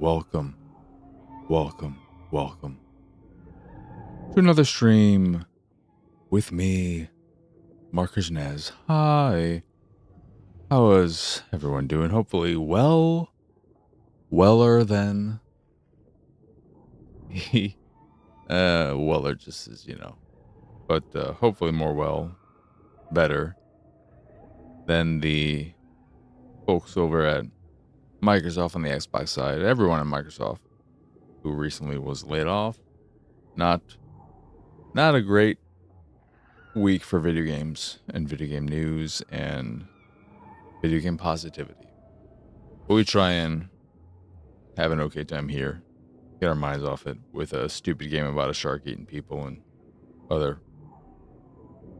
welcome, welcome, welcome to another stream with me, Marcus Nez. Hi, how is everyone doing? Hopefully weller than weller just as but hopefully better than the folks over at Microsoft on the Xbox side. Everyone at Microsoft who recently was laid off. Not a great week for video games and video game news and video game positivity. But we try and have an okay time here. Get our minds off it with a stupid game about a shark eating people and other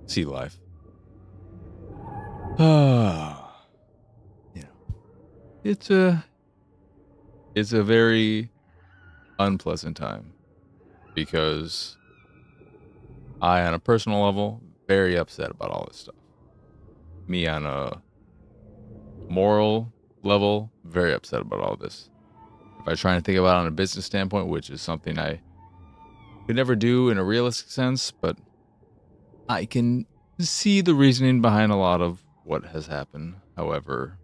sea life. It's a very unpleasant time because I, on a personal level, very upset about all this stuff. Me on a moral level, very upset about all this. If I try and think about it on a business standpoint, which is something I could never do in a realistic sense, but I can see the reasoning behind a lot of what has happened. However,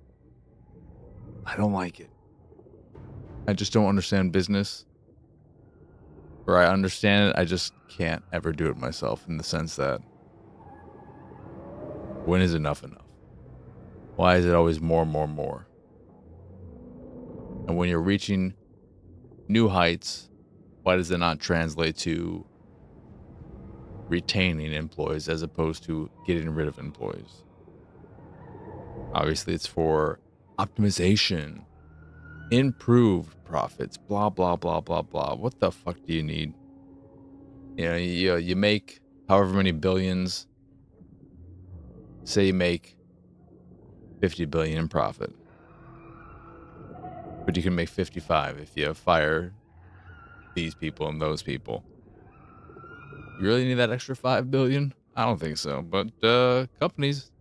I don't like it. I just don't understand business. Or I understand it, I just can't ever do it myself, in the sense that when is enough enough? Why is it always more? And when you're reaching new heights, why does it not translate to retaining employees as opposed to getting rid of employees? Obviously, it's for optimization, improved profits, blah, blah, blah, blah, blah. What the fuck do you need? You make however many billions. Say you make 50 billion in profit. But you can make 55 if you fire these people and those people. You really need that extra 5 billion? I don't think so. But companies,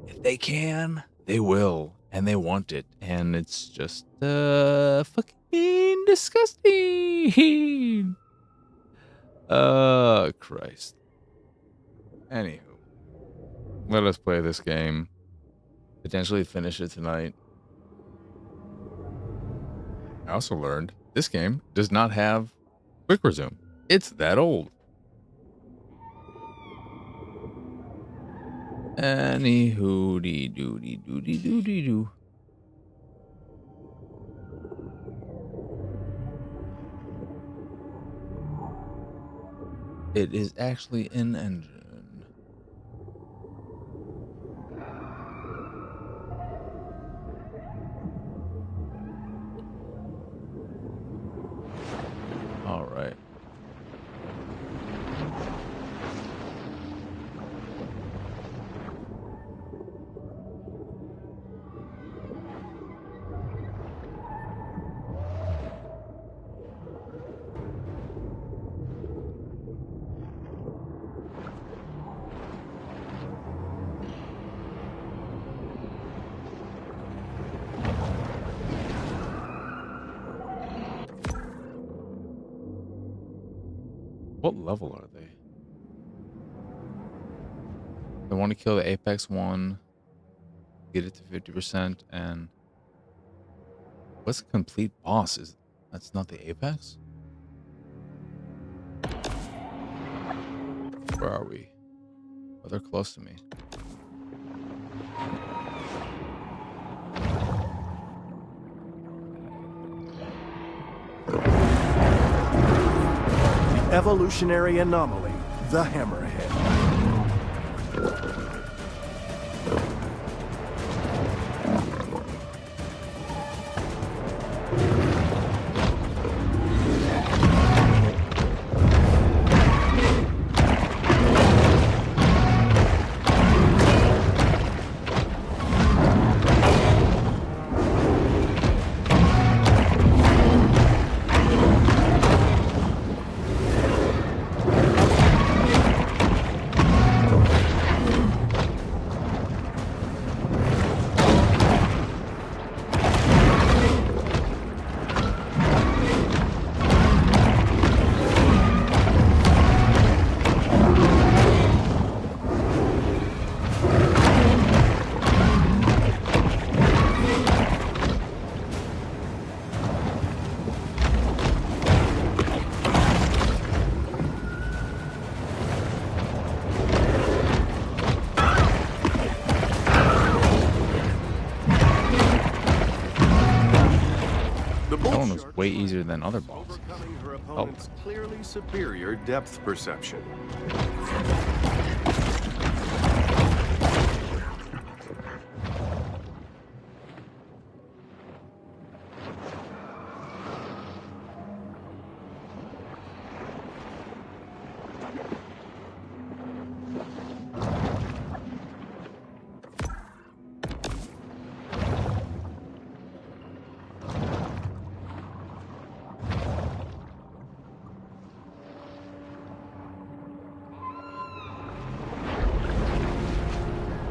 if they can, they will, and they want it, and it's just fucking disgusting. Christ. Anywho, let us play this game. Potentially finish it tonight. I also learned this game does not have quick resume. It's that old. Anywho, doo. It is actually an engine. All right. What level are they? I want to kill the Apex one, get it to 50%, and what's complete boss? That's not the Apex? Where are we? Oh, they're close to me. Evolutionary anomaly, the Hammerhead. way easier than other bosses. overcoming her Help. opponent's clearly superior depth perception.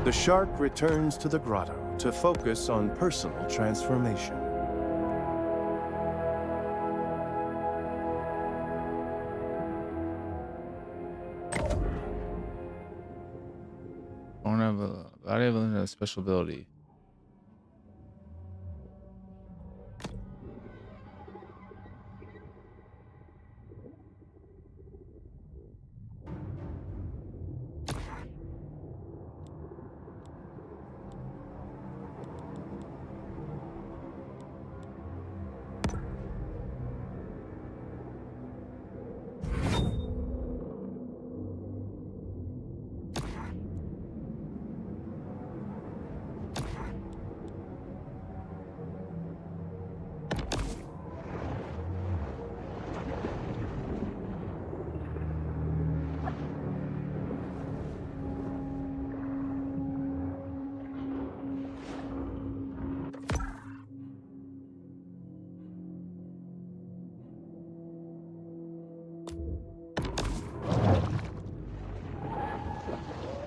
The shark returns to the grotto to focus on personal transformation. I don't have a body of a special ability.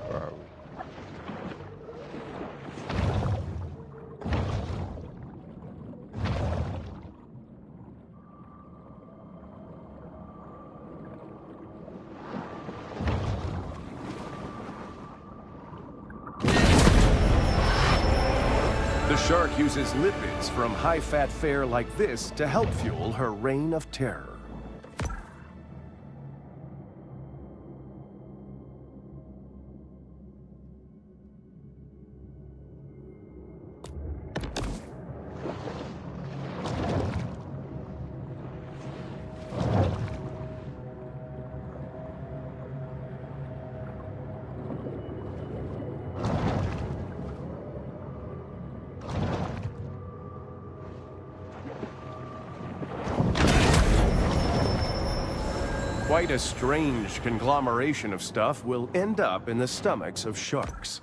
Where are we? The shark uses lipids from high-fat fare like this to help fuel her reign of terror. Quite a strange conglomeration of stuff will end up in the stomachs of sharks.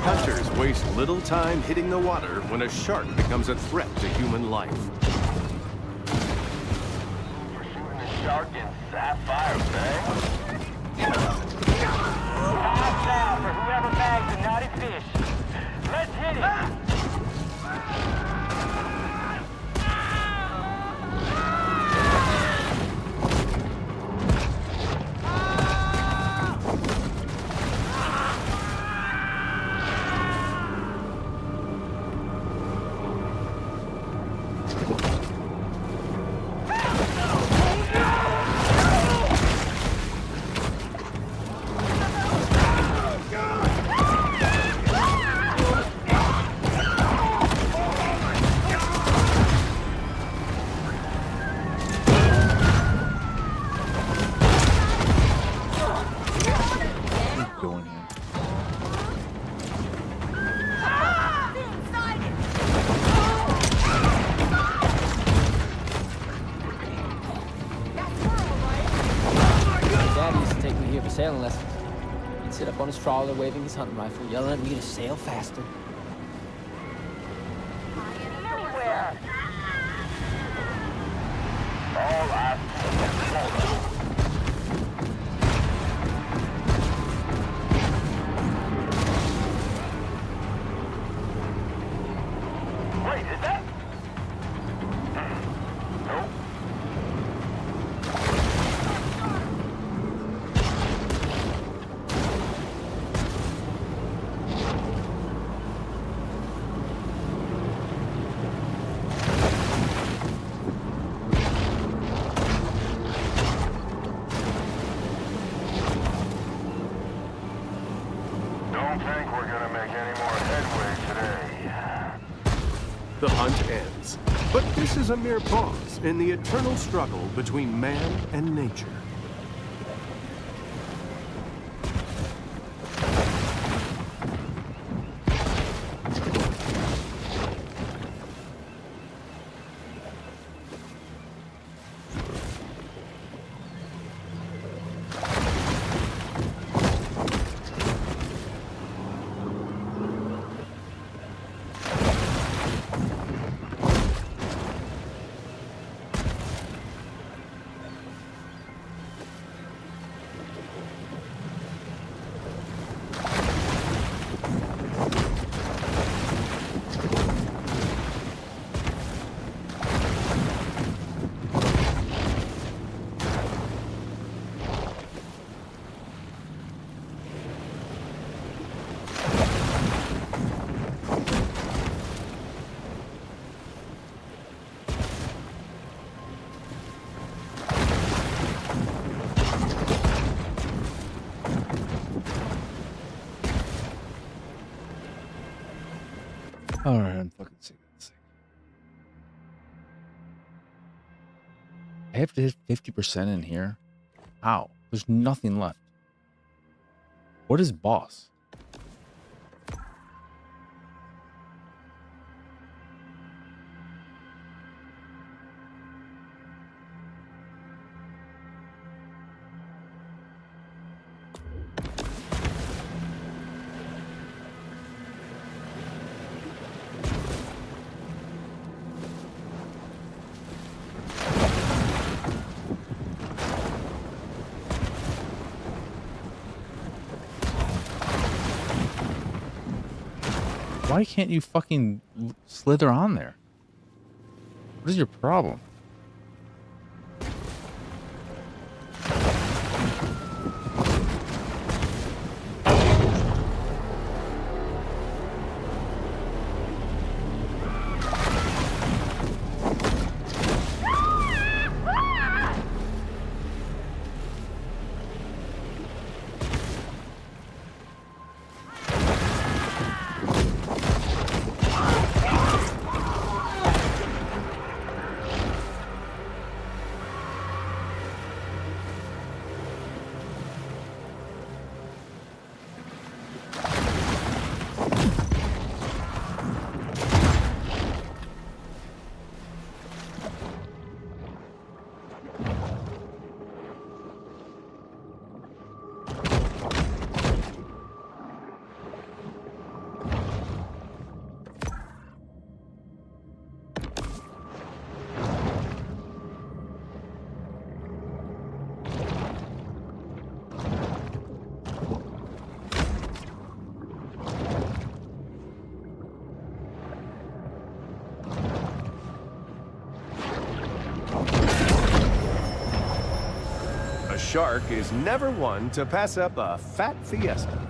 Hunters waste little time hitting the water when a shark becomes a threat to human life. We're shooting a shark in sapphire Bay. Time's out for whoever bags the naughty fish. Let's hit it! here for sailing lessons. He'd sit up on his trawler waving his hunting rifle, yelling at me to sail faster. Anywhere. All I see is water. Wait, is that? Nope. Don't think we're gonna make any more headway today. The hunt ends. But this is a mere pause in the eternal struggle between man and nature. All right, I'm fucking sick of this thing. I have to hit 50% in here. How? There's nothing left. What is boss? Why can't you fucking slither on there? What is your problem? A shark is never one to pass up a fat fiesta.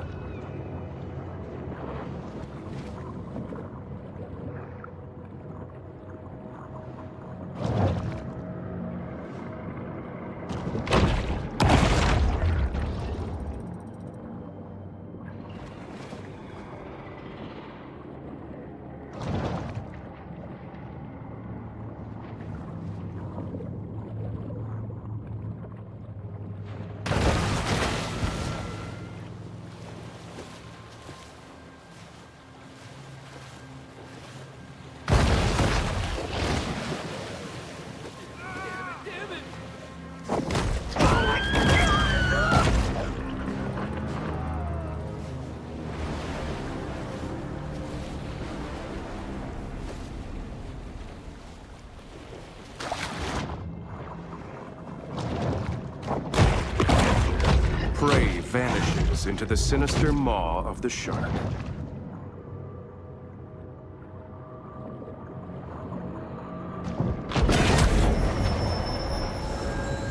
prey vanishes into the sinister maw of the shark.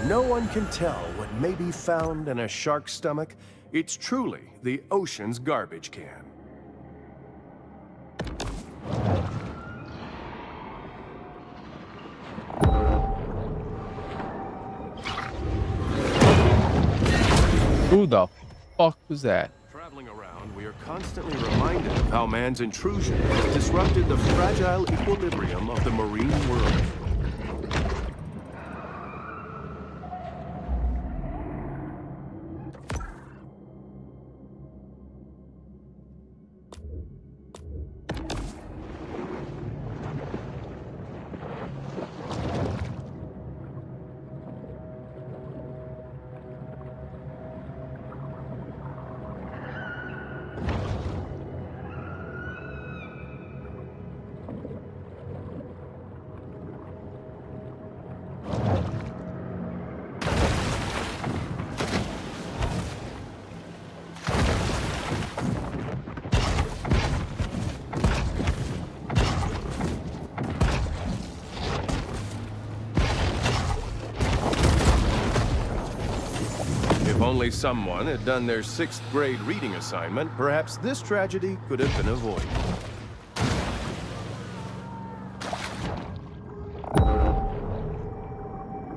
No one can tell what may be found in a shark's stomach. It's truly the ocean's garbage can. Who the fuck was that? Traveling around, we are constantly reminded of how man's intrusion has disrupted the fragile equilibrium of the marine world. If only someone had done their 6th grade reading assignment, perhaps this tragedy could have been avoided.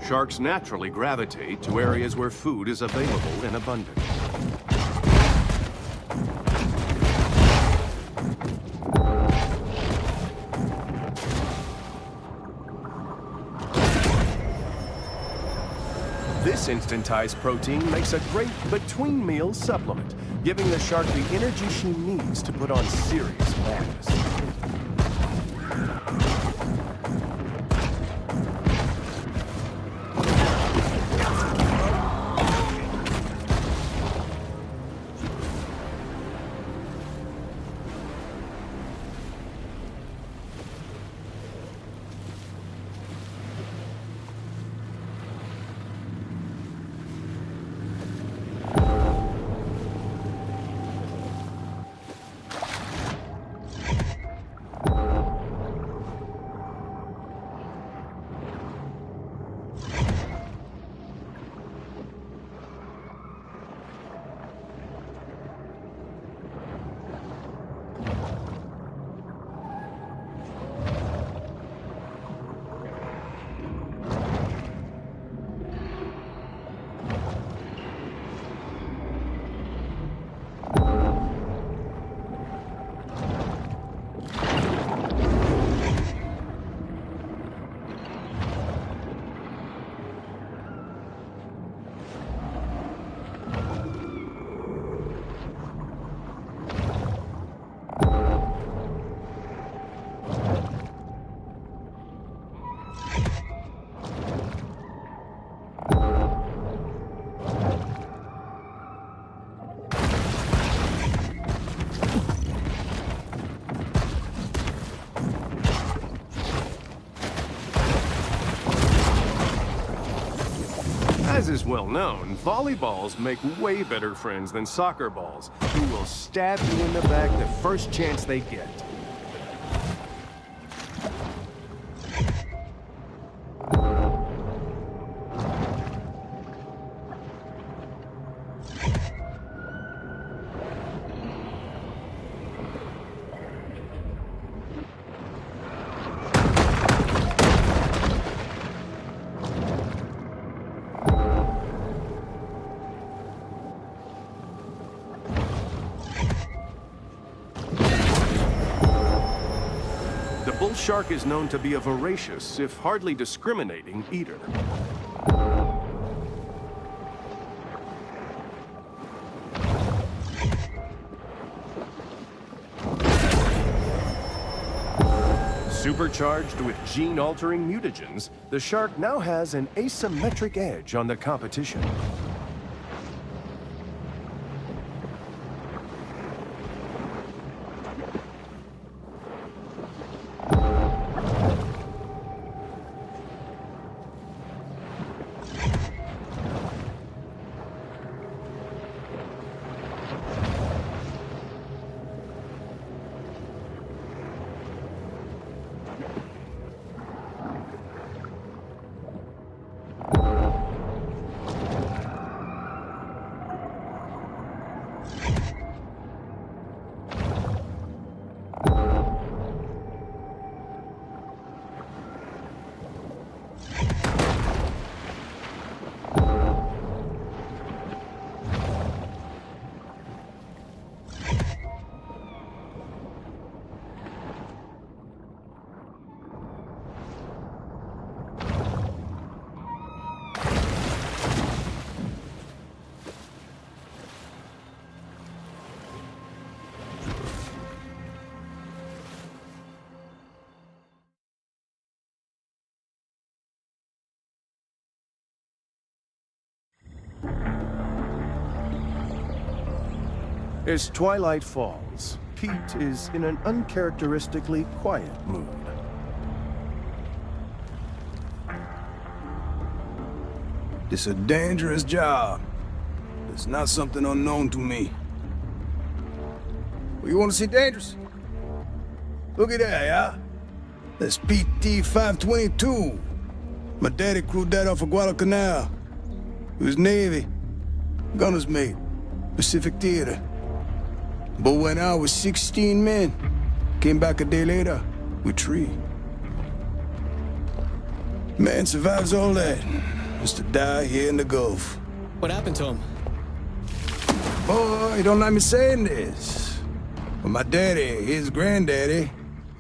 Sharks naturally gravitate to areas where food is available in abundance. This instantized protein makes a great between-meal supplement, giving the shark the energy she needs to put on serious madness. As is well known, volleyballs make way better friends than soccer balls, who will stab you in the back the first chance they get. The bull shark is known to be a voracious, if hardly discriminating, eater. Supercharged with gene-altering mutagens, the shark now has an asymmetric edge on the competition. As twilight falls, Pete is in an uncharacteristically quiet mood. It's a dangerous job. It's not something unknown to me. Well, you want to see dangerous? Look at that, yeah? That's PT 522. My daddy crewed that off of Guadalcanal. He was Navy. Gunner's mate. Pacific Theater. But went out with 16 men. Came back a day later with 3. Man survives all that. Just to die here in the Gulf. What happened to him? Boy, you don't like me saying this. But my daddy, his granddaddy,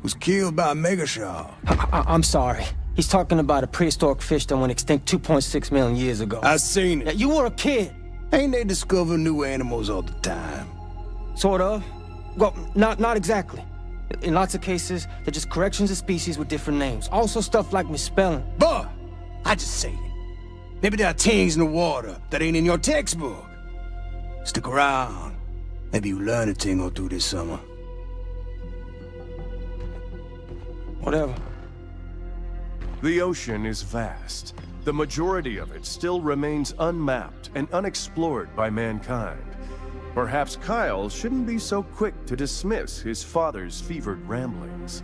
was killed by a mega shark. I'm sorry. He's talking about a prehistoric fish that went extinct 2.6 million years ago. I seen Yeah, it. you were a kid. Ain't they discover new animals all the time? Sort of. Well, not exactly. In lots of cases, they're just corrections of species with different names. Also stuff like misspelling. Boy, I just say it. Maybe there are things in the water that ain't in your textbook. Stick around. Maybe you learn a thing or two this summer. Whatever. The ocean is vast. The majority of it still remains unmapped and unexplored by mankind. Perhaps Kyle shouldn't be so quick to dismiss his father's fevered ramblings.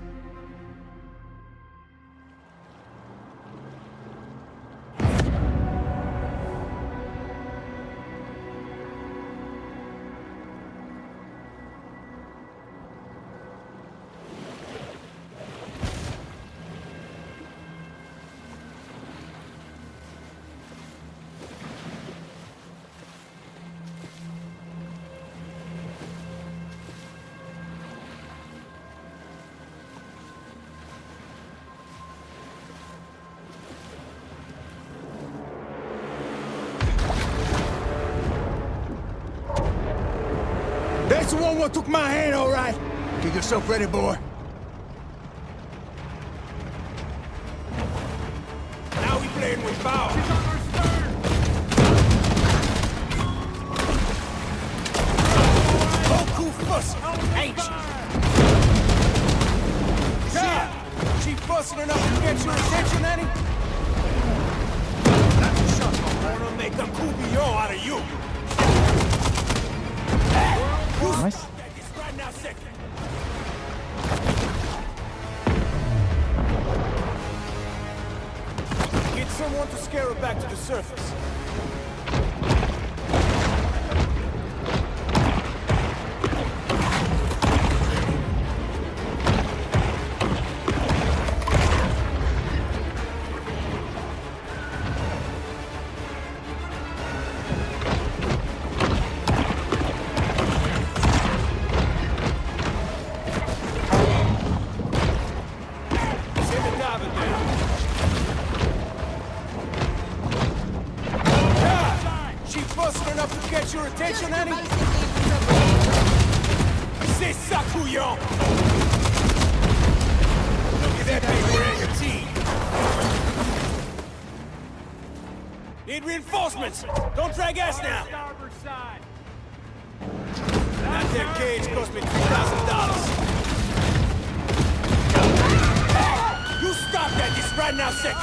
That's the one what took my hand, all right. Get yourself ready, boy. Now we playing with power. She's on our stern. Whole crew fussing, ain't she? Yeah, she fussing enough to get your attention, Annie? That's a shot. I wanna make a coupillon out of you. Nice. Get someone to scare her back to the surface. Your attention, Annie? C'est ça, couillon! Look at that paper and your team. Need reinforcements! Don't drag ass now! That there cage cost me $3,000. You stop that this right now, second!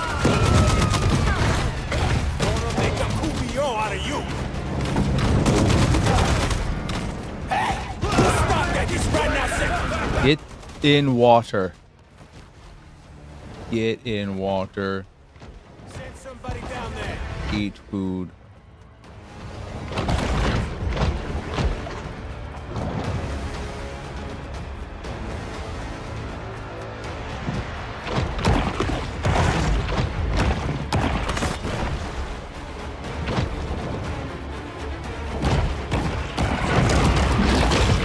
Gonna make a coupillon out of you! Get in water. Get in water. Send somebody down there. Eat food.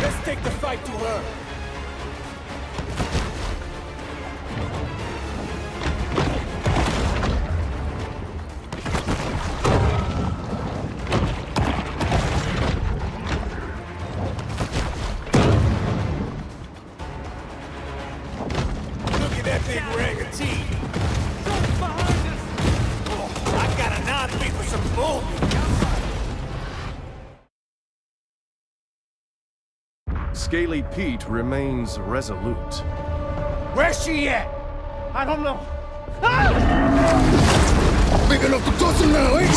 Let's take the fight to her. Scaly Pete remains resolute. Where's she at? I don't know. Big enough to toss him now, ain't you?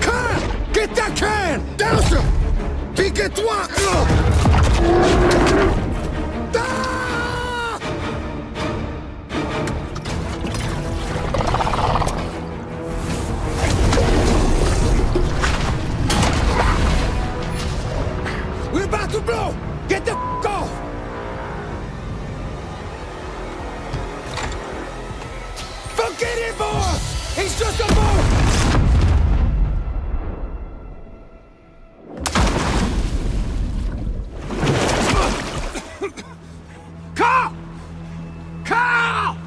Can! Get that can! Douse him! Pique-toi! Ah! We're about to blow! Get the off! Forget it, boy! He's just a boat! Carl! Carl!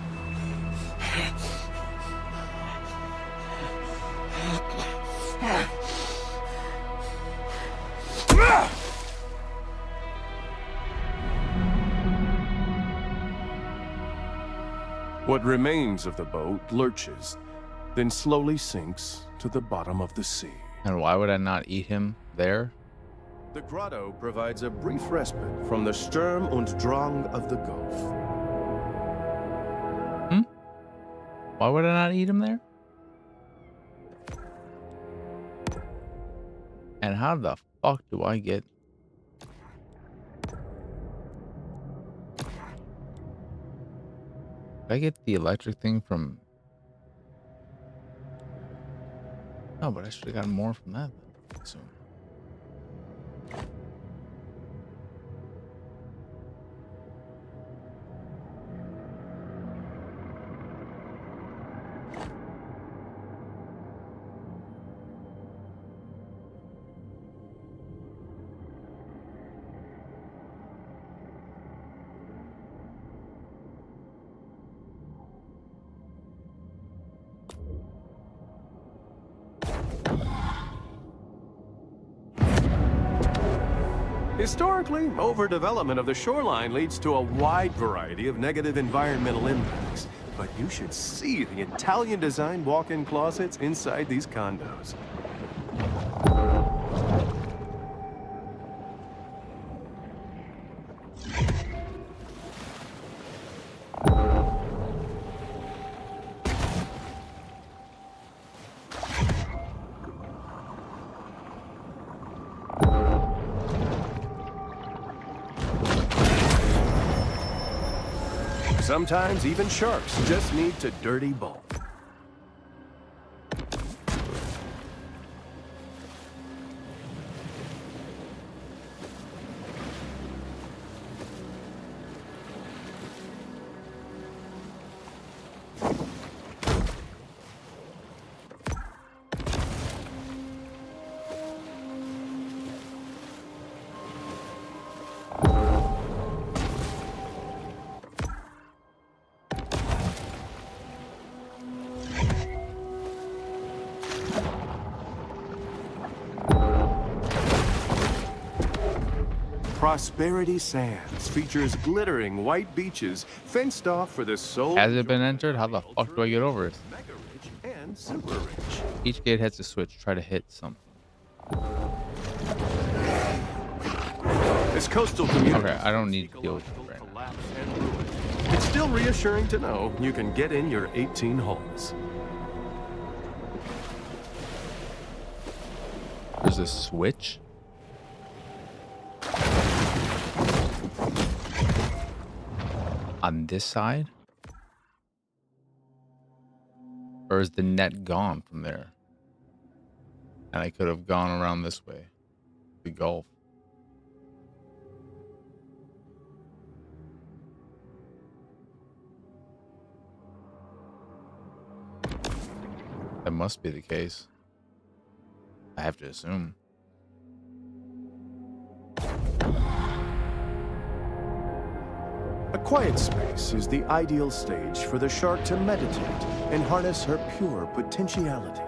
What remains of the boat lurches, then slowly sinks to the bottom of the sea. And why would I not eat him there? The grotto provides a brief respite from the Sturm und Drang of the Gulf. Why would I not eat him there? And how the fuck do I get... Did I get the electric thing from... No, but I should have gotten more from that. So... Historically, overdevelopment of the shoreline leads to a wide variety of negative environmental impacts. But you should see the Italian-designed walk-in closets inside these condos. Sometimes even sharks just need to dirty bulk. Prosperity Sands features glittering white beaches fenced off for the sole... Has it been entered? How the fuck do I get over it? Mega rich and super rich. Each gate has a switch. Try to hit something. This coastal community... Okay, I don't need to deal with it right now. collapse and ruin. It's still reassuring to know you can get in your 18 holes. There's a switch? On this side? Or is the net gone from there? And I could have gone around this way. The Gulf. That must be the case. I have to assume. A quiet space is the ideal stage for the shark to meditate and harness her pure potentiality.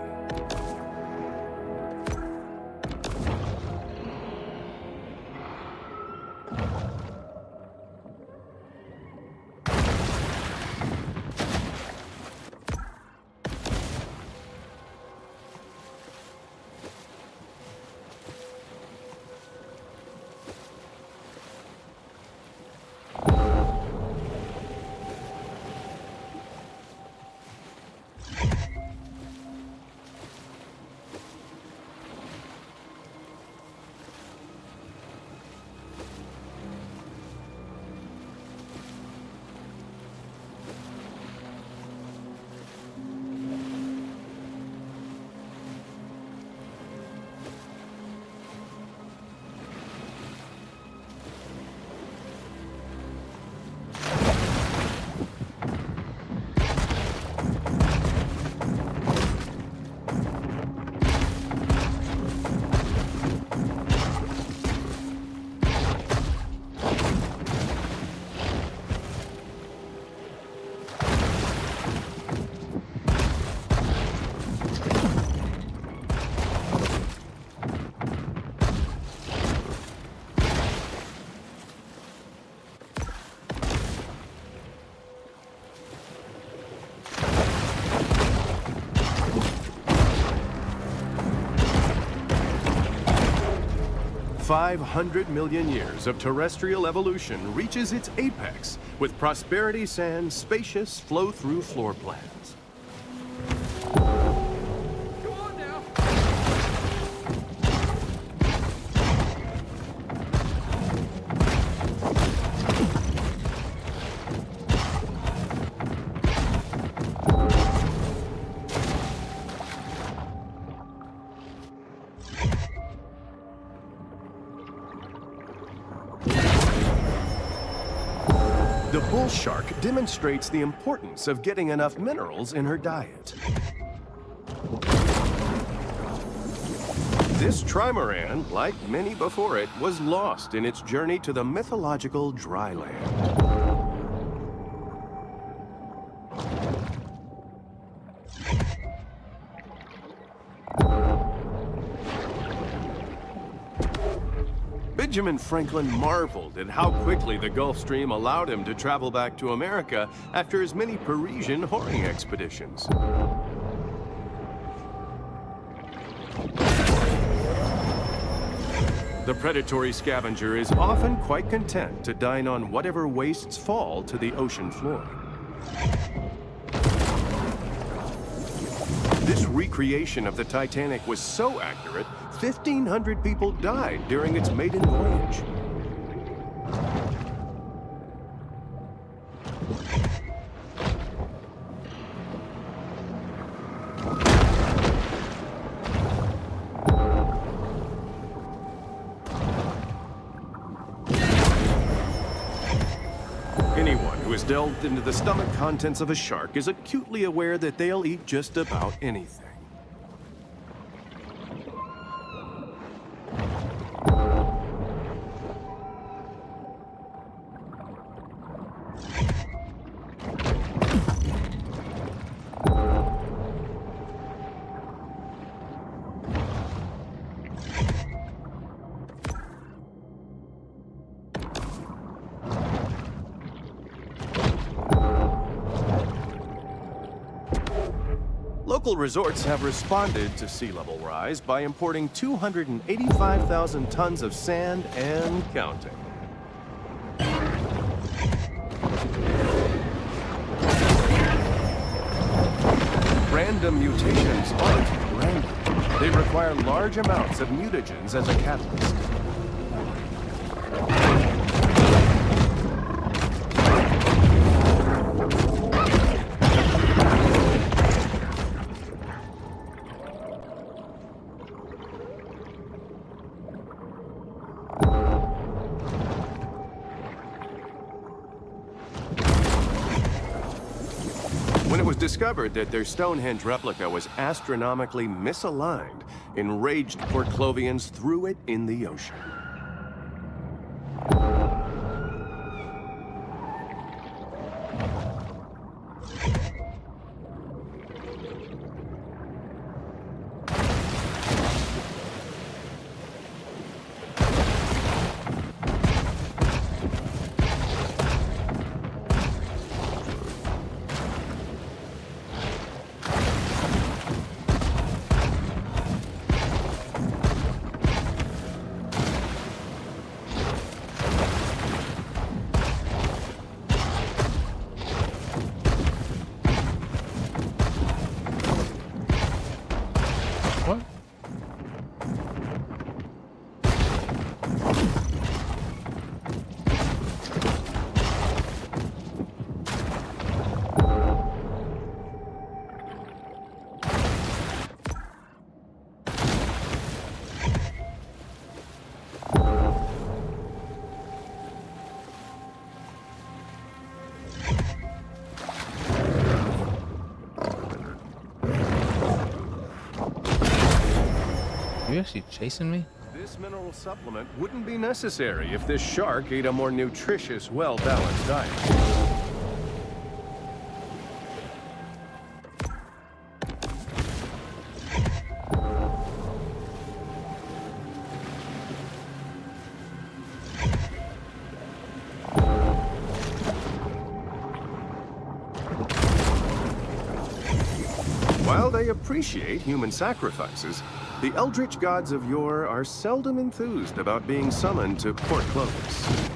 500 million years of terrestrial evolution reaches its apex with Prosperity Sand's spacious flow-through floor plans. The bull shark demonstrates the importance of getting enough minerals in her diet. This trimaran, like many before it, was lost in its journey to the mythological dry land. Benjamin Franklin marveled at how quickly the Gulf Stream allowed him to travel back to America after his many Parisian whoring expeditions. The predatory scavenger is often quite content to dine on whatever wastes fall to the ocean floor. This recreation of the Titanic was so accurate, 1,500 people died during its maiden voyage. Anyone who has delved into the stomach contents of a shark is acutely aware that they'll eat just about anything. Local resorts have responded to sea level rise by importing 285,000 tons of sand and counting. Random mutations aren't random. They require large amounts of mutagens as a catalyst. When it was discovered that their Stonehenge replica was astronomically misaligned, enraged Port Clovians threw it in the ocean. What? Are you actually chasing me? This mineral supplement wouldn't be necessary if this shark ate a more nutritious, well-balanced diet. While they appreciate human sacrifices, The eldritch gods of yore are seldom enthused about being summoned to Port Clovis.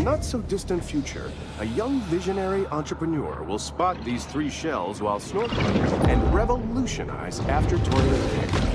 Not-so-distant future, a young visionary entrepreneur will spot these 3 shells while snorkeling and revolutionize after-toilet care.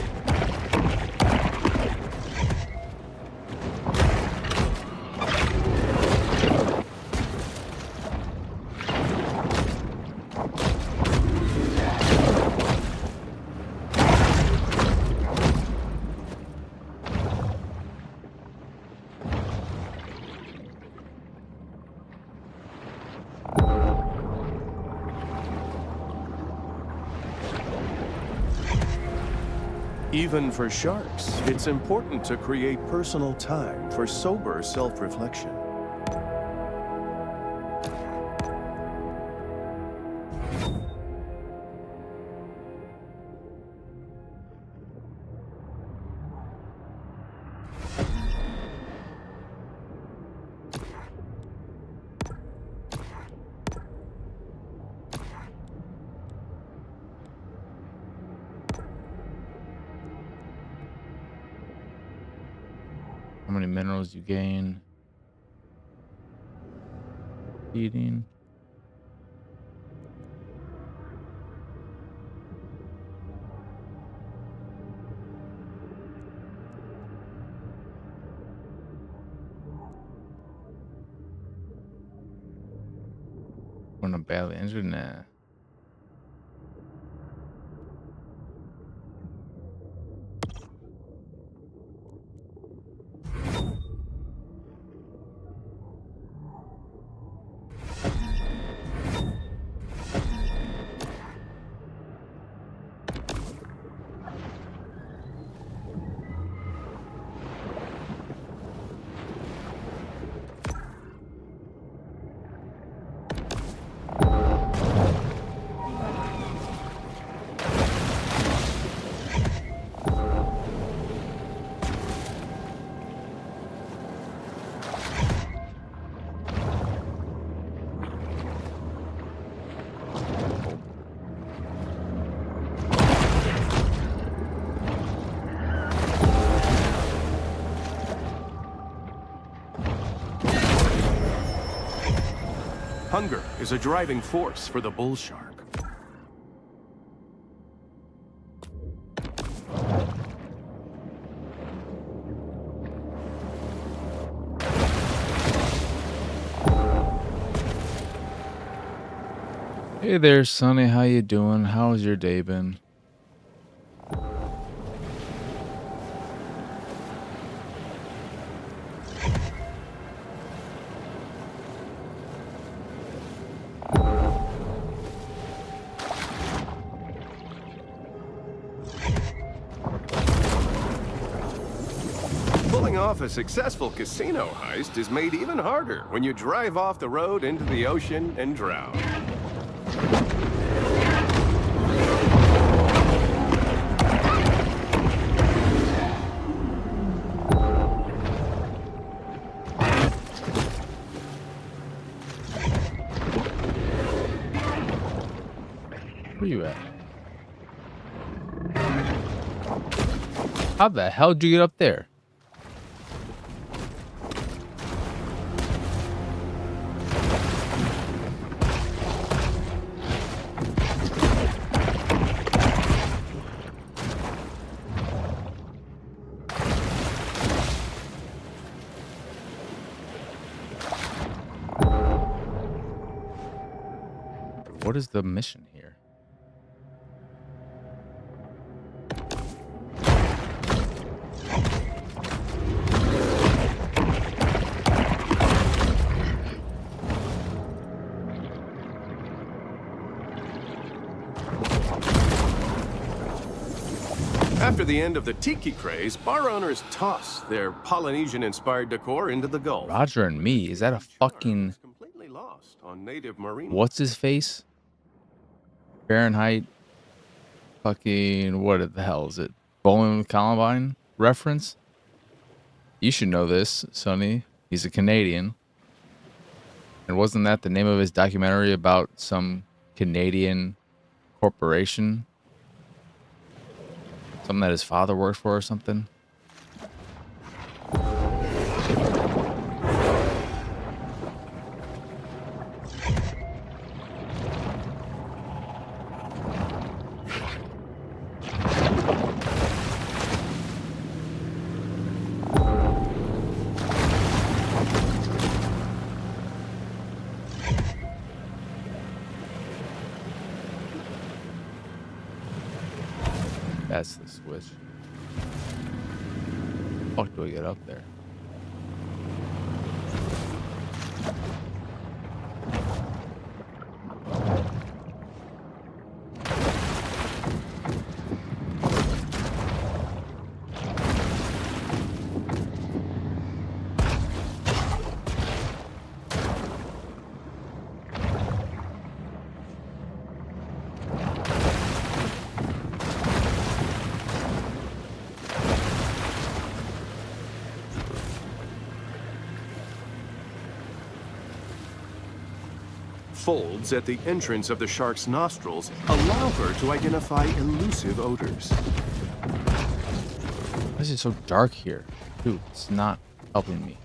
Even for sharks, it's important to create personal time for sober self-reflection. How many minerals you gain. Eating. On a badly injured? Nah. Hunger is a driving force for the bull shark. Hey there, Sonny. How you doing? How's your day been? Pulling off a successful casino heist is made even harder when you drive off the road into the ocean and drown. Where you at? How the hell did you get up there? What is the mission here? After the end of the tiki craze, bar owners tossed their Polynesian-inspired decor into the Gulf. Roger and me. Is that a fucking Completely lost on native marine. what's his face? Fahrenheit. Fucking what the hell is it? Bowling with Columbine reference? You should know this, Sonny. He's a Canadian. And wasn't that the name of his documentary about some Canadian corporation? Something that his father worked for or something? That's the switch. Fuck do I get up there? Folds at the entrance of the shark's nostrils allow her to identify elusive odors. Why is it so dark here? Dude, it's not helping me.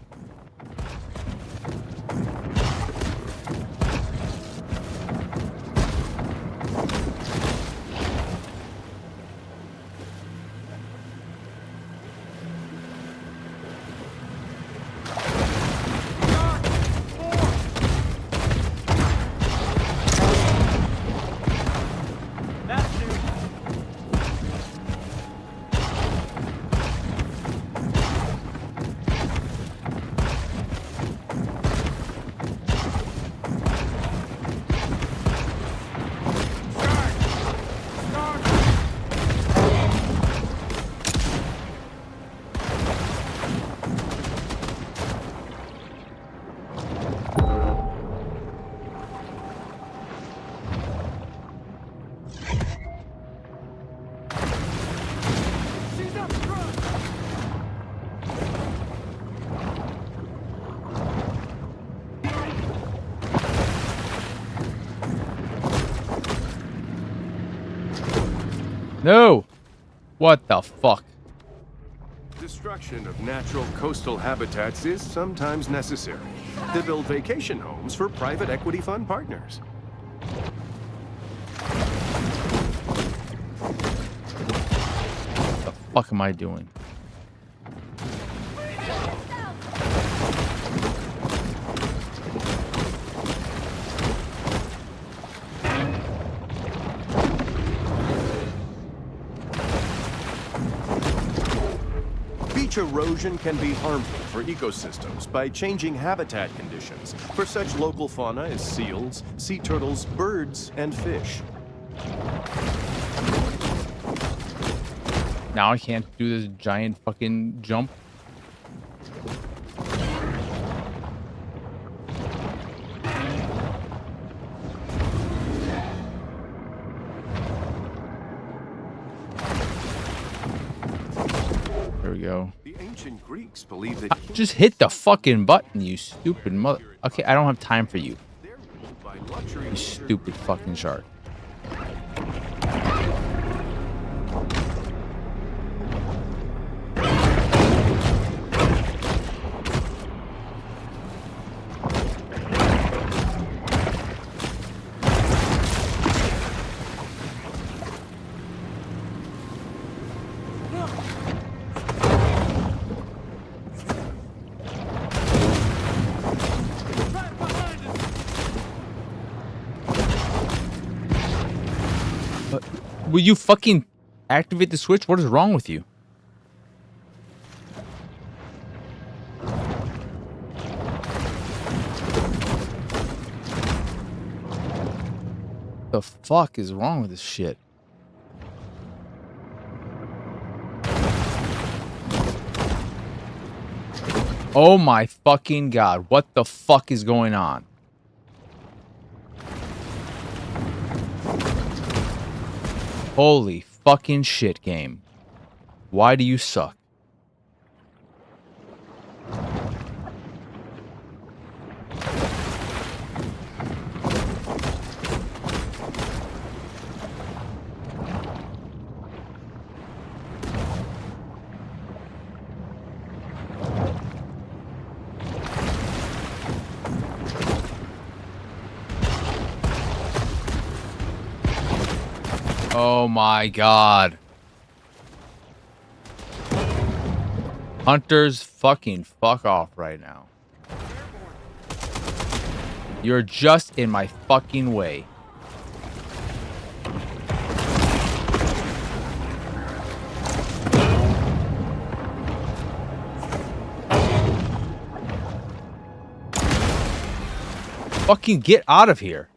No! What the fuck? Destruction of natural coastal habitats is sometimes necessary to build vacation homes for private equity fund partners. What the fuck am I doing? Beach erosion can be harmful for ecosystems by changing habitat conditions for such local fauna as seals, sea turtles, birds, and fish. Now I can't do this giant fucking jump. There we go. The ancient Greeks believed that Just hit the fucking button, you stupid mother. Okay, I don't have time for you. they're ruled by luxury You stupid fucking shark. Will you fucking activate the switch? What is wrong with you? The fuck is wrong with this shit? Oh my fucking god. What the fuck is going on? Holy fucking shit, game. Why do you suck? Oh my god. Hunters, fucking fuck off right now. You're just in my fucking way. Fucking get out of here.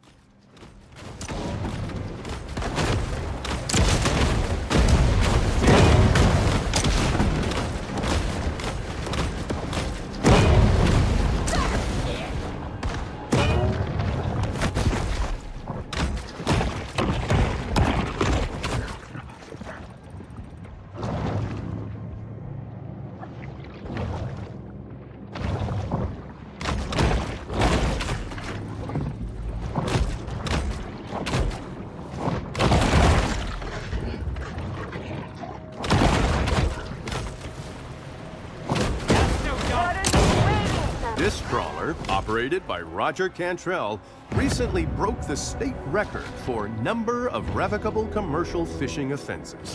This trawler, operated by Roger Cantrell, recently broke the state record for number of revocable commercial fishing offenses.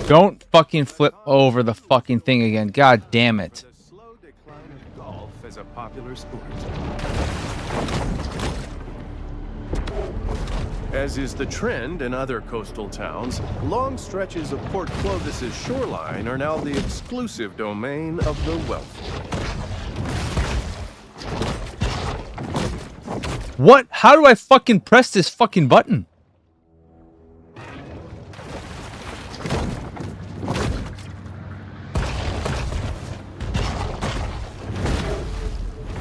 Don't fucking flip over the fucking thing again. God damn it. The slow decline of golf as a popular sport. As is the trend in other coastal towns, long stretches of Port Clovis's shoreline are now the exclusive domain of the wealthy. What? How do I fucking press this fucking button?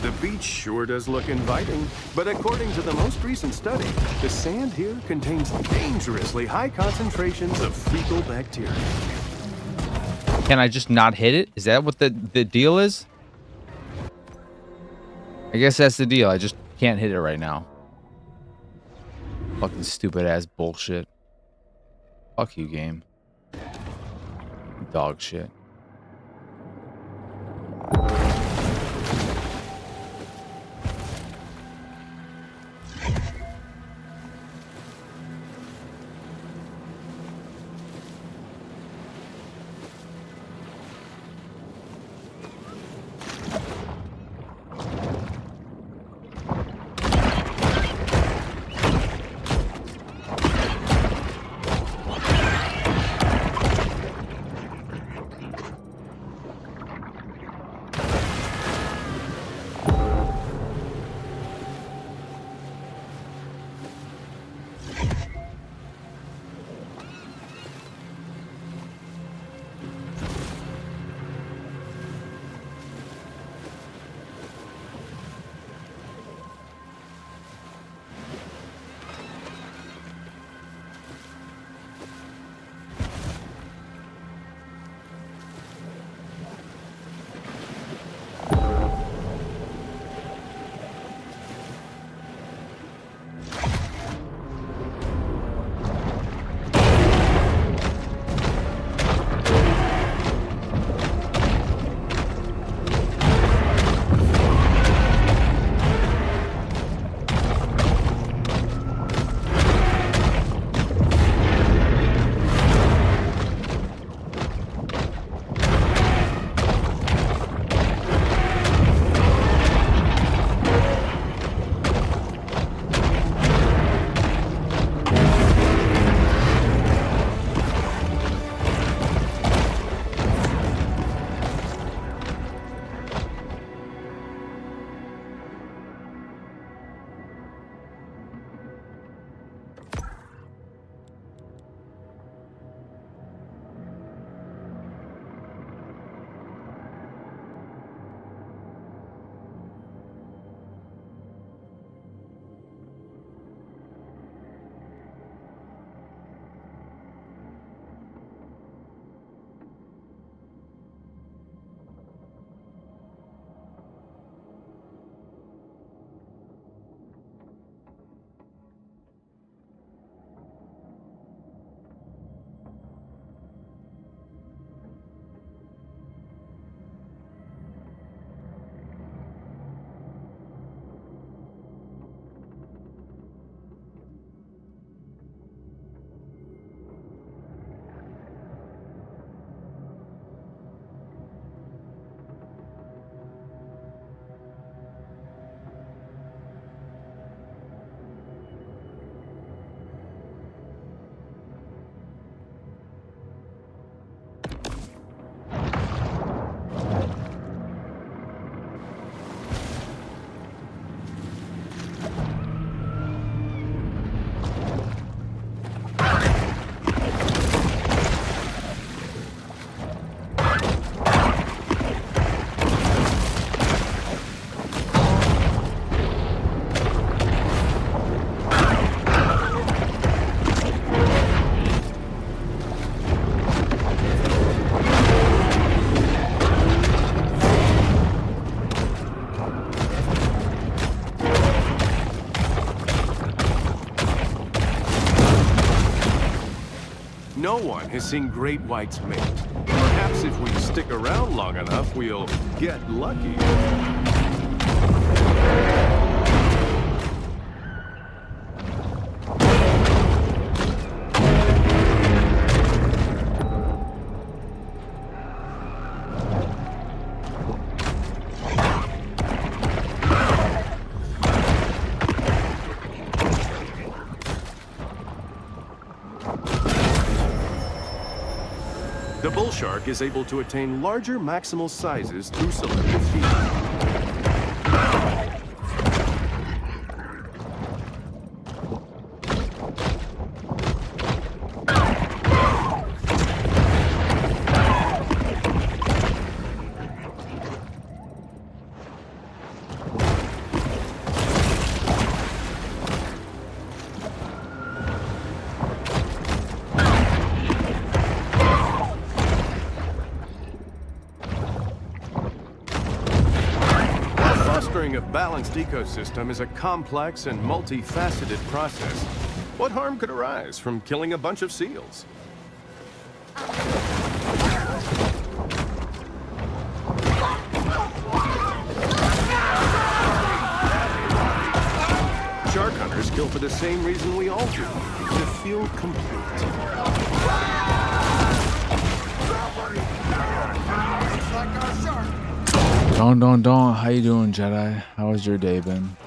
The beach sure does look inviting, but according to the most recent study, the sand here contains dangerously high concentrations of fecal bacteria. Can I just not hit it? Is that what the deal is? I guess that's the deal. I just can't hit it right now. Fucking stupid ass bullshit. Fuck you, game. Dog shit. No one has seen great whites mate. Perhaps if we stick around long enough, we'll get lucky. The bull shark is able to attain larger maximal sizes through selective feeding. Fostering a balanced ecosystem is a complex and multifaceted process. What harm could arise from killing a bunch of seals? Shark hunters kill for the same reason we all do, to feel complete. Don. How you doing, Jedi? How has your day been?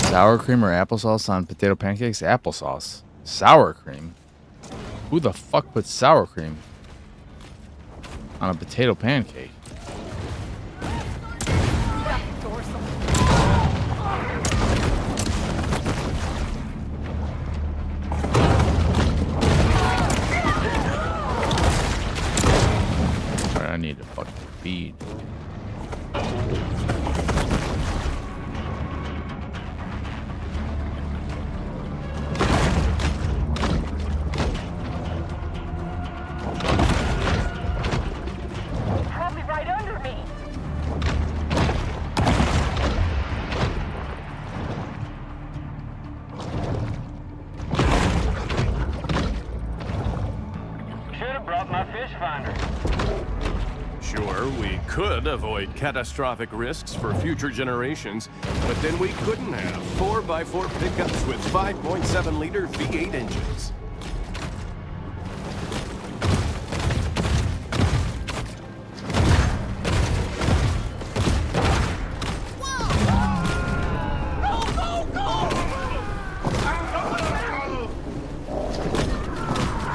Sour cream or applesauce on potato pancakes? Applesauce. Sour cream? Who the fuck puts sour cream on a potato pancake? I need to fucking feed. Probably right under me. Should have brought my fish finder. Sure, we could avoid catastrophic risks for future generations, but then we couldn't have 4x4 pickups with 5.7-liter V8 engines.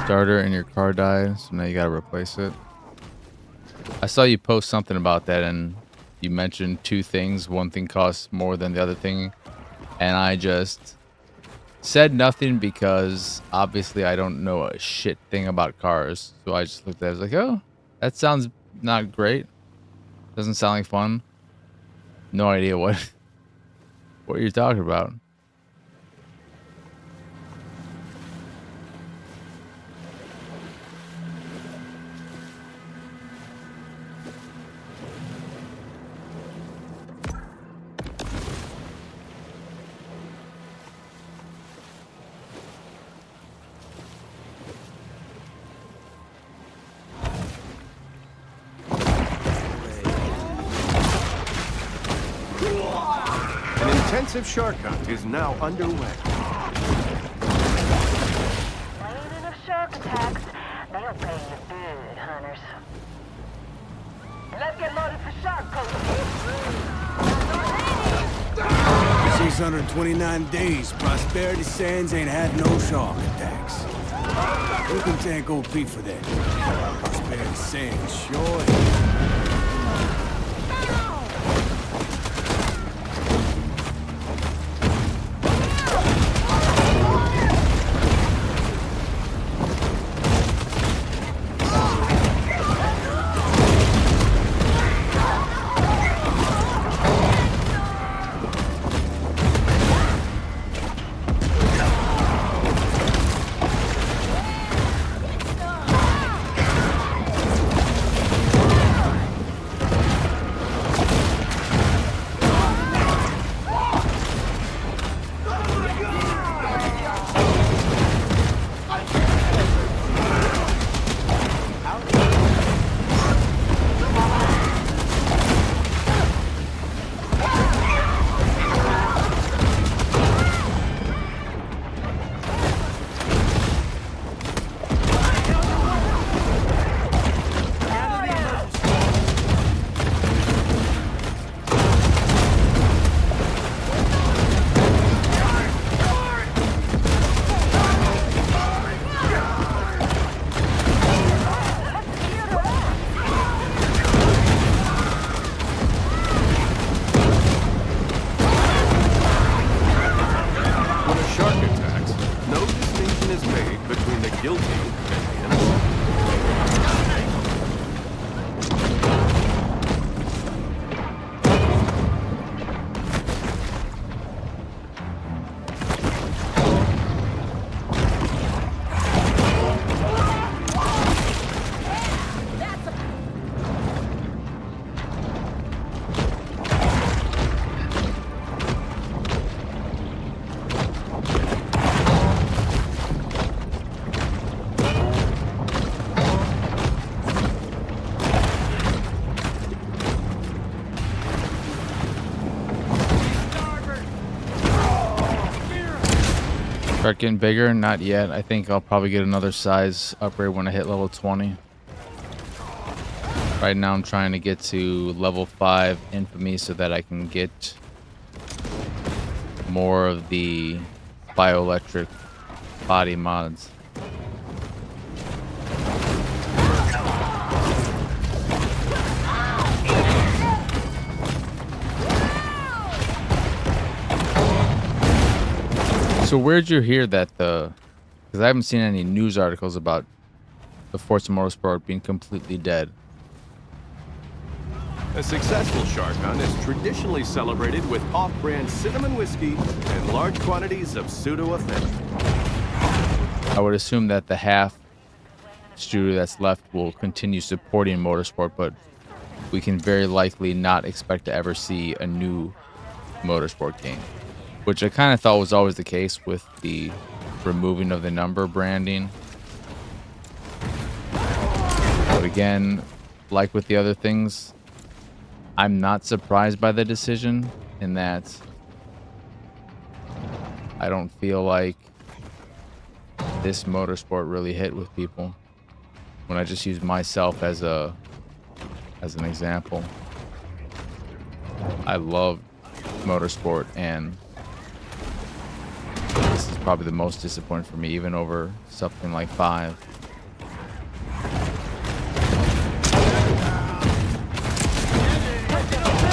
Starter and your car died, so now you gotta replace it. I saw you post something about that, and you mentioned two things. One thing costs more than the other thing, and I just said nothing because obviously I don't know a shit thing about cars. So I just looked at it, I was like, oh, that sounds not great. Doesn't sound like fun. No idea what you're talking about. An intensive shark hunt is now underway. Playing enough shark attacks, they'll pay you good, hunters. Let's get loaded for shark coats. 629 days, Prosperity Sands ain't had no shark attacks. Who can thank old Pete for that? Prosperity Sands, sure. Start getting bigger? Not yet. I think I'll probably get another size upgrade when I hit level 20. Right now I'm trying to get to level 5 infamy so that I can get more of the bioelectric body mods. So where'd you hear that because I haven't seen any news articles about the Forza Motorsport being completely dead. A successful shark hunt is traditionally celebrated with off-brand cinnamon whiskey and large quantities of pseudoephedrine. I would assume that the half studio that's left will continue supporting Motorsport, but we can very likely not expect to ever see a new Motorsport game, which I kind of thought was always the case with the removing of the number branding. But again, like with the other things, I'm not surprised by the decision in that I don't feel like this Motorsport really hit with people. When I just use myself as an example, I love Motorsport, and this is probably the most disappointing for me, even over something like 5.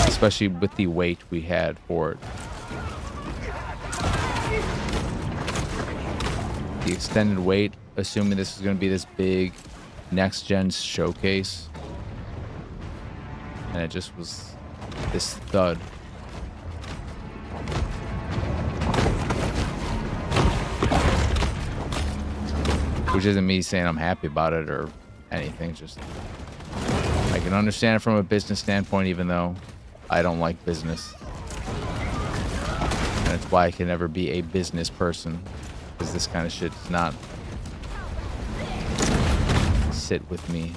Especially with the wait we had for it. The extended wait, assuming this is going to be this big next-gen showcase. And it just was this thud. Which isn't me saying I'm happy about it or anything. It's just, I can understand it from a business standpoint, even though I don't like business. And it's why I can never be a business person. Because this kind of shit does not sit with me.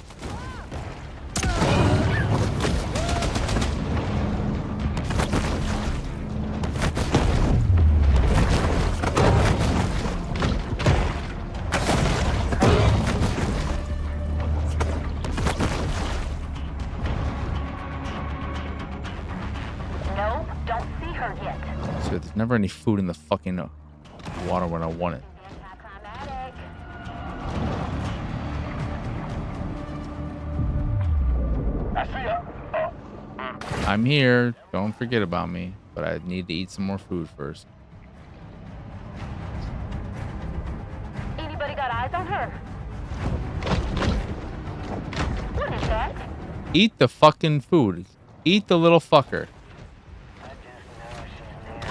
No, don't see her yet. So there's never any food in the fucking water when I want it. Anticlimactic. I see ya. I'm here. Don't forget about me. But I need to eat some more food first. Anybody got eyes on her? What is that? Eat the fucking food. Eat the little fucker. I just know she's near.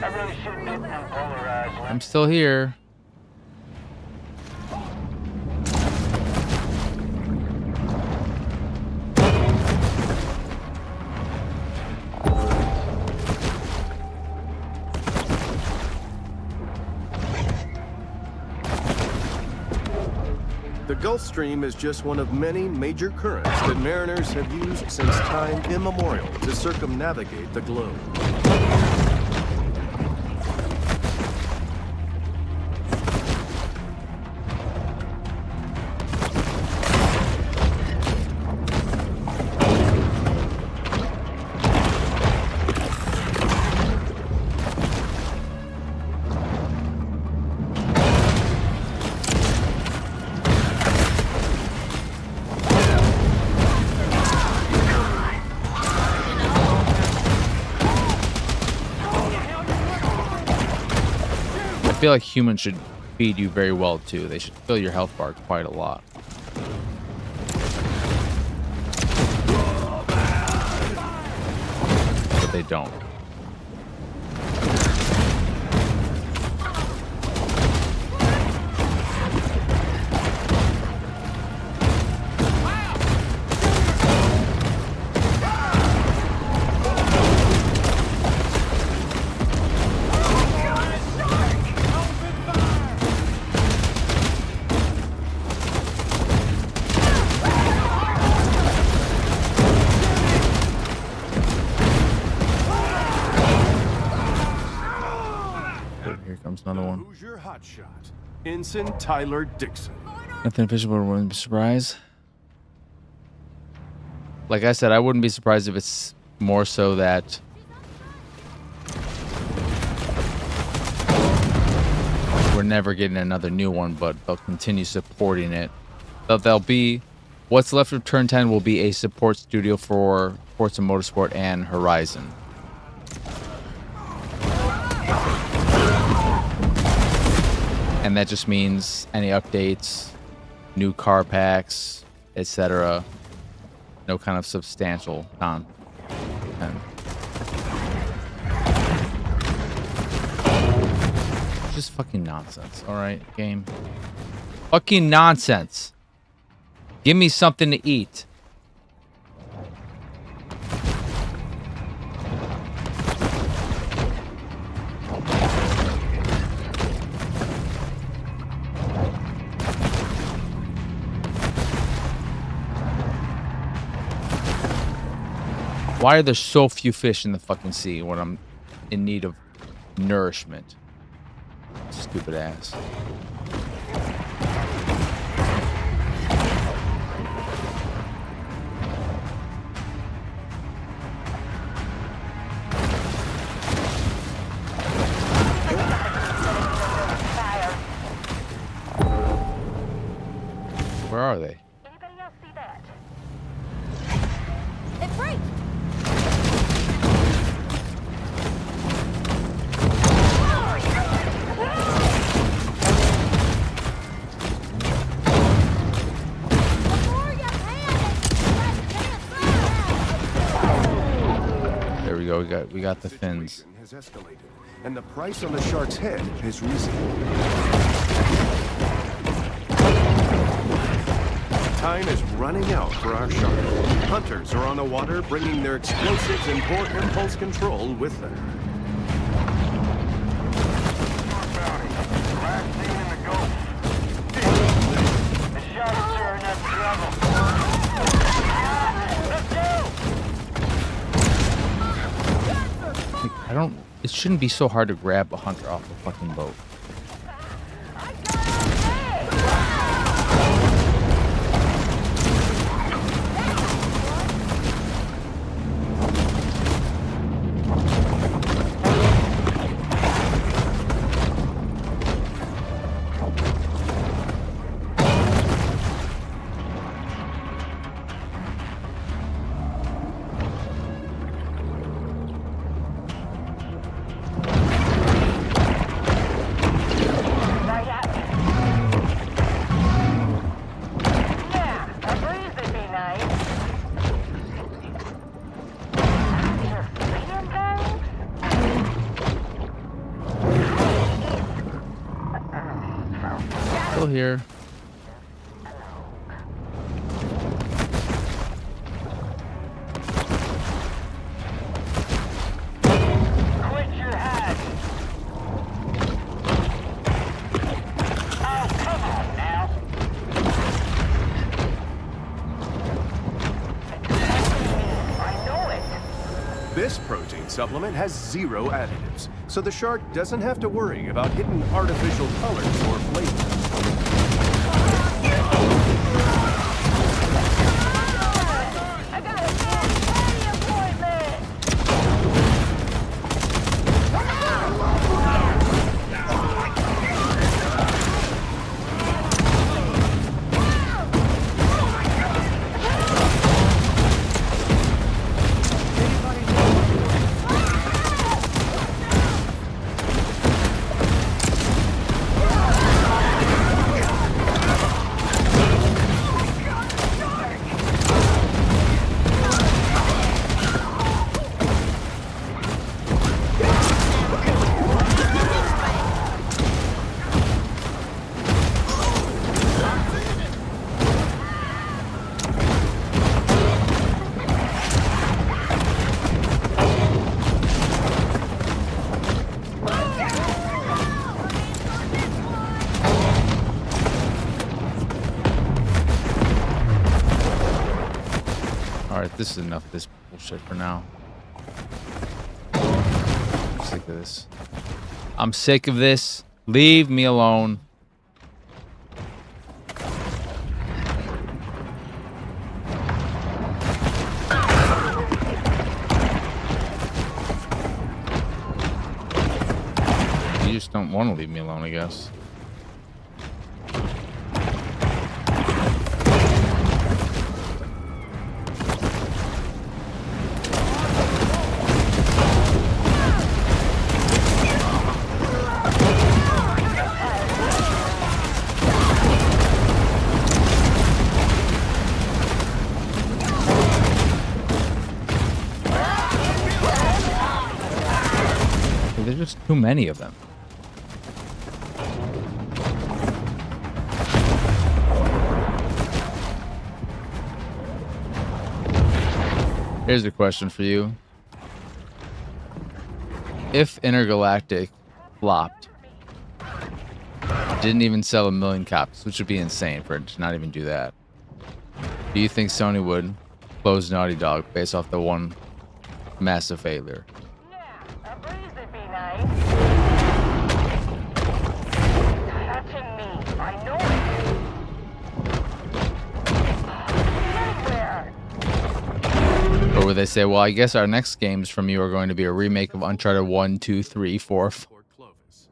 I really shouldn't get them polarized. I'm still here. The Gulf Stream is just one of many major currents that mariners have used since time immemorial to circumnavigate the globe. I feel like humans should feed you very well too. They should fill your health bar quite a lot. But they don't. comes another one. Who's your hotshot? Ensign Tyler Dixon. Nothing official, but I wouldn't be surprised. Like I said, I wouldn't be surprised if it's more so that we're never getting another new one, but they'll continue supporting it. They'll be, what's left of Turn 10 will be a support studio for Forza Motorsport and Horizon. And that just means any updates, new car packs, etc. No kind of substantial content. Just fucking nonsense, alright, game? Fucking nonsense. Give me something to eat. Why are there so few fish in the fucking sea when I'm in need of nourishment? Stupid ass. Where are they? Anybody else see that? It breaks. There we go. We got the fins. Situation has escalated, and the price on the shark's head has risen. Time is running out for our shark. Hunters are on the water, bringing their explosives and poor impulse control with them. Last seen in the Gulf. The shark's stirring up trouble. Let's go! I don't. It shouldn't be so hard to grab a hunter off a fucking boat. Right at me. Yeah, a breeze would be nice. You're freedom guys? Still here. Quit your hat! Oh, come on now! I know it. This protein supplement has 0 additives, so the shark doesn't have to worry about hidden artificial colors or flavors. I got a daddy appointment. Alright, this is enough of this bullshit for now. I'm sick of this. I'm sick of this. Leave me alone. You just don't want to leave me alone, I guess. There's just too many of them. Here's a question for you. If Intergalactic flopped, didn't even sell 1 million copies, which would be insane for it to not even do that, do you think Sony would close Naughty Dog based off the one massive failure? Yeah, a breeze would be nice. Touching me. I know it. Anywhere. Or would they say, well, I guess our next games from you are going to be a remake of Uncharted 1, 2, 3, 4, 5. Port Clovis.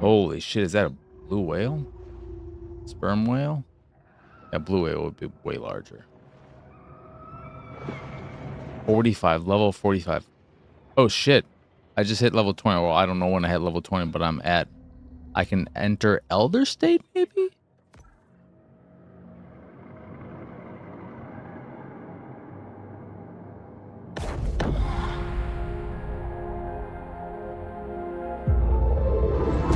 Holy shit, is that a blue whale? Sperm whale? That blue whale would be way larger. 45, level 45. Oh shit. I just hit level 20. Well, I don't know when I hit level 20, but I can enter Elder State, maybe?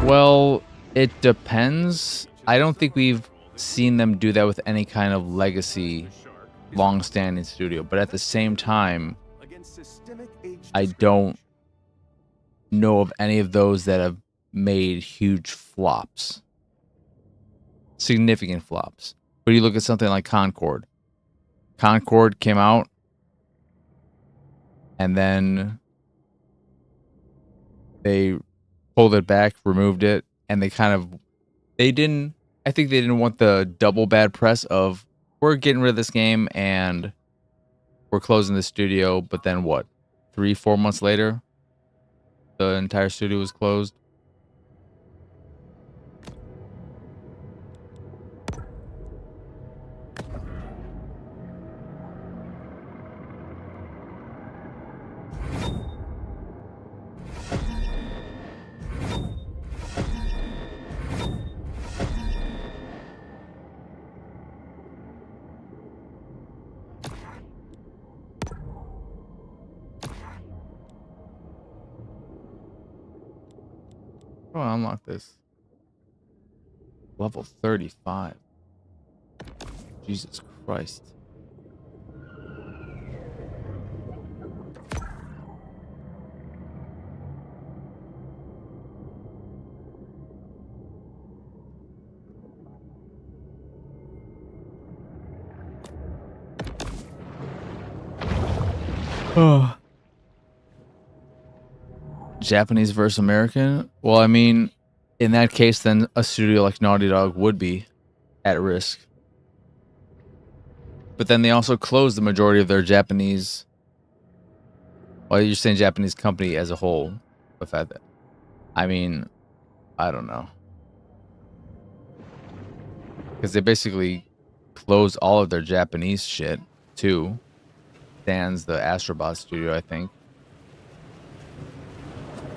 Well, it depends. I don't think we've seen them do that with any kind of legacy, long-standing studio. But at the same time, Against systemic age I don't know of any of those that have made huge flops. Significant flops. But you look at something like Concord. Concord came out, and then they pulled it back, removed it, and I think they didn't want the double bad press of, we're getting rid of this game and we're closing the studio, but then what? 3-4 months later, the entire studio was closed. Oh, unlock this. Level 35. Jesus Christ. Oh. Japanese versus American? Well, I mean, in that case, then a studio like Naughty Dog would be at risk. But then they also closed the majority of their Japanese. Well, you're saying Japanese company as a whole. With that, I mean, I don't know. Because they basically closed all of their Japanese shit, too. Sans the Astrobot studio, I think.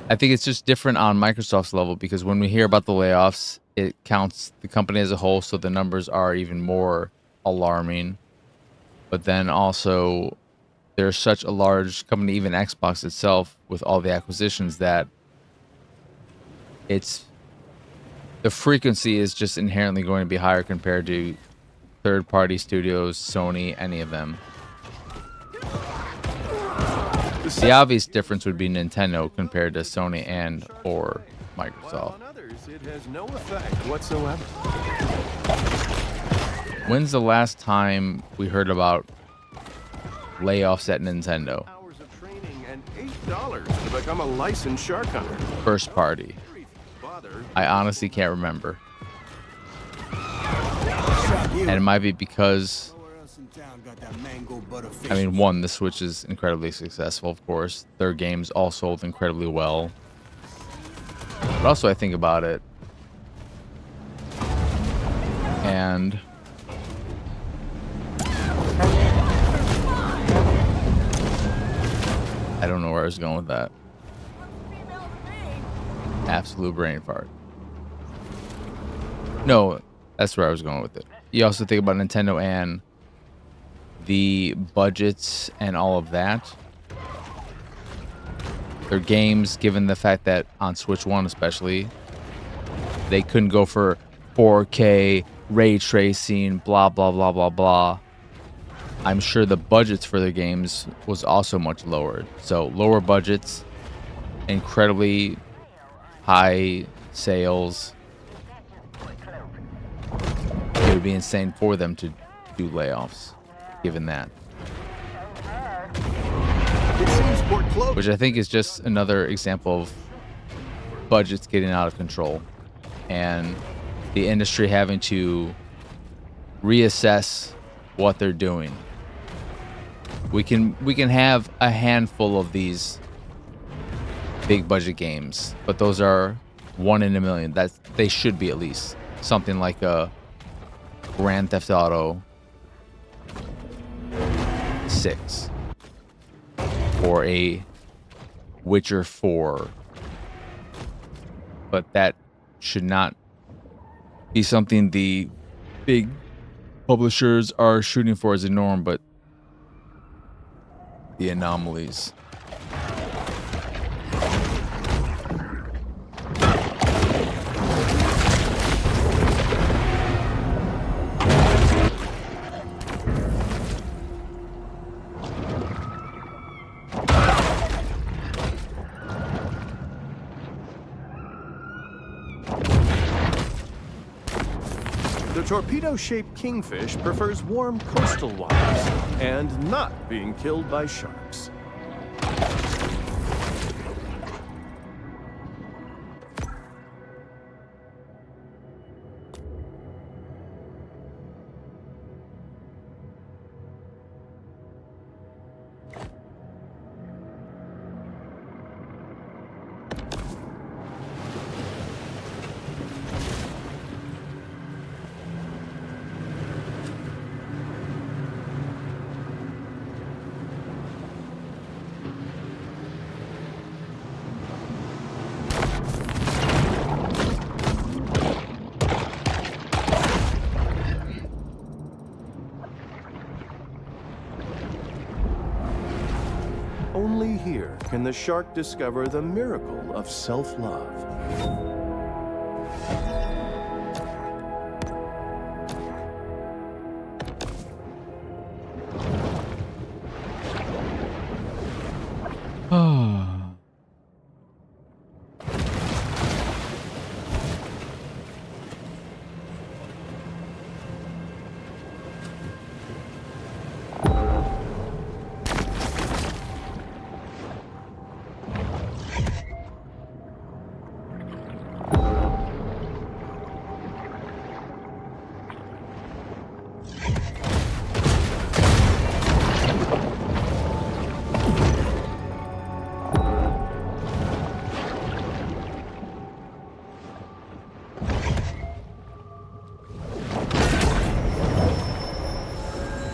I think it's just different on Microsoft's level, because when we hear about the layoffs, it counts the company as a whole, so the numbers are even more alarming. But then also, there's such a large company, even Xbox itself, with all the acquisitions, that the frequency is just inherently going to be higher compared to third-party studios, Sony, any of them. The obvious difference would be Nintendo compared to Sony and or Microsoft. It has no effect whatsoever. When's the last time we heard about layoffs at Nintendo? Hours of training and $8 to become a licensed shark hunter. First party. Bother. I honestly can't remember. Shot you. And it might be because, Nowhere else in town got that mango butterfish. I mean, one, the Switch is incredibly successful, of course. Their games all sold incredibly well. But also, I think about it, and I don't know where I was going with that. Absolute brain fart. No, that's where I was going with it. You also think about Nintendo and the budgets and all of that. Their games, given the fact that on Switch 1 especially, they couldn't go for 4K, ray tracing, blah, blah, blah, blah, blah. I'm sure the budgets for their games was also much lowered. So lower budgets, incredibly high sales. It would be insane for them to do layoffs, given that. It seems foreclosed. Which I think is just another example of budgets getting out of control and the industry having to reassess what they're doing. We can have a handful of these big budget games, but those are 1 in a million. They should be at least something like a Grand Theft Auto 6 or a Witcher 4. But that should not be something the big publishers are shooting for as a norm, but the anomalies. The torpedo-shaped kingfish prefers warm coastal waters and not being killed by sharks. Only here can the shark discover the miracle of self-love.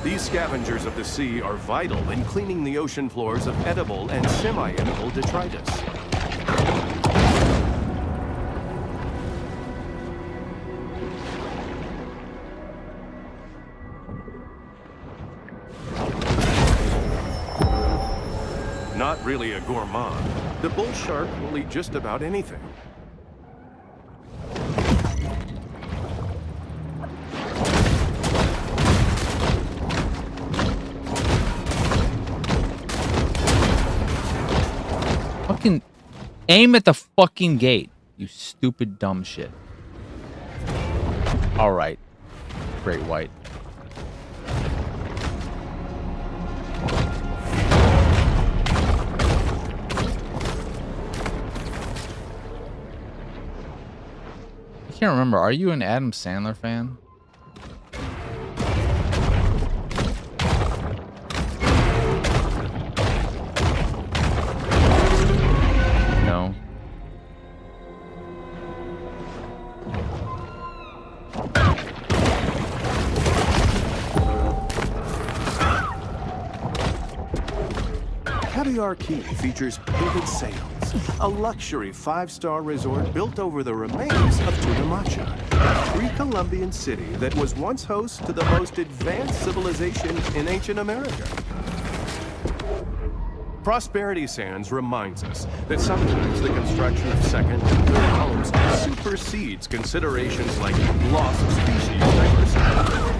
These scavengers of the sea are vital in cleaning the ocean floors of edible and semi-edible detritus. Not really a gourmand, the bull shark will eat just about anything. Fucking aim at the fucking gate. You stupid dumb shit. All right, Great White. I can't remember. Are you an Adam Sandler fan? No. Caviar Key features Painted Sails, a luxury 5-star resort built over the remains of Tunamacha, a pre-Columbian city that was once host to the most advanced civilization in ancient America. Prosperity Sands reminds us that sometimes the construction of second and third homes supersedes considerations like lost species diversity.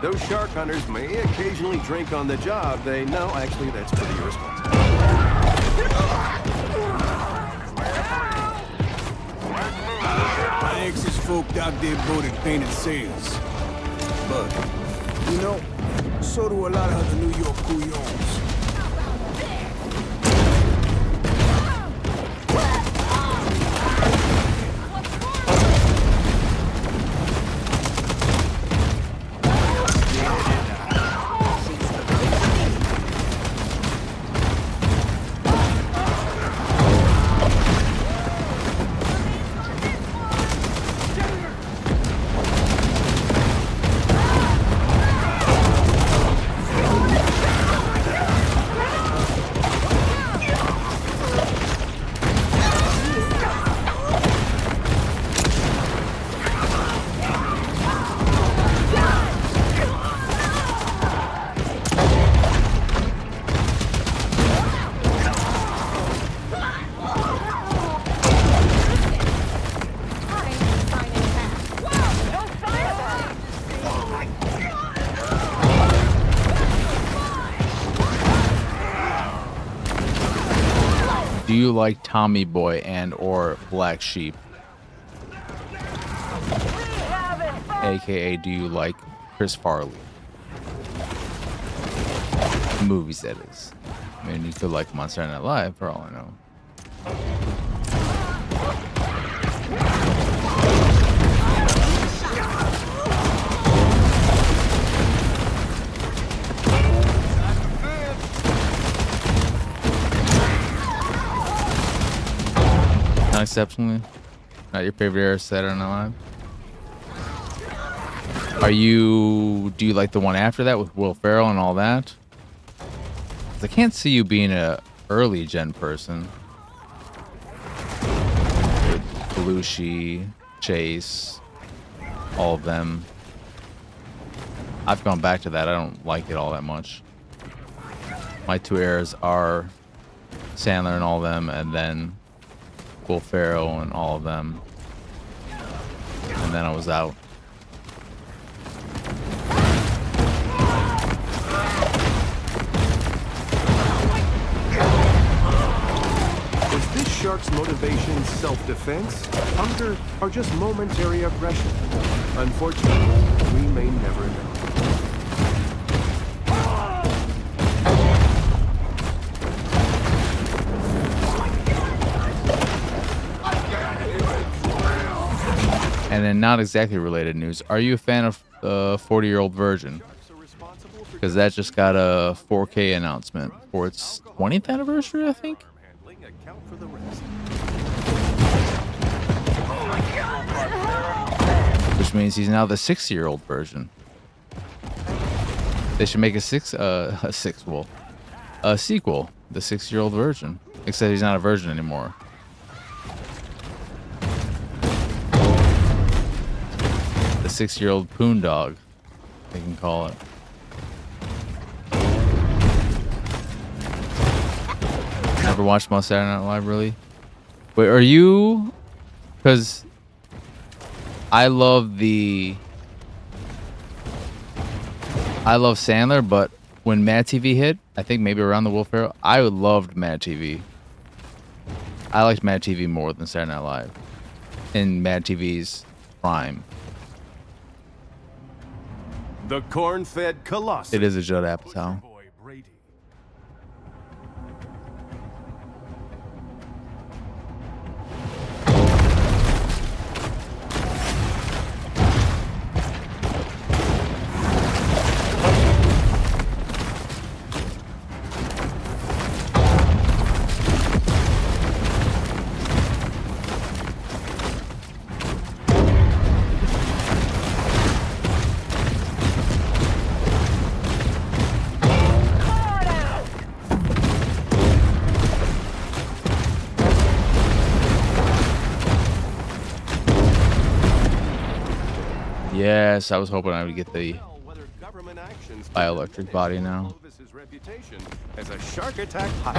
Those shark hunters may occasionally drink on the job. They know, actually, that's pretty irresponsible. My ex's folk out there boating Painted Sails. But, you know, so do a lot of other New York couillons. Do you like Tommy Boy and or Black Sheep? AKA, do you like Chris Farley? Movies, that is. I mean, you could like Monster Night Live, for all I know. Not exceptionally. Not your favorite era Saturday Night Live. Do you like the one after that with Will Ferrell and all that? 'Cause I can't see you being a early gen person. With Belushi, Chase, all of them. I've gone back to that. I don't like it all that much. My two eras are Sandler and all of them, and then Will Ferrell and all of them. And then I was out. Is this shark's motivation self-defense, hunger, or just momentary aggression? Unfortunately, we may never know. And then not exactly related news. Are you a fan of the 40-year-old version? Because that just got a 4K announcement for its 20th anniversary, I think. Which means he's now the 6-year-old version. They should make a sequel, the 6-year-old version. Except he's not a virgin anymore. The 6-year-old poon dog, they can call it. Never watched much Saturday Night Live, really? Wait, are you? Because I love Sandler, but when Mad TV hit, I think maybe around the Will Ferrell, I loved Mad TV. I liked Mad TV more than Saturday Night Live in Mad TV's prime. The corn-fed colossus. It is a Judd Apatow. Yes, I was hoping I would get the bioelectric body now. As a shark attack All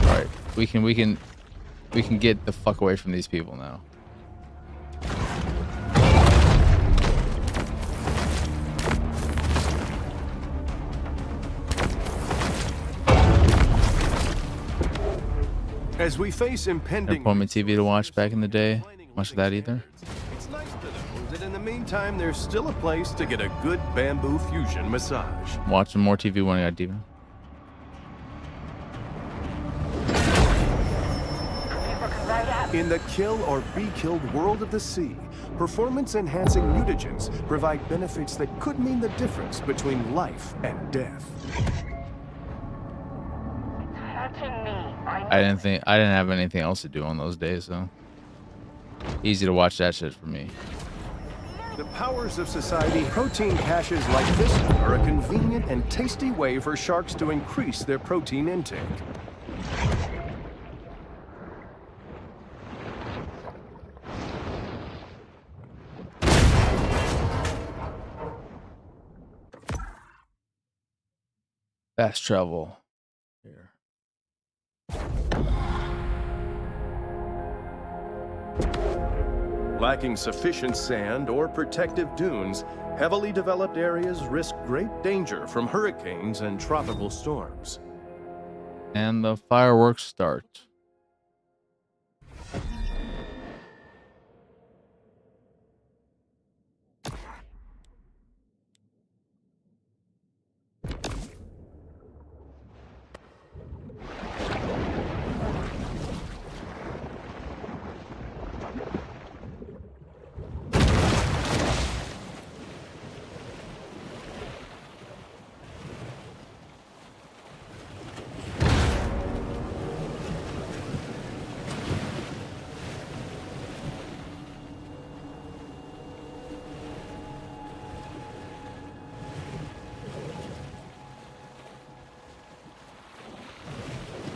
right, we can get the fuck away from these people now. As we face impending Appointment TV to watch back in the day. Much of that either. It's nice to know that in the meantime there's still a place to get a good bamboo fusion massage. Watching more TV when I got deeper. In the kill or be killed world of the sea, performance-enhancing mutagens provide benefits that could mean the difference between life and death. Touching me. I didn't have anything else to do on those days, so easy to watch that shit for me. The powers of society, protein caches like this one are a convenient and tasty way for sharks to increase their protein intake. Fast travel. Here. Lacking sufficient sand or protective dunes, heavily developed areas risk great danger from hurricanes and tropical storms. And the fireworks start.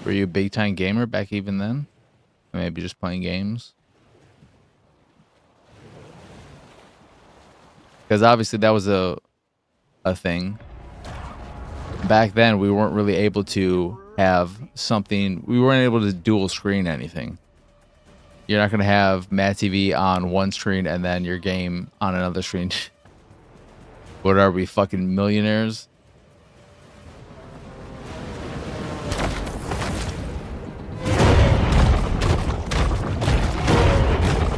Were you a big time gamer back even then? Or maybe just playing games? Because obviously that was a thing. Back then, we weren't really able to have something. We weren't able to dual screen anything. You're not going to have Mad TV on one screen and then your game on another screen. What are we, fucking millionaires?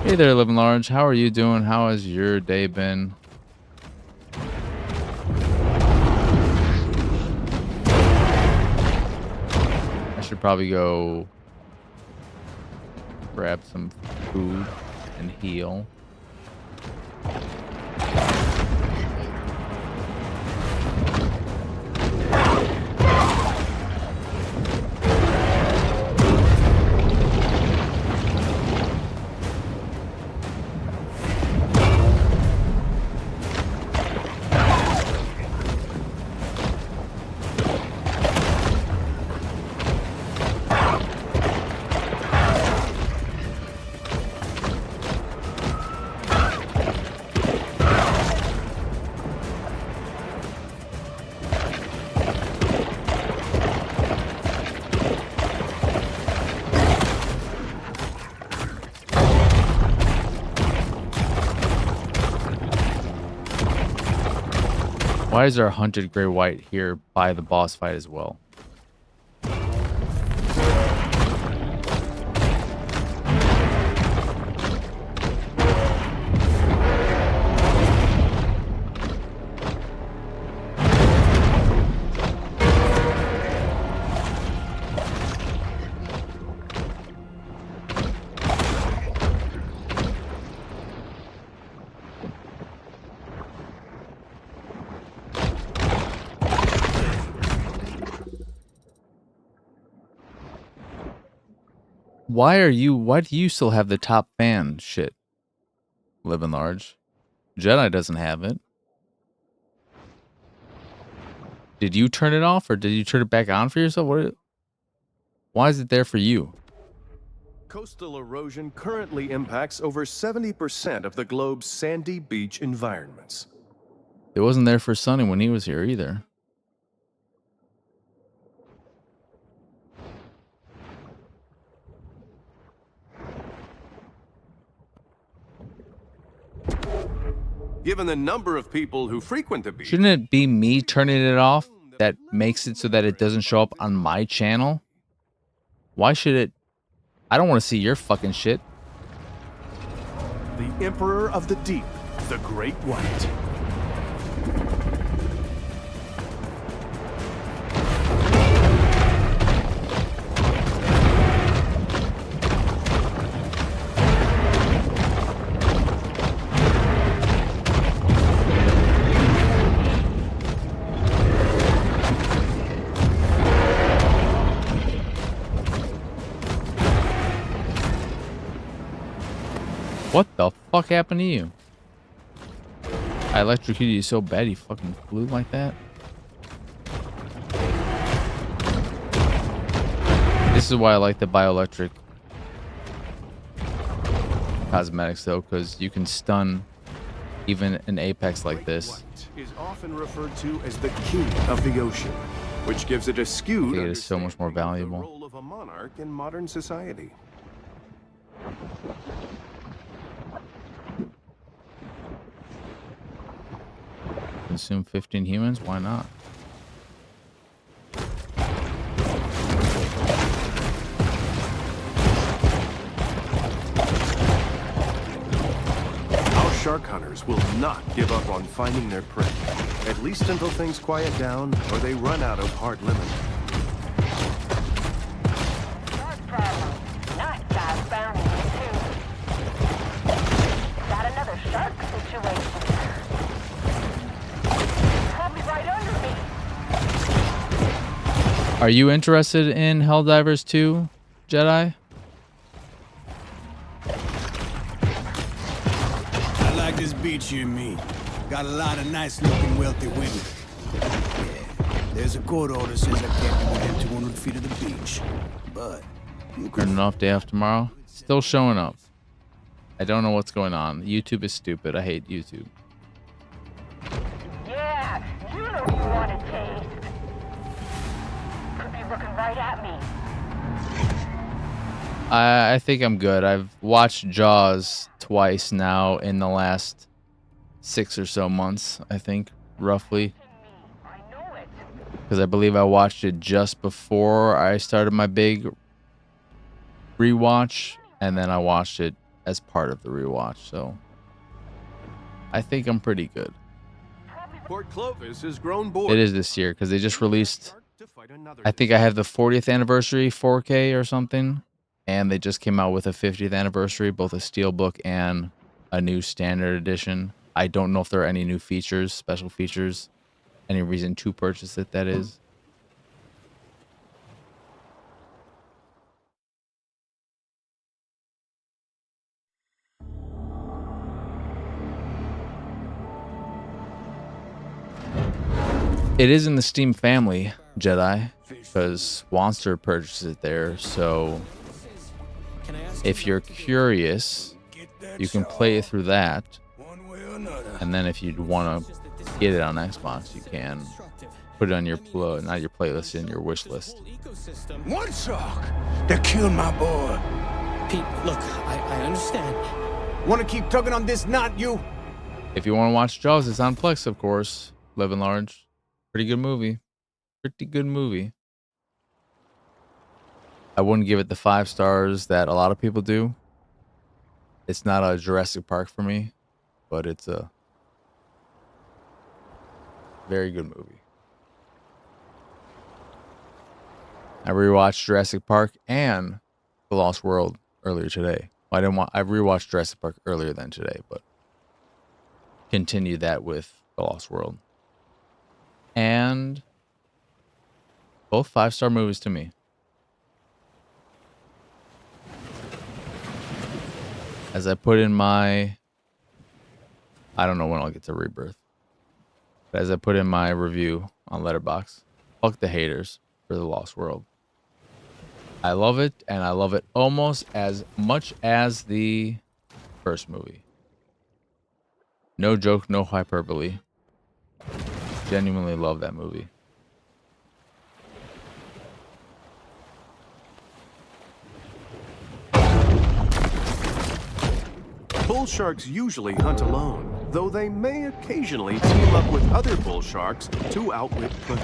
Hey there, Living Large. How are you doing? How has your day been? I should probably go grab some food and heal. Why is there a hunted gray white here by the boss fight as well? Why do you still have the top fan shit? Living Large. Jedi doesn't have it. Did you turn it off or did you turn it back on for yourself? Why is it there for you? Coastal erosion currently impacts over 70% of the globe's sandy beach environments. It wasn't there for Sonny when he was here either. Given the number of people who frequent the beach, Shouldn't it be me turning it off that makes it so that it doesn't show up on my channel? Why should it? I don't want to see your fucking shit. the Emperor of the Deep, the Great White. What the fuck happened to you? I electrocuted you so bad you fucking flew like that? This is why I like the bioelectric cosmetics though, because you can stun even an Apex like this. White is often referred to as the king of the ocean, which gives it a skewed It is so much more understanding of the valuable. role of a monarch in modern society. Consume 15 humans? Why not? Our shark hunters will not give up on finding their prey, at least until things quiet down or they run out of hard limit. Shark problem. Nice guys found me too. Got another shark situation. Probably right under me. Are you interested in Helldivers 2, Jedi? I like this beach you and me. Got a lot of nice-looking, wealthy women. Yeah, there's a court order says I can't be within 200 feet of the beach. But you can... Turning off day after tomorrow? Still showing up. I don't know what's going on. YouTube is stupid. I hate YouTube. right at me. I think I'm good. I've watched Jaws twice now in the last 6 or so months, I think, roughly. I know it. Because I believe I watched it just before I started my big rewatch, and then I watched it as part of the rewatch. So I think I'm pretty good. Port Clovis has grown bored. It is this year because they just released, To fight another I think I have the 40th anniversary 4K or something, and they just came out with a 50th anniversary, both a steelbook and a new standard edition. I don't know if there are any new features, special features, any reason to purchase it, that is. It is in the Steam family, Jedi, because Wanster purchased it there. So if you're curious, you can play it through that. One way or another. And then if you'd want to get it on Xbox, you can put it on your not your playlist, in your wish list. One shark that killed my boy. Pete, look, I understand. Want to keep tugging on this knot, you? If you want to watch Jaws, it's on Plex, of course. Live and Large. Pretty good movie. Pretty good movie. I wouldn't give it the 5 stars that a lot of people do. It's not a Jurassic Park for me, but it's a very good movie. I rewatched Jurassic Park and The Lost World earlier today. I rewatched Jurassic Park earlier than today, but continue that with The Lost World. And both 5-star movies to me. As I put in my, I don't know when I'll get to Rebirth, but as I put in my review on Letterboxd, fuck the haters for The Lost World. I love it, and I love it almost as much as the first movie. No joke, no hyperbole. Genuinely love that movie. Bull sharks usually hunt alone, though they may occasionally team up with other bull sharks to outwit prey.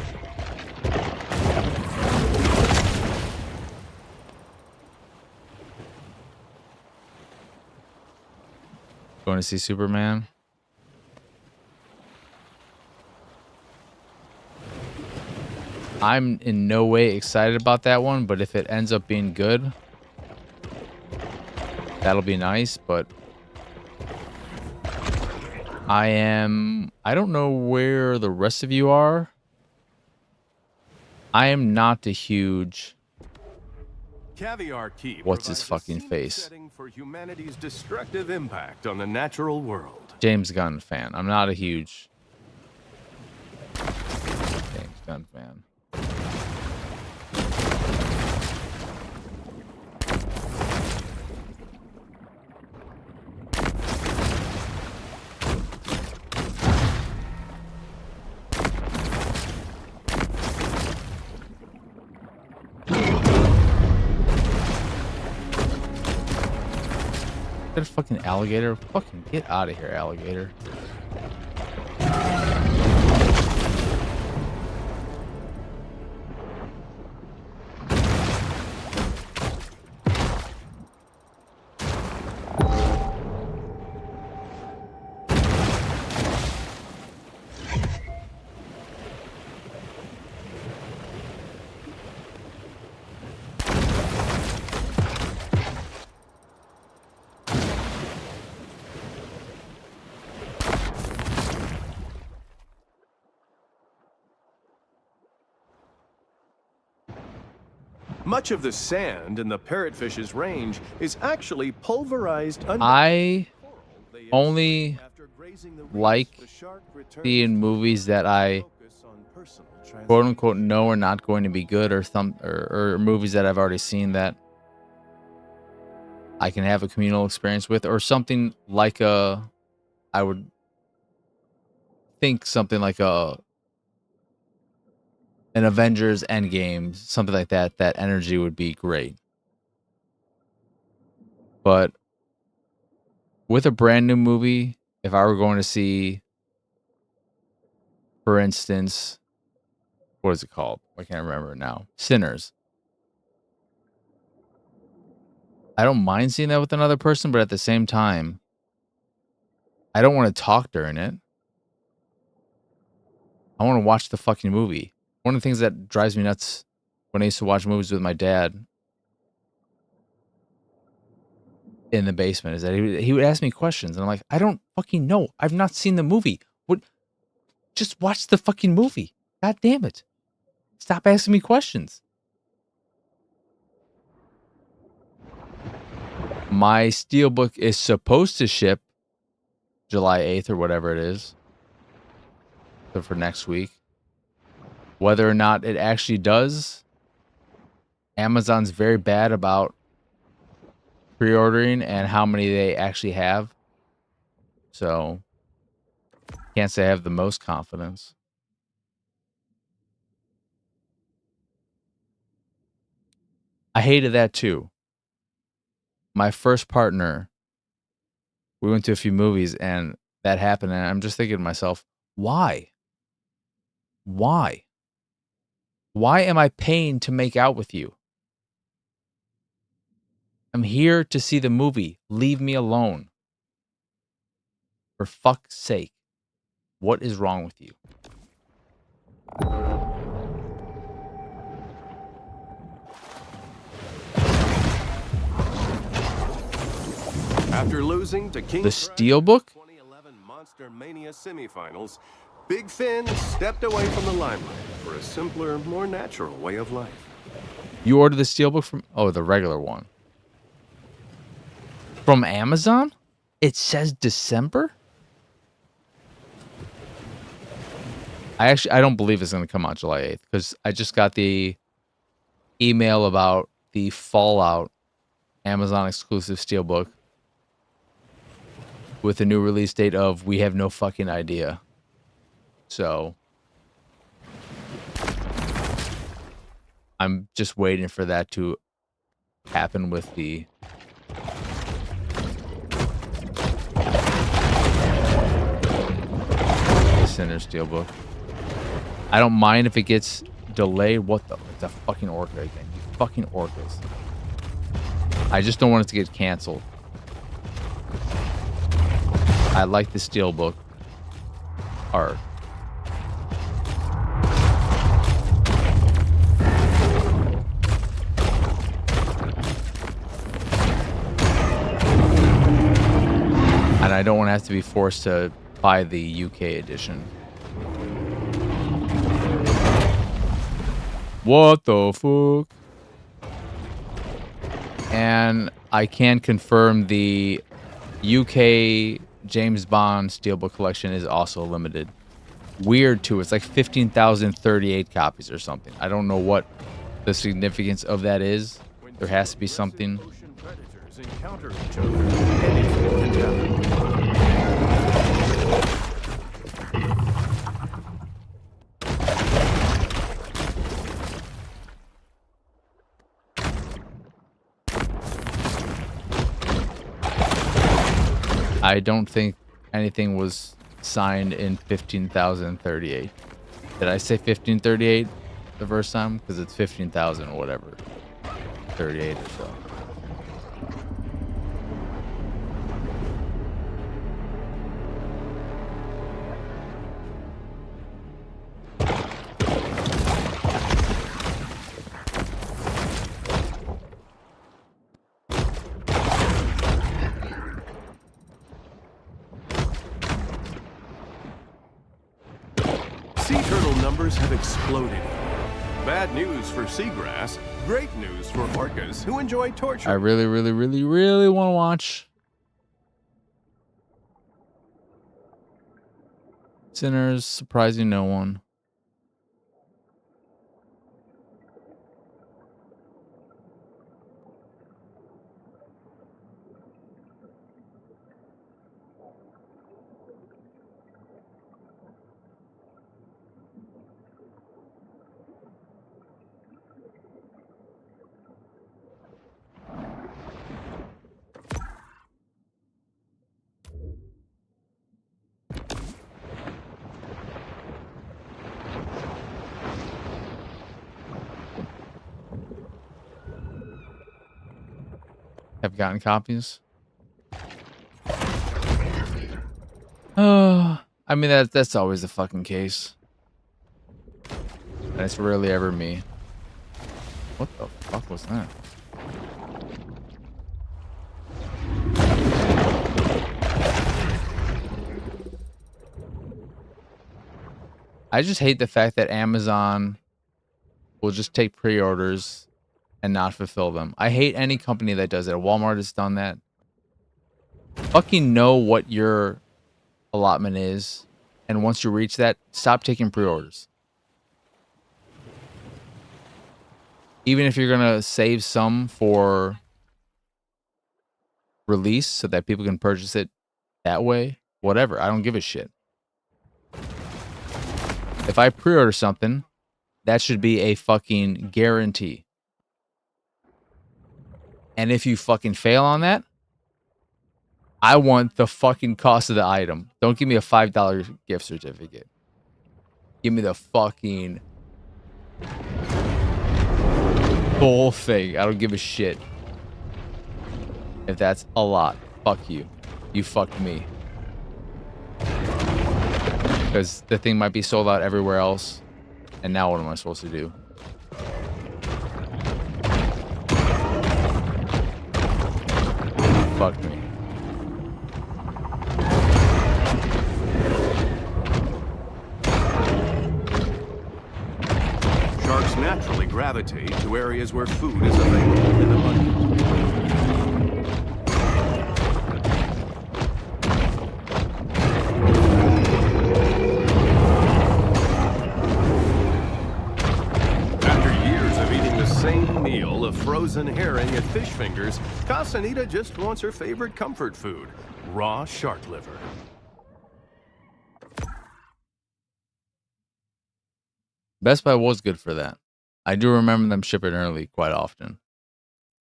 Going to see Superman? I'm in no way excited about that one, but if it ends up being good, that'll be nice. But I don't know where the rest of you are. I am not a huge, Caviar Key what's his provides a fucking scenic face? setting for humanity's destructive impact on the natural world. James Gunn fan. I'm not a huge James Gunn fan. That a fucking alligator? Fucking get out of here, alligator. Much of the sand in the parrotfish's range is actually pulverized I only after grazing the reefs, like the shark returns seeing movies that I focus on personal quote unquote know are not going to be good, or movies that I've already seen that I can have a communal experience with, or something like I would think something like a an Avengers Endgame, something like that, that energy would be great. But with a brand new movie, if I were going to see, for instance, what is it called? I can't remember it now. Sinners. I don't mind seeing that with another person, but at the same time, I don't want to talk during it. I want to watch the fucking movie. One of the things that drives me nuts when I used to watch movies with my dad in the basement is that he would ask me questions, and I'm like, I don't fucking know. I've not seen the movie. What? Just watch the fucking movie. God damn it. Stop asking me questions. My Steelbook is supposed to ship July 8th or whatever it is. So for next week. Whether or not it actually does, Amazon's very bad about pre-ordering and how many they actually have. So can't say I have the most confidence. I hated that too. My first partner, we went to a few movies and that happened, and I'm just thinking to myself, why? Why? Why am I paying to make out with you? I'm here to see the movie. Leave me alone. For fuck's sake. What is wrong with you? After losing to King The Steelbook? 2011 Monster Mania semifinals, Big Finn stepped away from the limelight for a simpler, more natural way of life. You ordered the Steelbook from... Oh, the regular one. From Amazon? It says December? I don't believe it's going to come out July 8th because I just got the email about the Fallout Amazon exclusive Steelbook with a new release date of we have no fucking idea. So I'm just waiting for that to happen with the Sinner Steelbook. I don't mind if it gets delayed. What the? It's a fucking orca again. You fucking orcas. I just don't want it to get canceled. I like the Steelbook art. And I don't want to have to be forced to buy the UK edition. What the fuck? And I can confirm the UK James Bond Steelbook collection is also limited. Weird too. It's like 15,038 copies or something. I don't know what the significance of that is. There has to be something. Ocean predators encounter each other, heading to death. I don't think anything was signed in 15,038. Did I say 1538 the first time? Because it's 15,000 or whatever. 38 or so. Sea turtle numbers have exploded. Bad news for seagrass, great news for orcas who enjoy torture. I really want to watch Sinners, surprising no one. I've gotten copies. Oh, I mean that's always the fucking case. And it's rarely ever me. What the fuck was that? I just hate the fact that Amazon will just take pre-orders and not fulfill them. I hate any company that does it. Walmart has done that. Fucking know what your allotment is, and once you reach that, stop taking pre-orders. Even if you're gonna save some for release so that people can purchase it that way, whatever. I don't give a shit. If I pre-order something, that should be a fucking guarantee. And if you fucking fail on that, I want the fucking cost of the item. Don't give me a $5 gift certificate. Give me the fucking full thing. I don't give a shit. If that's a lot, fuck you. You fucked me. Because the thing might be sold out everywhere else. And now what am I supposed to do? Fuck me. Sharks naturally gravitate to areas where food is available and abundant. After years of eating the same meal of frozen herring and fish fingers, Casanita just wants her favorite comfort food, raw shark liver. Best Buy was good for that. I do remember them shipping early quite often.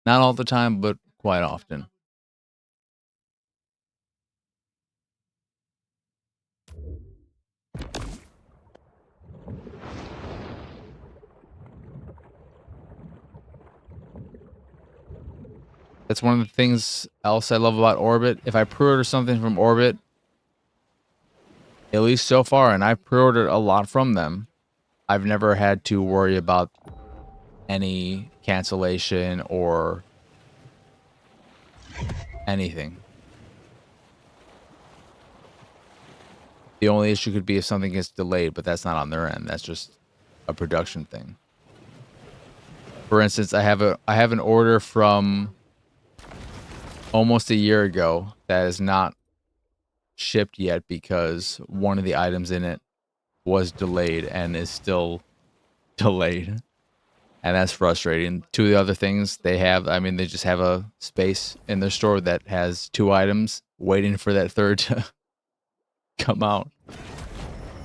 Not all the time, but quite often. That's one of the things else I love about Orbit. If I pre-order something from Orbit, at least so far, and I've pre-ordered a lot from them, I've never had to worry about any cancellation or anything. The only issue could be if something gets delayed, but that's not on their end. That's just a production thing. For instance, I have an order from almost a year ago that is not shipped yet because one of the items in it was delayed and is still delayed. And that's frustrating. Two of the other things they have, I mean, they just have a space in their store that has 2 items waiting for that third to come out.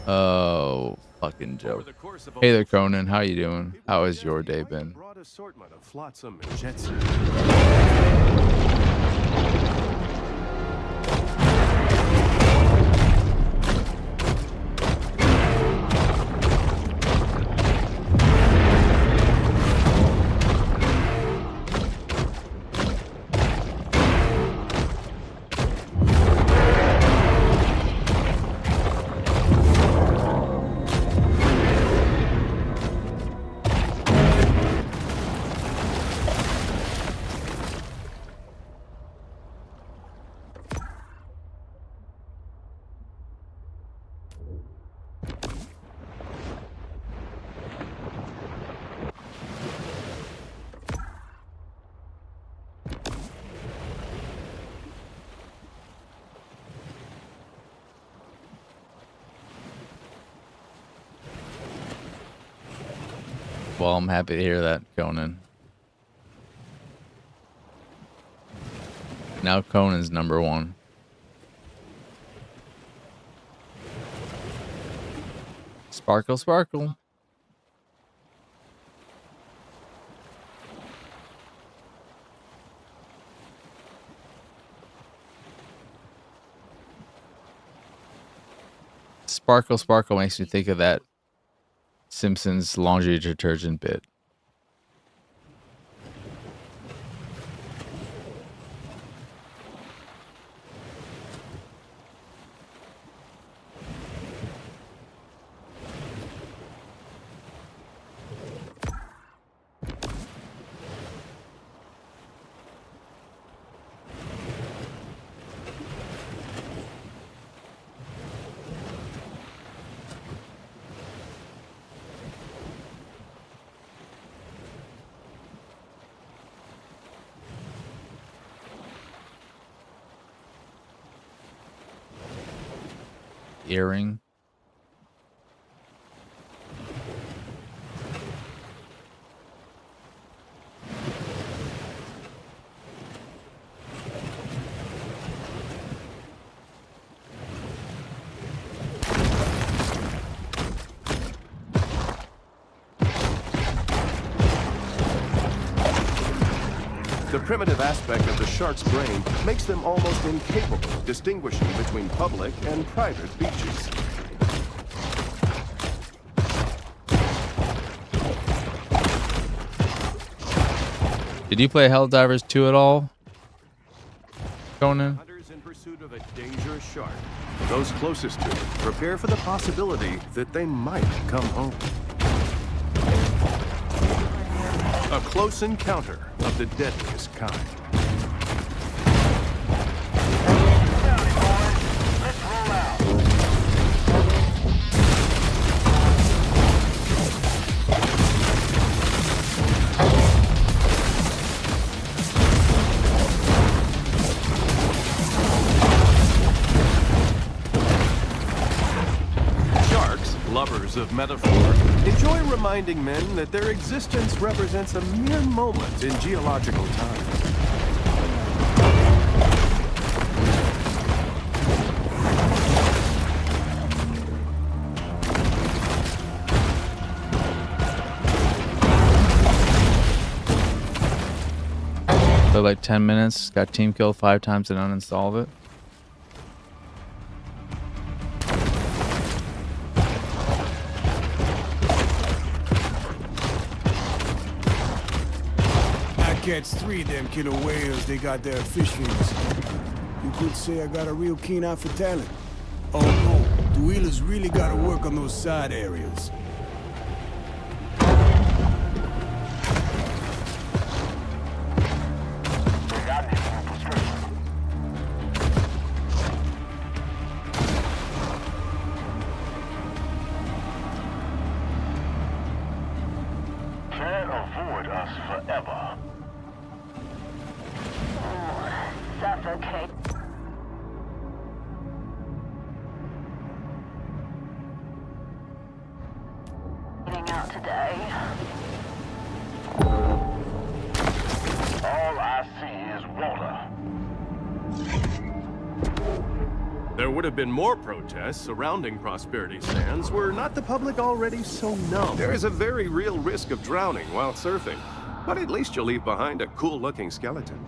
Oh, fucking joke. Hey there, Conan. How you doing? How has your day been? Broad assortment of flotsam and jetsam. Well, I'm happy to hear that, Conan. Now Conan's number 1. Sparkle, sparkle. Sparkle, sparkle makes me think of that Simpsons laundry detergent bit. earring. The primitive aspect of the shark's brain makes them almost incapable of distinguishing between public and private beaches. Did you play Helldivers 2 at all, Conan? Hunters in pursuit of a dangerous shark. Those closest to it prepare for the possibility that they might come home. A close encounter of the deadliest kind. Howdy, boys. Let's roll out. Sharks, lovers of metaphor, enjoy reminding men that their existence represents a mere moment in geological time. So like 10 minutes, got team killed 5 times and uninstalled it. I catch 3 of them killer whales they got there at fish rings. You could say I got a real keen eye for talent. Oh no, the wheelers really gotta work on those side areas. Look, I need some prescription. Can't avoid us forever. Suffocate. Getting out today. All I see is water. There would have been more protests surrounding Prosperity Sands were not the public already so numb. There is a very real risk of drowning while surfing, but at least you'll leave behind a cool-looking skeleton.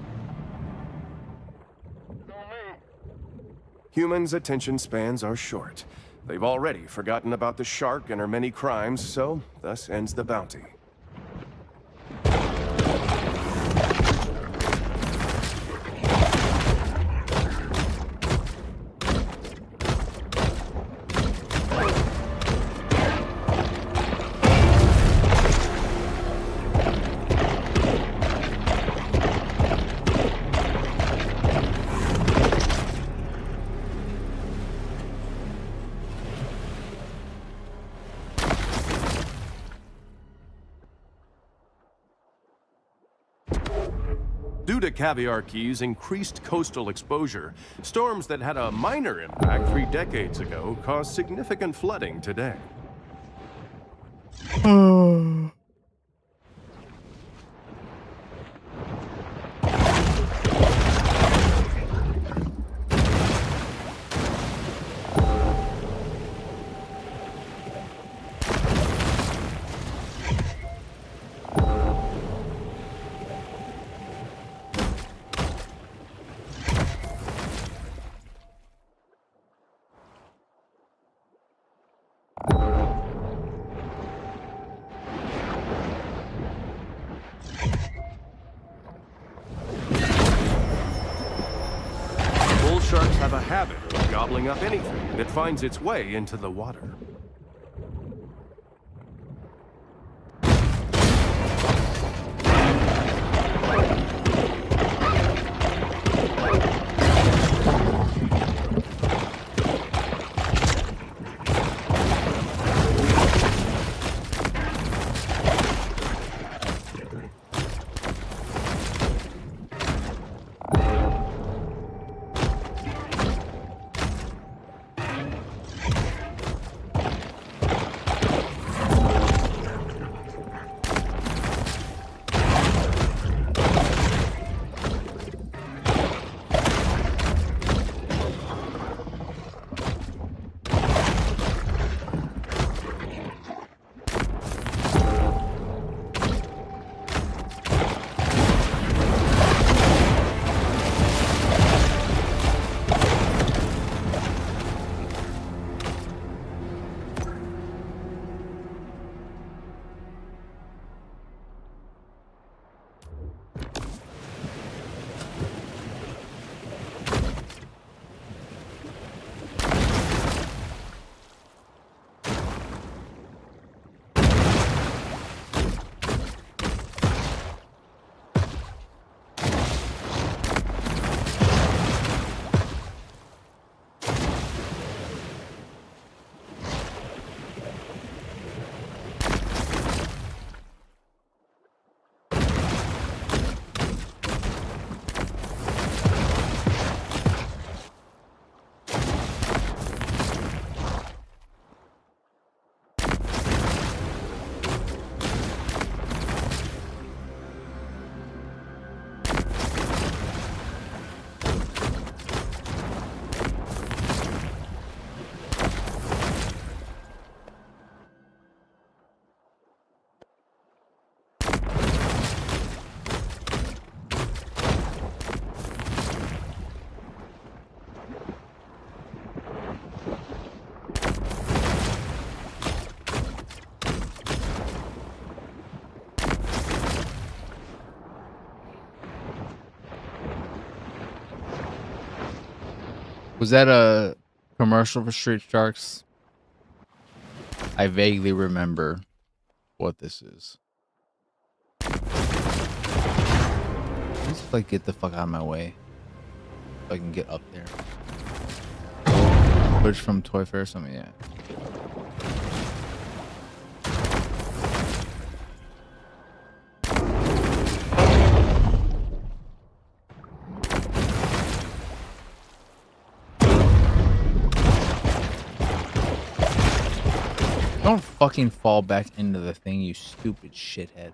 Humans' attention spans are short. They've already forgotten about the shark and her many crimes, so thus ends the bounty. Due to Caviar Key's increased coastal exposure, storms that had a minor impact 3 decades ago cause significant flooding today. Bull sharks have a habit of gobbling up anything that finds its way into the water. Was that a commercial for Street Sharks? I vaguely remember what this is. Just like get the fuck out of my way so I can get up there. Footage from Toy Fair or something, yeah. Don't fucking fall back into the thing, you stupid shithead.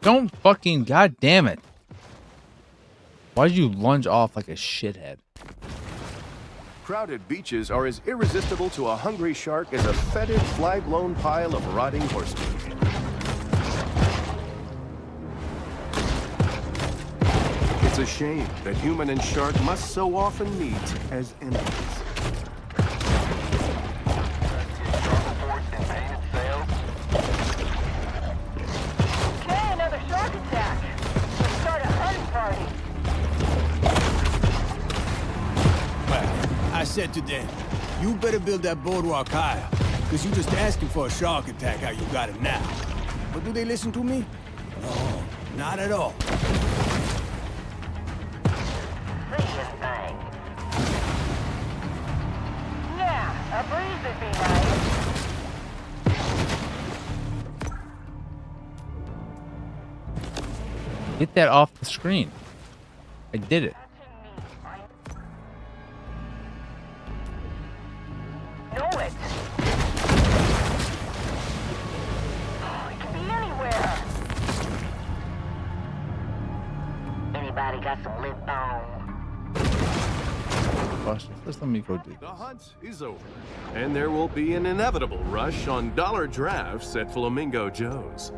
Don't fucking goddamn it. Why'd you lunge off like a shithead? Crowded beaches are as irresistible to a hungry shark as a fetid, fly-blown pile of rotting horse meat. It's a shame that human and shark must so often meet as enemies. Okay, another shark attack. Let's start a hunt party. Well, I said to them, you better build that boardwalk higher, because you just asking for a shark attack how you got it now. But do they listen to me? No, not at all. Prettiest thing. Yeah, a breeze would be nice. Get that off the screen. I did it. Know it. Oh, it can be anywhere. Anybody got some lip balm? Gosh, first let me go do The this. hunt is over, and there will be an inevitable rush on dollar drafts at Flamingo Joe's.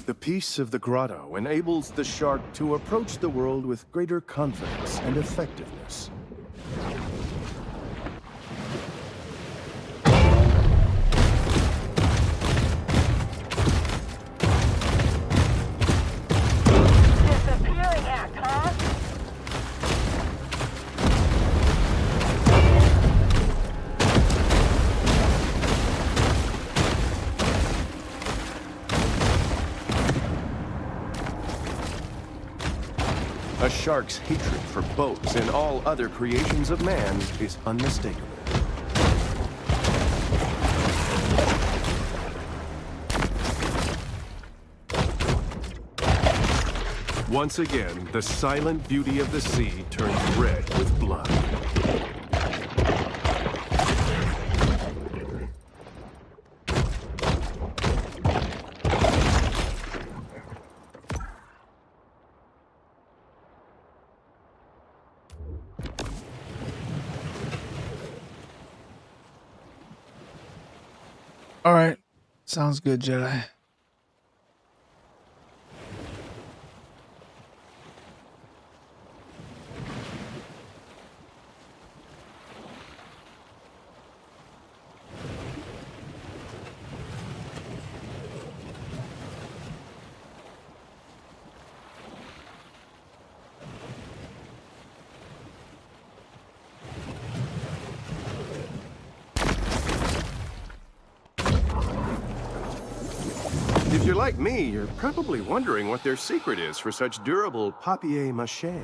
The peace of the grotto enables the shark to approach the world with greater confidence and effectiveness. Disappearing act, huh? A shark's hatred for boats and all other creations of man is unmistakable. Once again, the silent beauty of the sea turns red with blood. All right. Sounds good, Jedi. If you're like me, you're probably wondering what their secret is for such durable papier-mâché.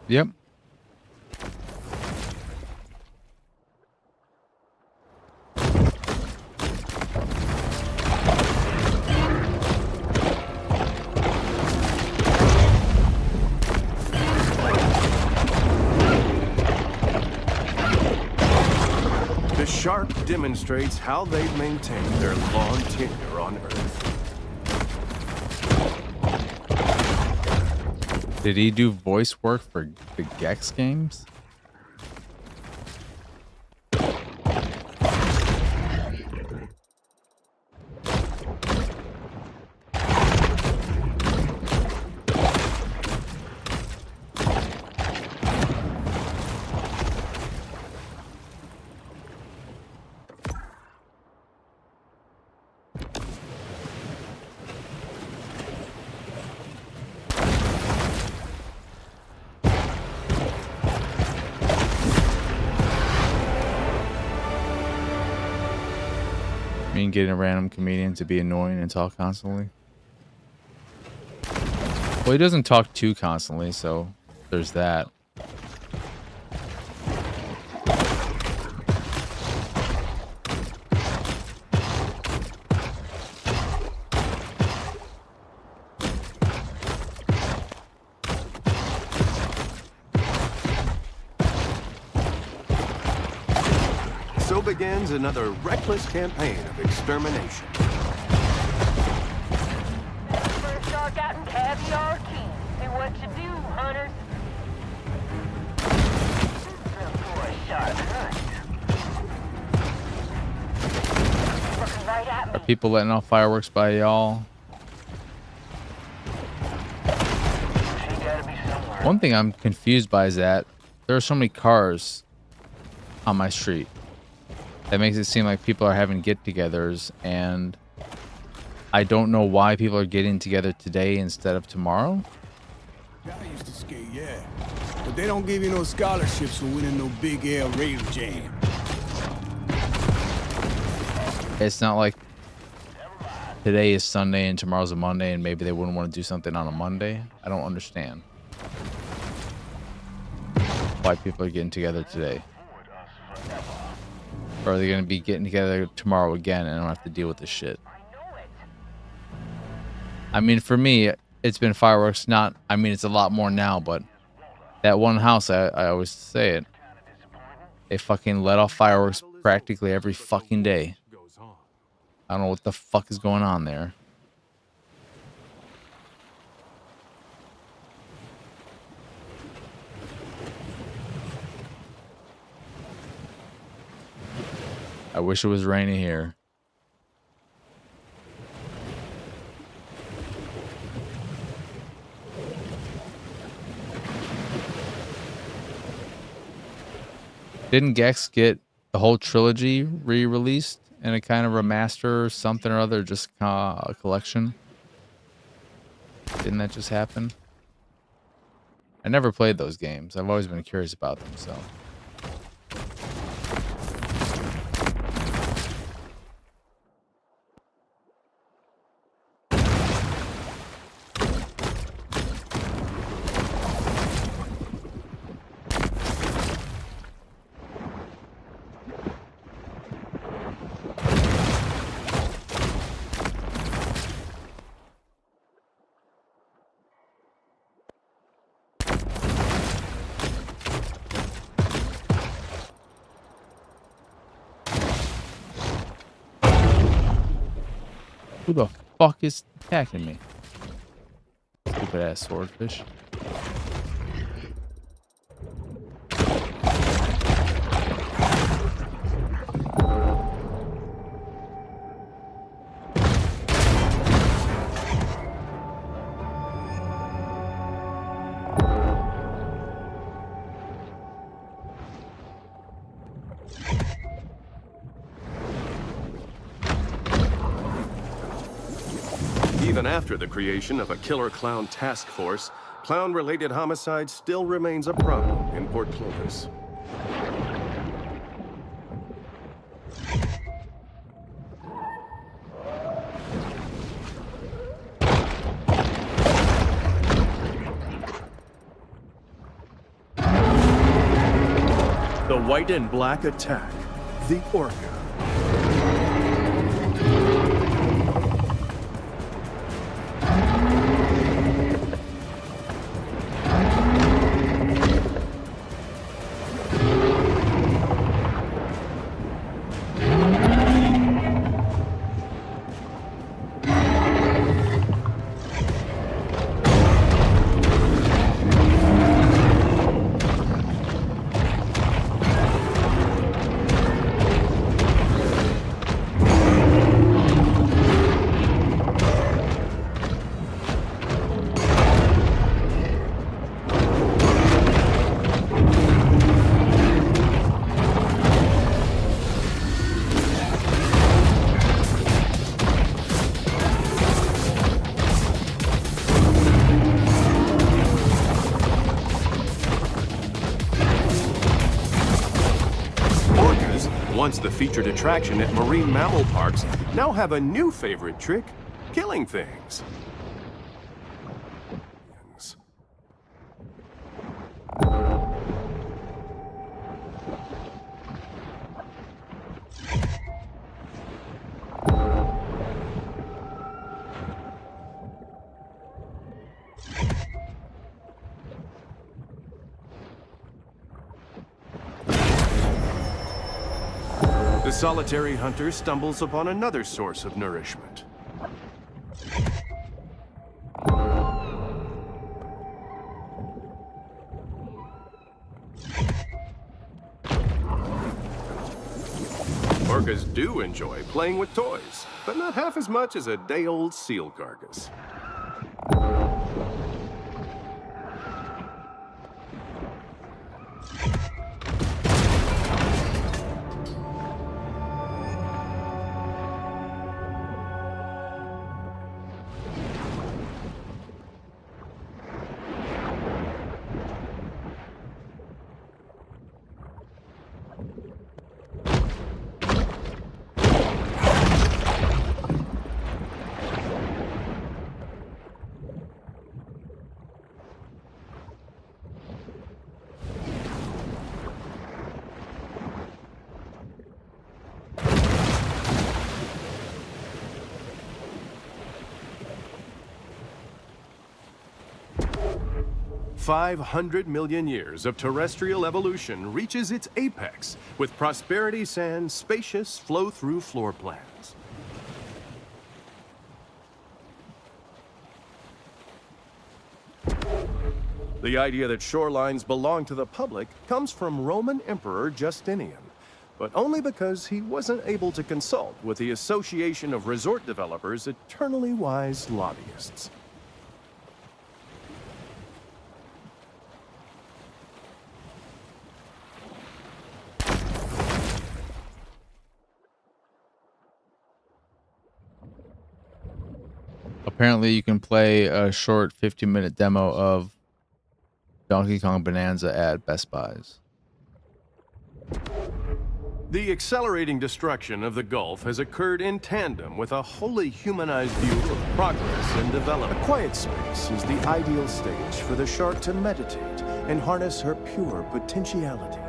Yep. The shark demonstrates how they've maintained their long tenure on Earth. Did he do voice work for the Gex games? I mean, getting a random comedian to be annoying and talk constantly. Well, he doesn't talk too constantly, so there's that. So begins another reckless campaign of extermination. First shark out in Caviar Key. See what you do, hunters. For a shark hunt. Looking right at me. People letting off fireworks by y'all. She gotta be somewhere. One thing I'm confused by is that there are so many cars on my street. That makes it seem like people are having get-togethers, and I don't know why people are getting together today instead of tomorrow. I used to skate, yeah. But they don't give you no scholarships for winning no big air rail jam. It's not like today is Sunday and tomorrow's a Monday, and maybe they wouldn't want to do something on a Monday. I don't understand why people are getting together today. Or are they going to be getting together tomorrow again and I don't have to deal with this shit? I mean, for me, it's been fireworks. I mean, it's a lot more now, but that one house, I always say it, they fucking let off fireworks practically every fucking day. I don't know what the fuck is going on there. I wish it was raining here. Didn't Gex get the whole trilogy re-released in a kind of remaster or something or other, just a collection? Didn't that just happen? I never played those games. I've always been curious about them, so. Who the fuck is attacking me? Stupid ass swordfish. Even after the creation of a killer clown task force, clown-related homicide still remains a problem in Port Clovis. white and black attack, the Orca. Once the featured attraction at marine mammal parks, now have a new favorite trick, killing things. The solitary hunter stumbles upon another source of nourishment. Orcas do enjoy playing with toys, but not half as much as a day-old seal carcass. $500 million years of terrestrial evolution reaches its apex with Prosperity Sand's spacious flow-through floor plans. The idea that shorelines belong to the public comes from Roman Emperor Justinian, but only because he wasn't able to consult with the Association of Resort Developers' eternally wise lobbyists. Apparently, you can play a short 15-minute demo of Donkey Kong Bonanza at Best Buys. The accelerating destruction of the Gulf has occurred in tandem with a wholly humanized view of progress and development. A quiet space is the ideal stage for the shark to meditate and harness her pure potentiality.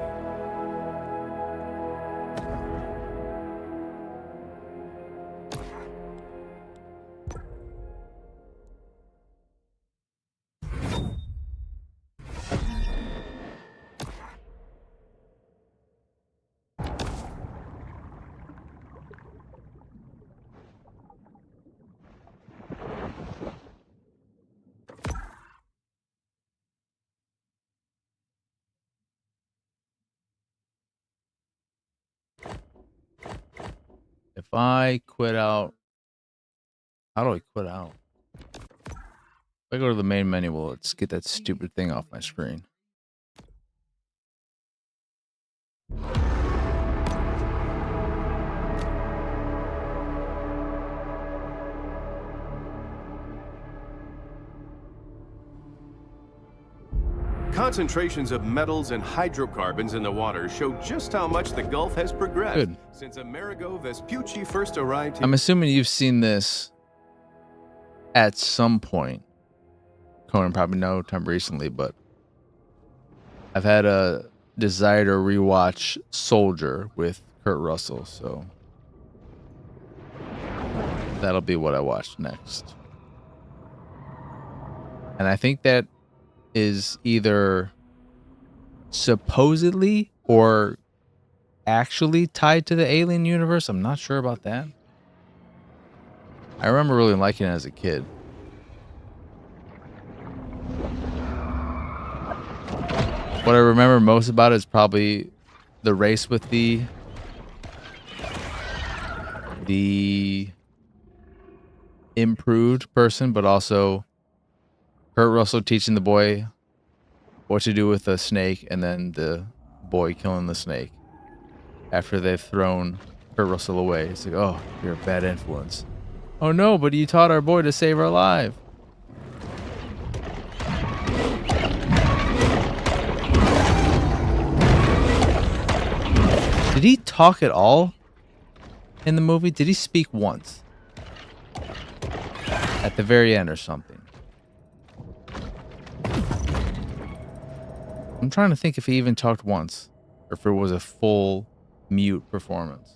If I quit out, how do I quit out? If I go to the main menu, well, let's get that stupid thing off my screen. Concentrations of metals and hydrocarbons in the water show just how much the Gulf has progressed Good. since Amerigo Vespucci first arrived here. I'm assuming you've seen this at some point. Conan probably no time recently, but I've had a desire to rewatch Soldier with Kurt Russell, so that'll be what I watch next. And I think that is either supposedly or actually tied to the Alien universe. I'm not sure about that. I remember really liking it as a kid. What I remember most about it is probably the race with the improved person, but also Kurt Russell teaching the boy what to do with a snake, and then the boy killing the snake after they've thrown Kurt Russell away. It's like, oh, you're a bad influence. Oh no, but you taught our boy to save our life. Did he talk at all in the movie? Did he speak once? At the very end or something? I'm trying to think if he even talked once, or if it was a full mute performance.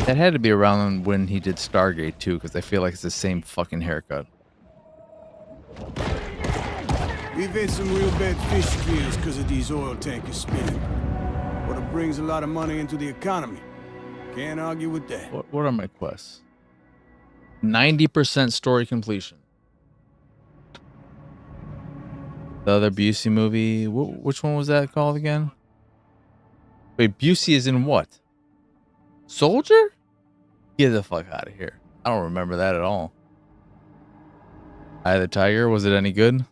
That had to be around when he did Stargate too, because I feel like it's the same fucking haircut. We've had some real bad fish kills because of these oil tankers spinning. But it brings a lot of money into the economy. Can't argue with that. What are my quests? 90% story completion. The other Busey movie, which one was that called again? Wait, Busey is in what? Soldier? Get the fuck out of here. I don't remember that at all. Eye of the Tiger, was it any good?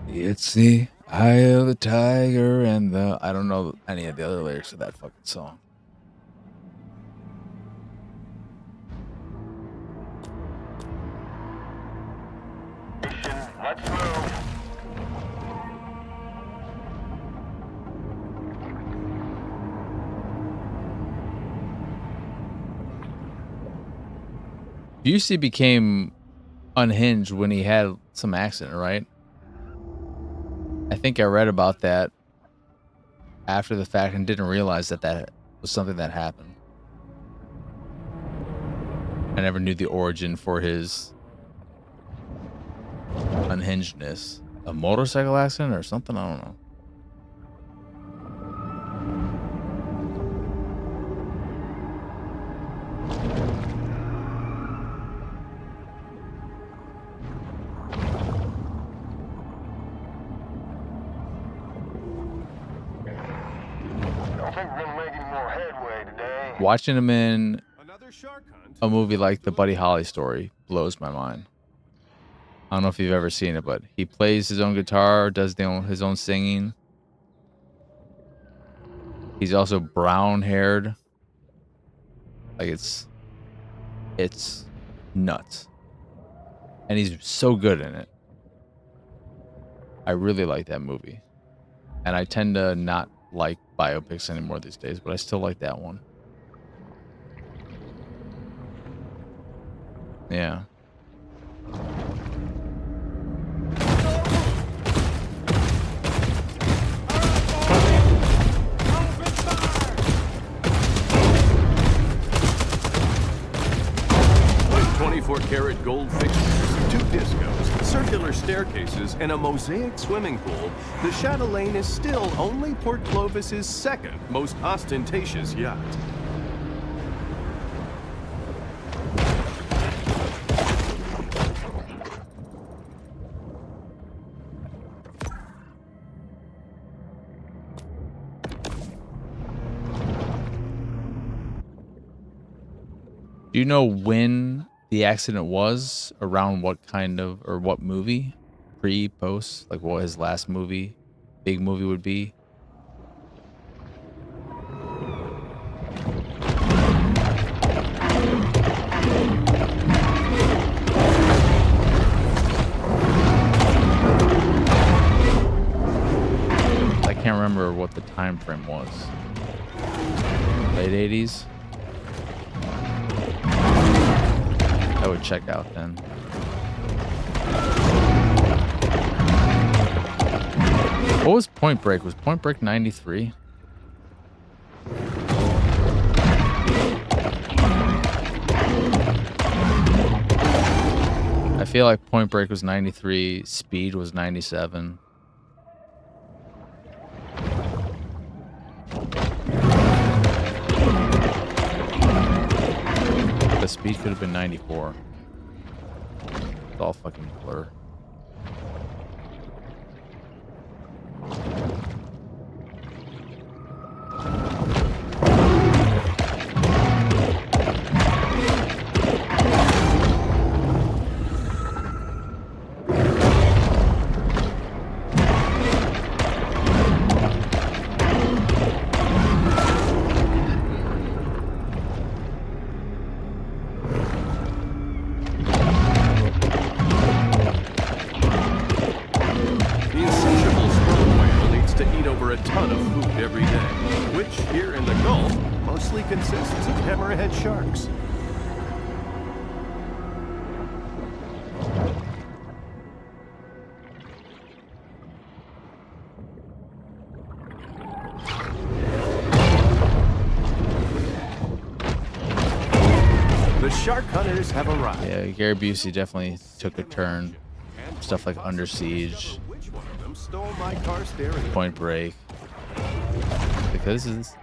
It's the Eye of the Tiger and the... I don't know any of the other lyrics of that fucking song. Let's move. Busey became unhinged when he had some accident, right? I think I read about that after the fact and didn't realize that that was something that happened. I never knew the origin for his unhingedness. A motorcycle accident or something? I don't know. Don't think we're gonna make any more headway today. Watching him in Another shark hunt. a movie like the Buddy Holly story blows my mind. I don't know if you've ever seen it, but he plays his own guitar, does his own singing. He's also brown haired. Like it's nuts. And he's so good in it. I really like that movie. And I tend to not like biopics anymore these days, but I still like that one. Yeah. With 24-karat gold fixtures, 2 discos, circular staircases, and a mosaic swimming pool, the Chatelaine is still only Port Clovis's second most ostentatious yacht. Do you know when the accident was, around what kind of, or what movie, pre, post, like what his last movie, big movie would be. I can't remember what the time frame was. Late 80s? I would check out then. What was Point Break? Was Point Break 93? I feel like Point Break was 93, Speed was 97. The Speed could have been 94. It's all fucking blur. The insatiable sperm whale needs to eat over a ton of food every day, which here in the Gulf mostly consists of hammerhead sharks. The shark hunters have arrived. Yeah, Gary Busey definitely took a turn. Stuff like Under Siege, Which one of them stole my car stereo? Point Break. Because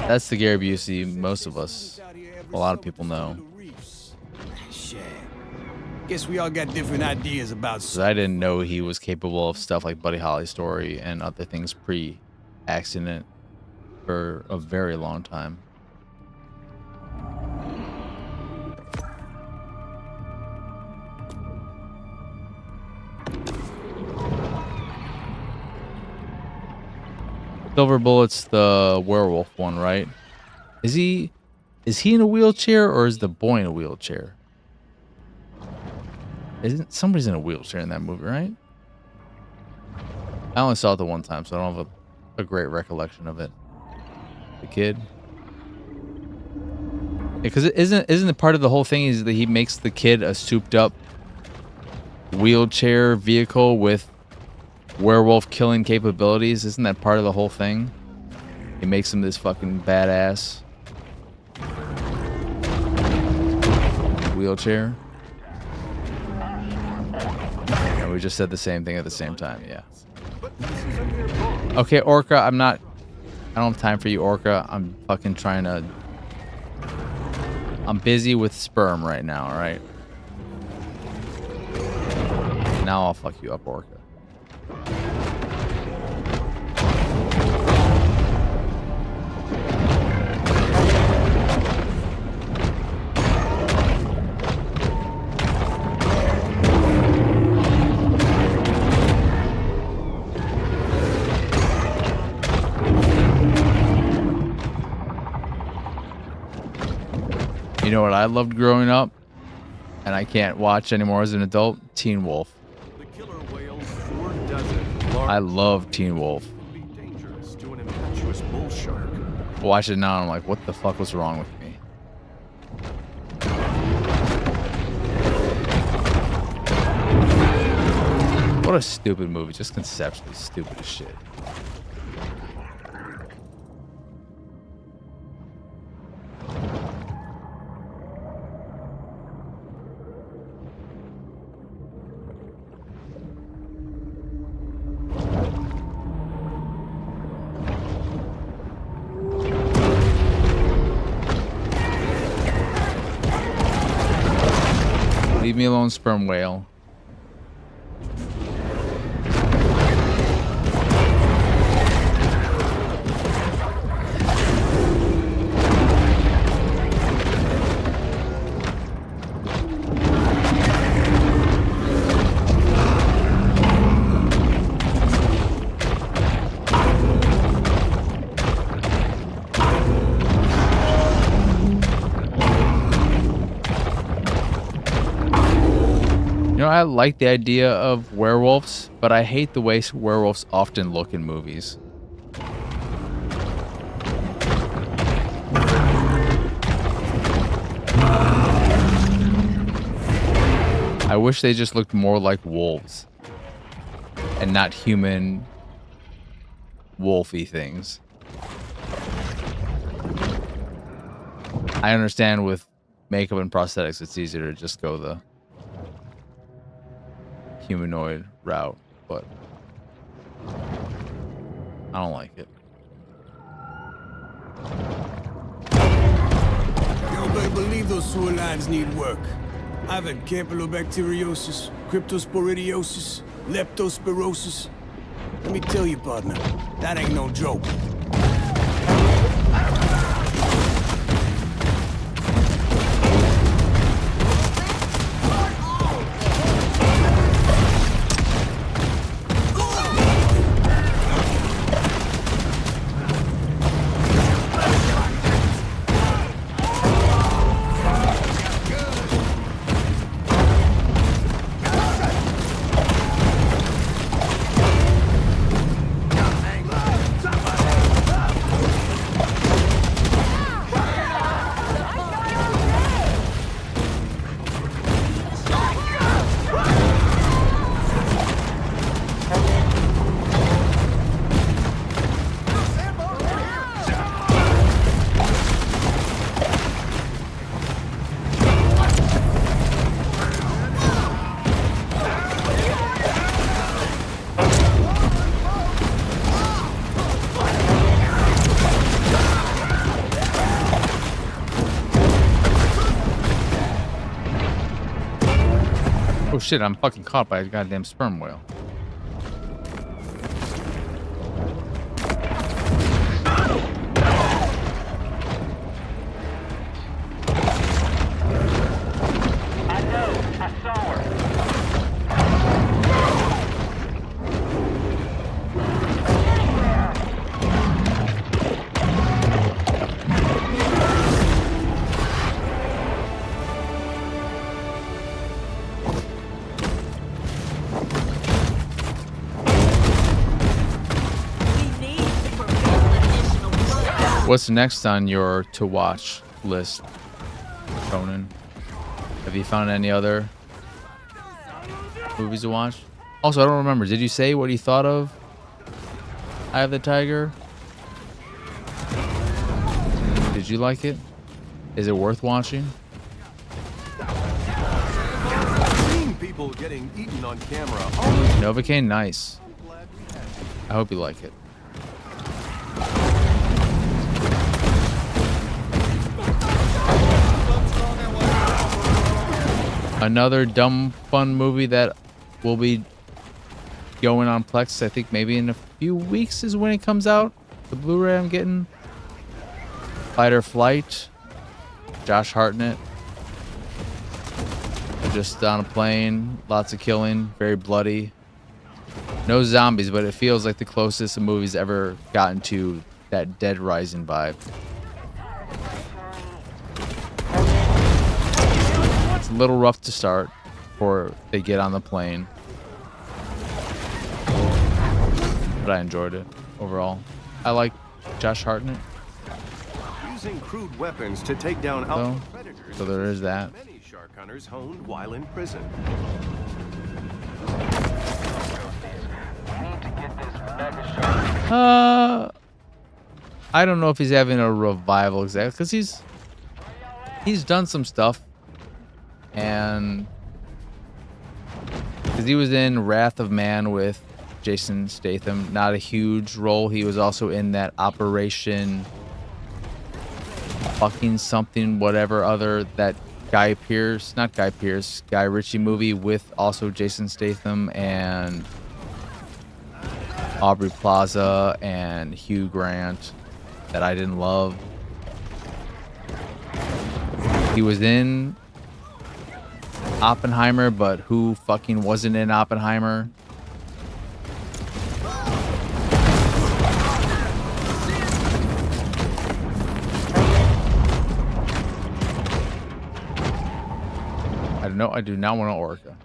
that's the Gary Busey most of us, a lot of people know. Shit. Guess we all got different ideas about. 'Cause I didn't know he was capable of stuff like Buddy Holly's story and other things pre-accident for a very long time. Silver Bullet's the werewolf one, right? Is he in a wheelchair or is the boy in a wheelchair? Isn't somebody's in a wheelchair in that movie, right? I only saw it the one time, so I don't have a great recollection of it. The kid. Because isn't it part of the whole thing is that he makes the kid a souped up wheelchair vehicle with werewolf killing capabilities? Isn't that part of the whole thing? He makes him this fucking badass wheelchair. And we just said the same thing at the same time, yeah. Okay, Orca, I don't have time for you, Orca. I'm fucking trying to... I'm busy with sperm right now, alright? Now I'll fuck you up, Orca. You know what I loved growing up, and I can't watch anymore as an adult? Teen Wolf. The killer whale's 4 dozen large I love Teen Wolf. would be dangerous to an impetuous bull shark. Watch it now, and I'm like, what the fuck was wrong with me? What a stupid movie, just conceptually stupid as shit. Leave me alone, sperm whale. I like the idea of werewolves, but I hate the way werewolves often look in movies. I wish they just looked more like wolves and not human wolfy things. I understand with makeup and prosthetics, it's easier to just go the humanoid route, but I don't like it. You don't better believe those sewer lines need work. I've had campylobacteriosis, cryptosporidiosis, leptospirosis. Let me tell you, partner, that ain't no joke. Oh shit, I'm fucking caught by a goddamn sperm whale. I know. I saw her. What's next on your to watch list, Conan? Have you found any other movies to watch? Also, I don't remember. Did you say what you thought of Eye of the Tiger? Did you like it? Is it worth watching? Seeing people getting eaten on camera. Novocaine, nice. I hope you like it. Another dumb fun movie that will be going on Plex, I think maybe in a few weeks is when it comes out. The Blu-ray I'm getting. Fight or Flight. Josh Hartnett. Just on a plane. Lots of killing. Very bloody. No zombies, but it feels like the closest a movie's ever gotten to that Dead Rising vibe. It's a little rough to start before they get on the plane, but I enjoyed it overall. I like Josh Hartnett, Using crude weapons to take down alpha predators. so there is that. Many shark hunters honed while in prison. We need to get this mega shark. I don't know if he's having a revival exactly, because he's done some stuff, and because he was in Wrath of Man with Jason Statham, not a huge role. He was also in that Operation fucking something whatever other, that Guy Ritchie movie with also Jason Statham and Aubrey Plaza and Hugh Grant that I didn't love. He was in Oppenheimer, but who fucking wasn't in Oppenheimer? I don't know. I do not want an Orca.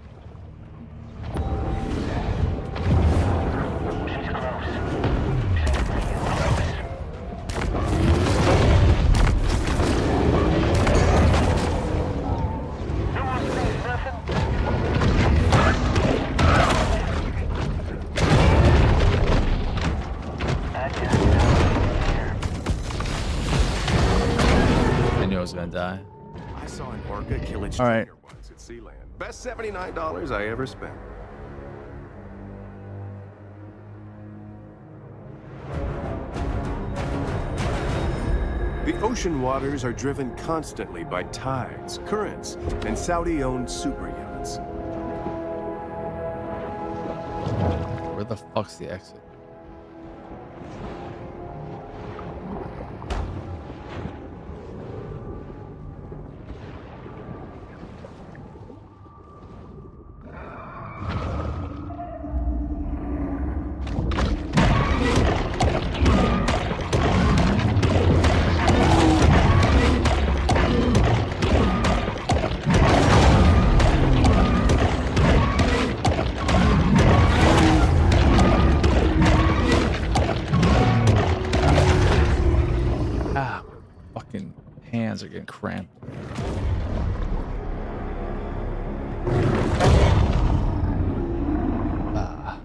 I knew I was gonna die. I saw an orca kill its All right. trainer once at Sealand. Best $79 I ever spent. The ocean waters are driven constantly by tides, currents, and Saudi-owned super yachts. Where the fuck's the exit? Ah, fucking hands are getting cramped. Ah.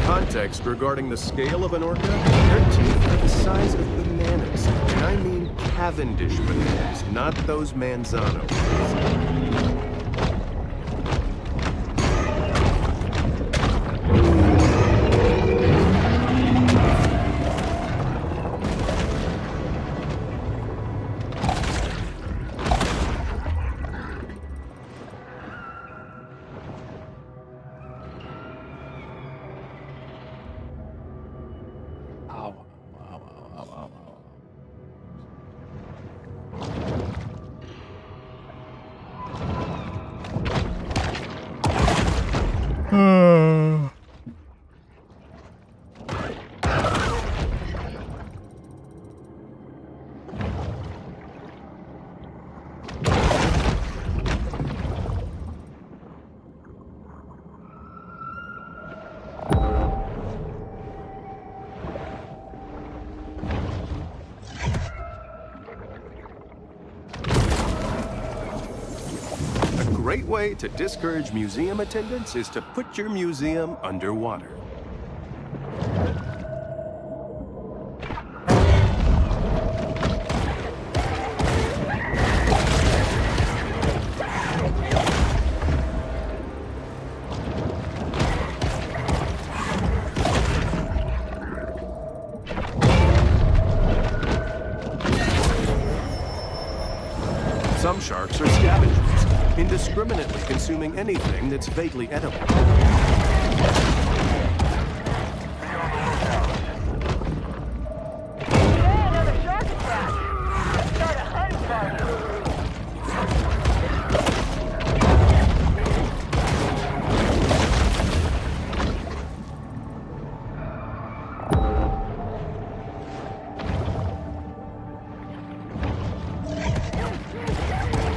Context regarding the scale of an orca, their teeth are the size of bananas. And I mean Cavendish bananas, not those Manzano. Ow. Ow, ow, ow, ow, ow. A great way to discourage museum attendance is to put your museum underwater. Some sharks are scavengers, indiscriminately consuming anything that's vaguely edible. Hey, another shark attack. Let's start a hunt party.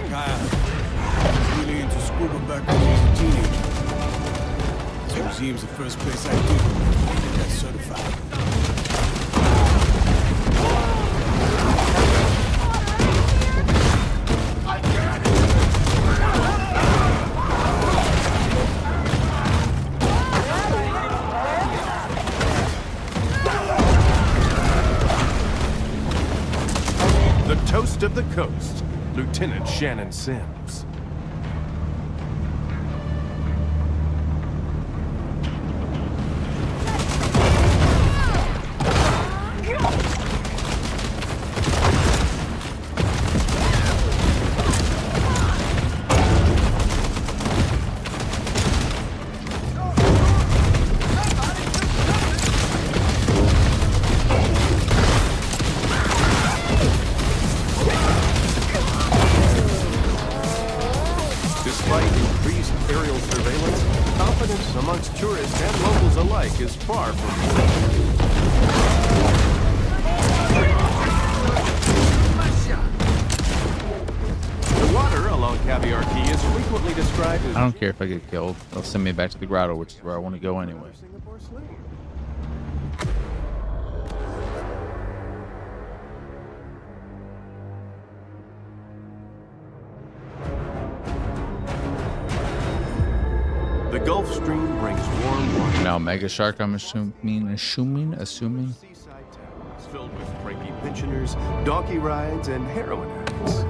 Kyle, I was really into scuba back when I was a teenager. This museum's the first place I did. That's certified. The toast of the coast, Lieutenant Shannon Sims. Despite increased aerial surveillance, confidence amongst tourists and locals alike is far from full. The water along Caviar Key is frequently described as I don't care if I get killed. They'll send me back to the grotto, which is where I want to go anyway. Singapore Sling. The Gulf Stream brings warm water. Now, Mega Shark, I'm assuming. Seaside towns filled with cranky pensioners, donkey rides, and heroin addicts.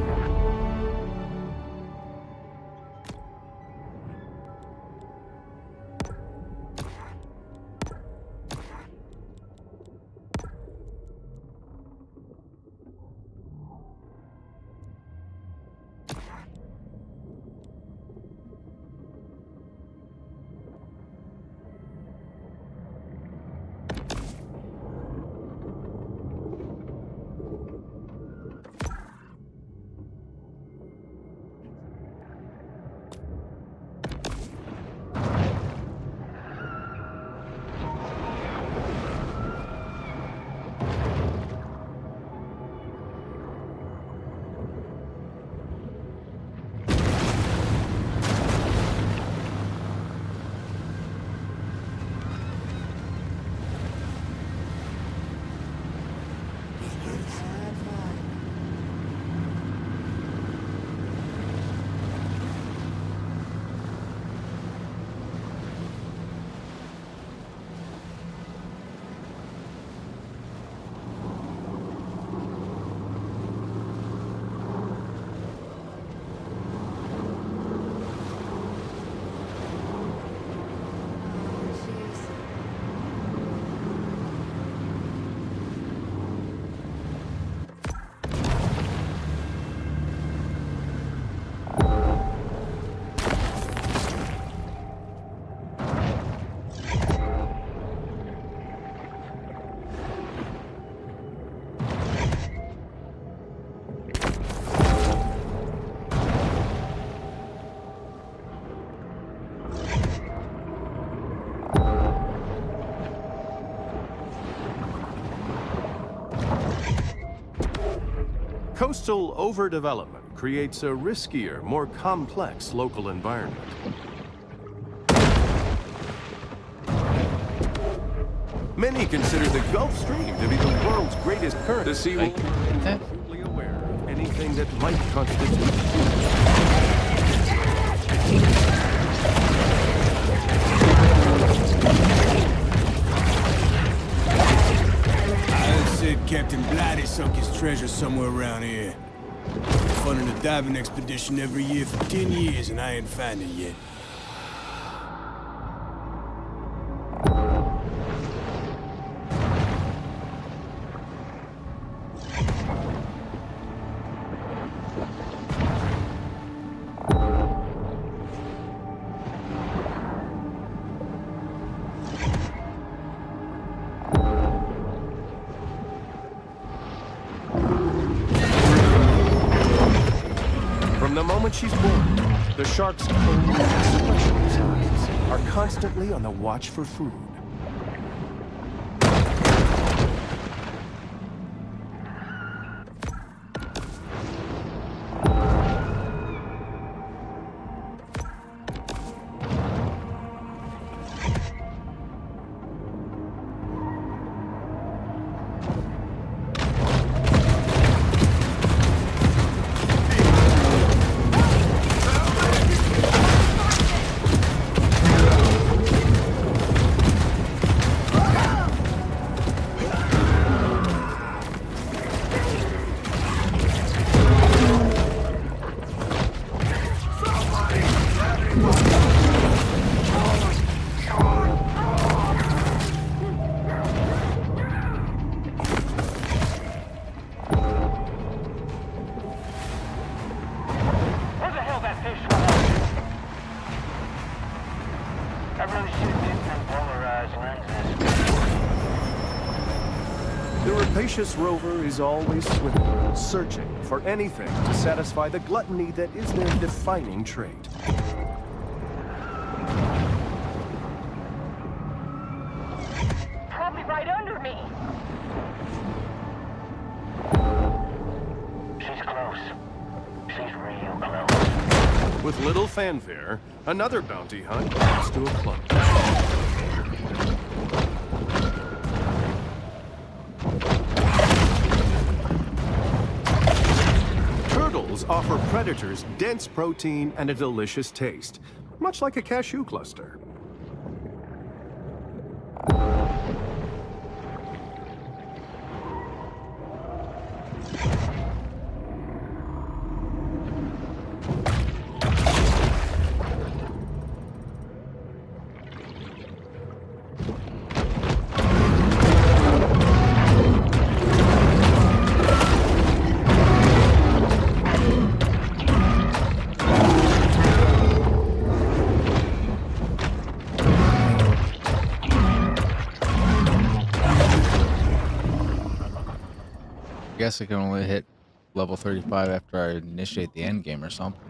Coastal overdevelopment creates a riskier, more complex local environment. Many consider the Gulf Stream to be the world's greatest current. The sea will remain acutely aware of anything that might constitute. I said Captain Blighty sunk his treasure somewhere around here. Funding a diving expedition every year for 10 years, and I ain't found it yet. From the moment she's born, the shark's cold, expressionless eyes are constantly on the watch for food. rapacious rover is always swimming, searching for anything to satisfy the gluttony that is their defining trait. Probably right under me. She's close. She's real close. With little fanfare, another bounty hunt comes to a close. Turtles offer predators dense protein and a delicious taste, much like a cashew cluster. I guess I can only hit level 35 after I initiate the end game or something.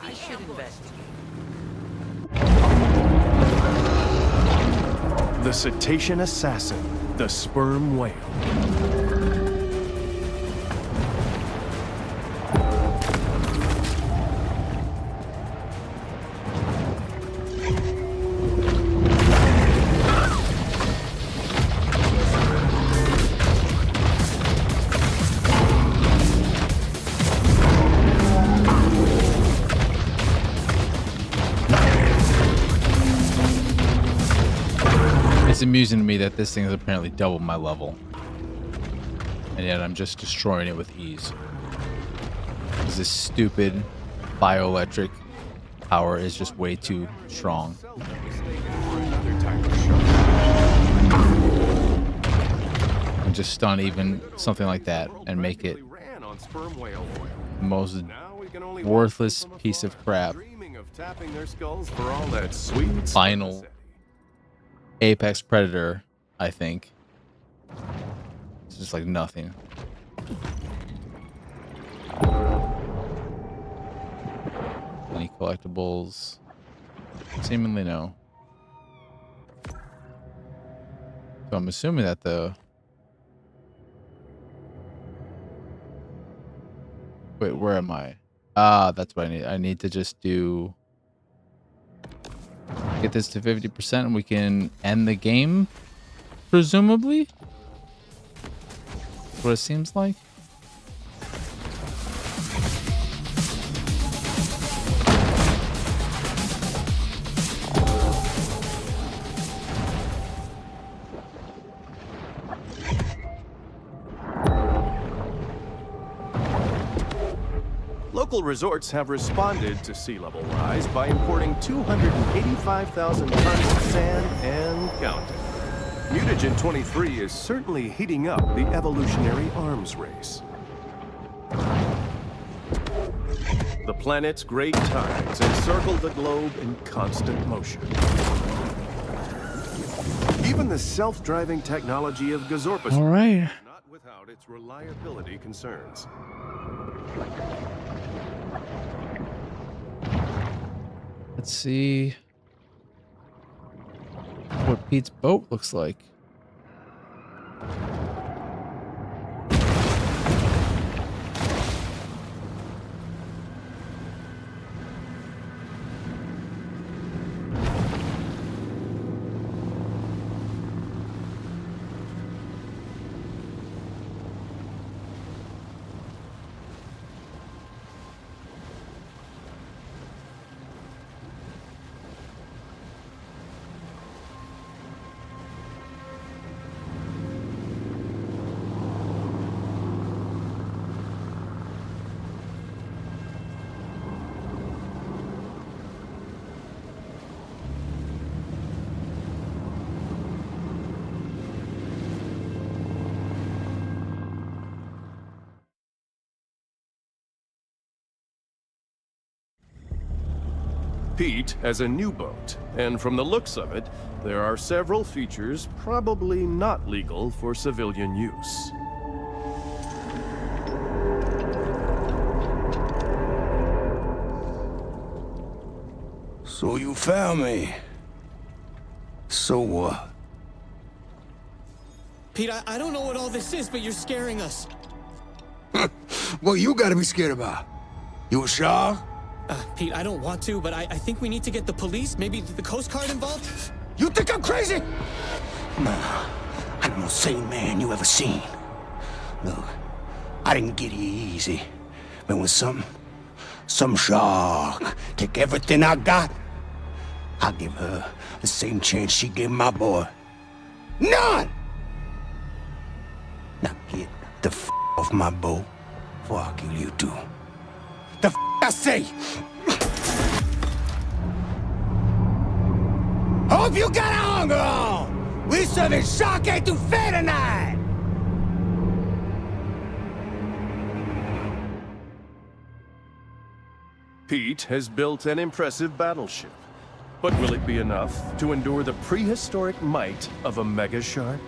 I should invest. The cetacean assassin, the sperm whale. It's amusing to me that this thing is apparently double my level. And yet I'm just destroying it with ease. Because this stupid bioelectric power is just way too strong. And just stun even something like that and make it the most worthless piece of crap. Final apex predator, I think. It's just like nothing. Any collectibles? Seemingly no. So I'm assuming that the... Wait, where am I? Ah, that's what I need. I need to just do... Get this to 50% and we can end the game, presumably? That's what it seems like. Local resorts have responded to sea level rise by importing 285,000 tons of sand and counting. Mutagen 23 is certainly heating up the evolutionary arms race. The planet's great tides encircle the globe in constant motion. Even the self-driving technology of Gazorpa All right. is not without its reliability concerns. Let's see what Pete's boat looks like. Pete has a new boat, and from the looks of it, there are several features probably not legal for civilian use. So you found me. So what? Pete, I don't know what all this is, but you're scaring us. What you gotta be scared about? You a shark? Pete, I don't want to, but I think we need to get the police, maybe the Coast Guard involved? You think I'm crazy? Nah, I'm the most sane man you ever seen. Look, I didn't get here easy. But when some shark take everything I got, I'll give her the same chance she gave my boy. None! Now get the off my boat before I kill you too. The I say! Hope you got a hunger on! We serving sake etouffee tonight! Pete has built an impressive battleship. But will it be enough to endure the prehistoric might of a mega shark?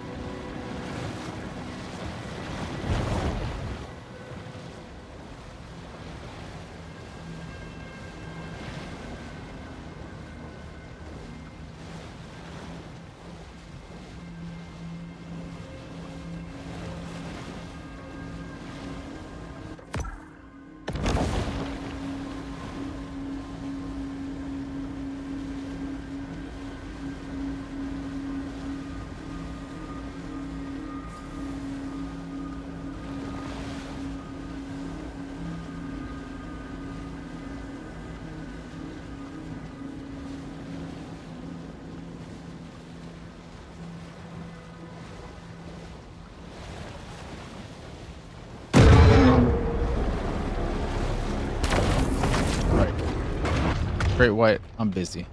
Great White, I'm busy.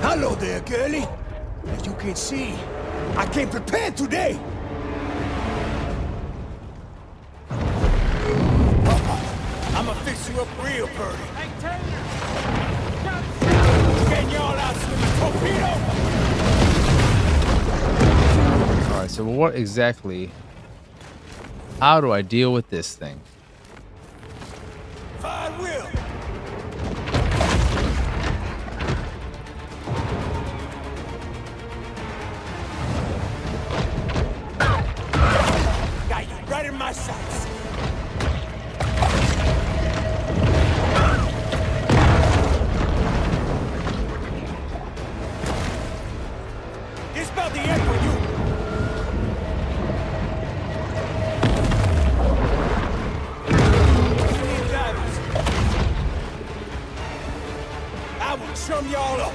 Hello there, girlie. As you can see, I came prepared today. I'ma fix you up real pretty. Getting y'all out swimming torpedo. All right, so what exactly? How do I deal with this thing? Fine will. Got you right in my sights. It's about the end for you. I will chum y'all up.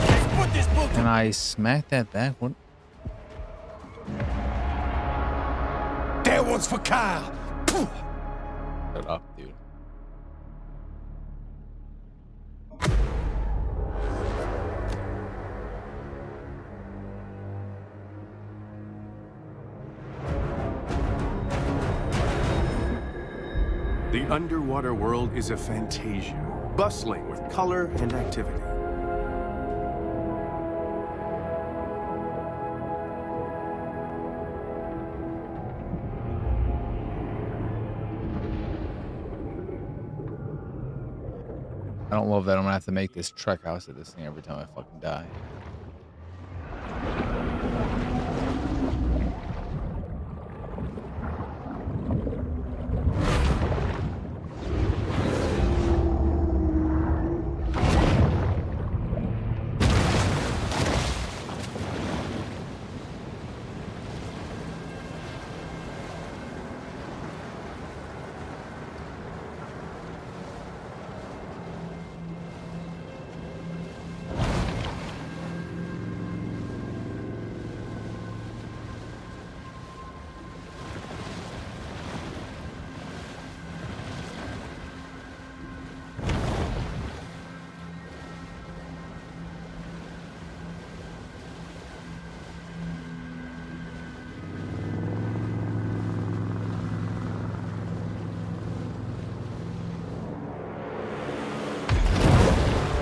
Let's put this book. Can I smack that back? What? That one's for Kyle. Pooh. Shut up, dude. The underwater world is a fantasia, bustling with color and activity. I don't love that I'm gonna have to make this trek house at this thing every time I fucking die.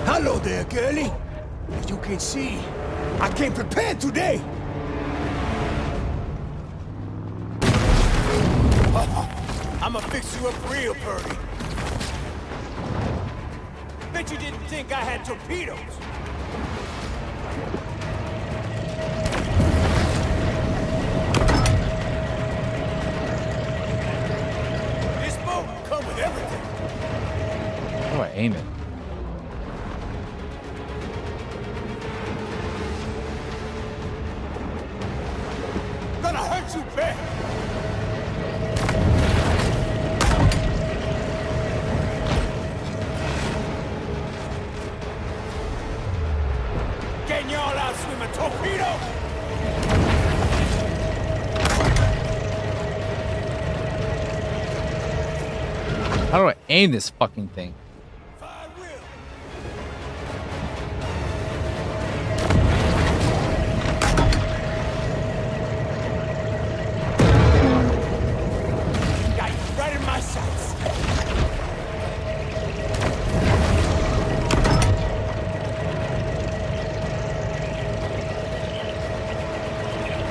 Hello there, girlie. As you can see, I came prepared today. I'ma fix you up real pretty. Bet you didn't think I had torpedoes. This boat will come with everything. How do I aim it? Gonna hurt you bad. Getting y'all out swimming torpedo. How do I aim this fucking thing? Fine will. Got you right in my sights.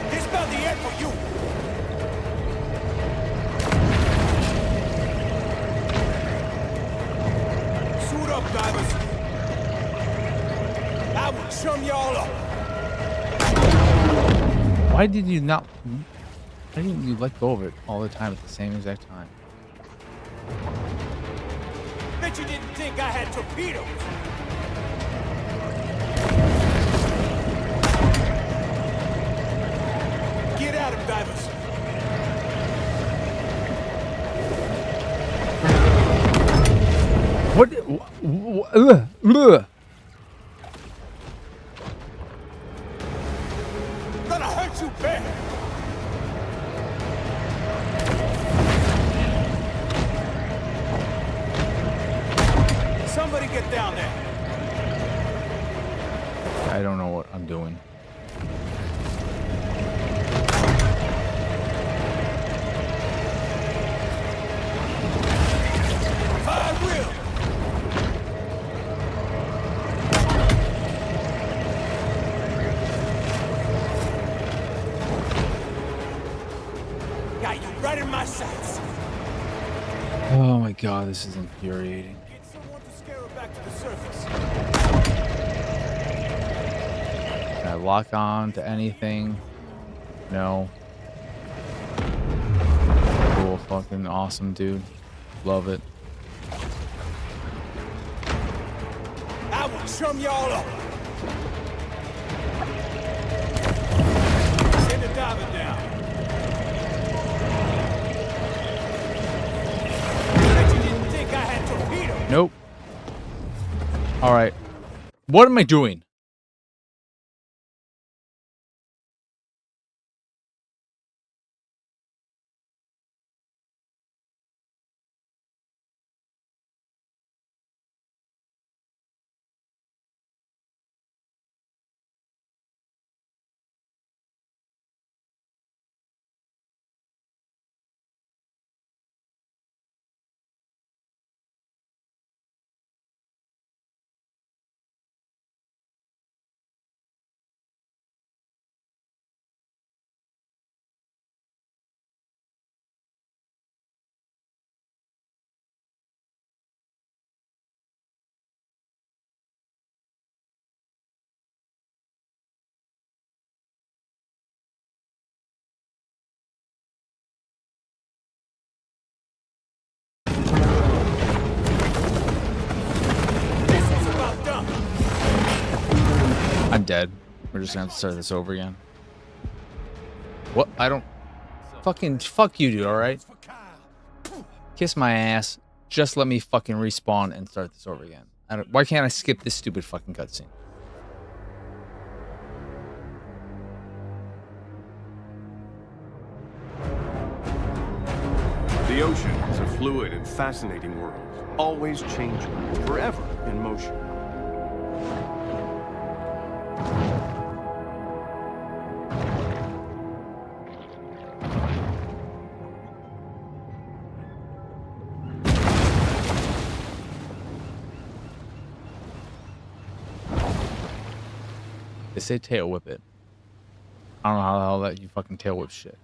This about the end for you. Suit up, divers. I will chum y'all up. Why did you not? Why didn't you let go of it all the time at the same exact time? Bet you didn't think I had torpedoes. Get at him, divers. What? Gonna hurt you bad. Somebody get down there. I don't know what I'm doing. Fire wheel. Got you right in my sights. Oh my god, this is infuriating. Get someone to scare her back to the surface. Can I lock on to anything? No. Cool, fucking awesome, dude. Love it. I will chum y'all up. Send the diver down. Bet you didn't think I had torpedoes. Nope. All right. What am I doing? This is about done. I'm dead. We're just gonna have to start this over again. What? I don't. Fucking fuck you, dude. All right. Kiss my ass. Just let me fucking respawn and start this over again. Why can't I skip this stupid fucking cutscene? The ocean is a fluid and fascinating world, always changing, forever in motion. They say tail whip it. I don't know how the hell that you fucking tail whip shit.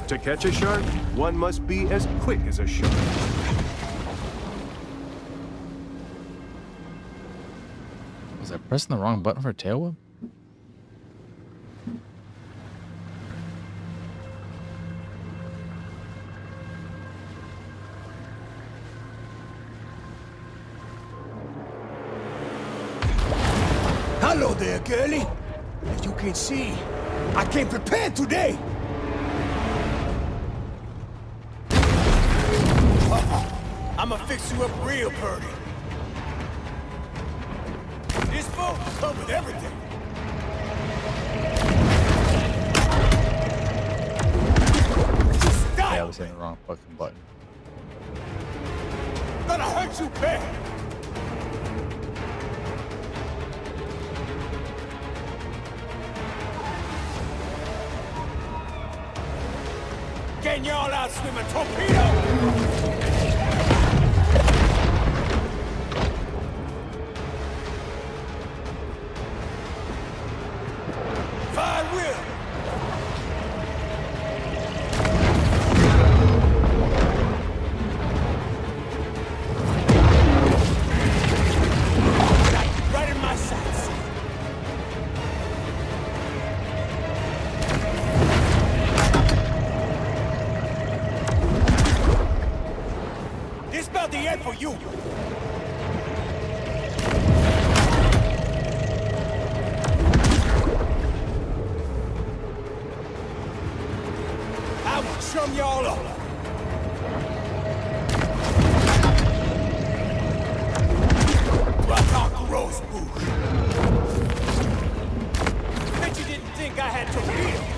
To catch a shark, one must be as quick as a shark. Was I pressing the wrong button for tail whip? Hello there, girlie. As you can see, I came prepared today. I'ma fix you up real purty. This boat come with everything. Yeah, I Style was hitting the wrong fucking button. gonna hurt you bad. Getting y'all out swimming torpedo! Fire wheel! Right in my sights. This about the end for you. y'all up. Right off the rose bush. Bet you didn't think I had torpedoes.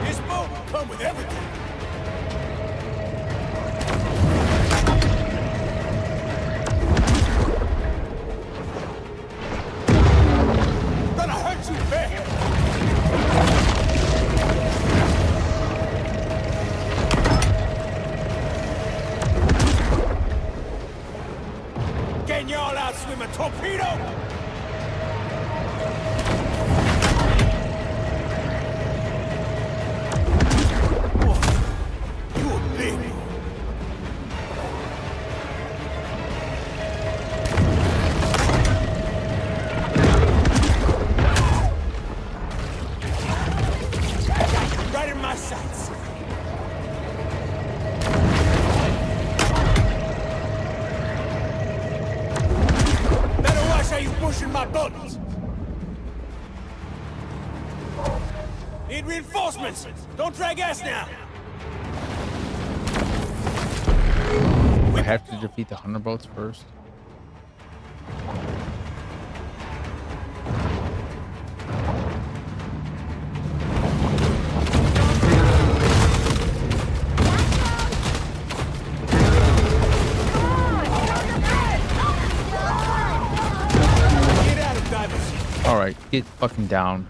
This boat will come with everything. Gonna hurt you bad. Can y'all outswim a torpedo? Boy, you a big one. Right in my sights. Better watch how you pushing my buttons. Need reinforcements. Don't drag ass now. I have to defeat the hunter boats first. Get out of divers. All right, get fucking down.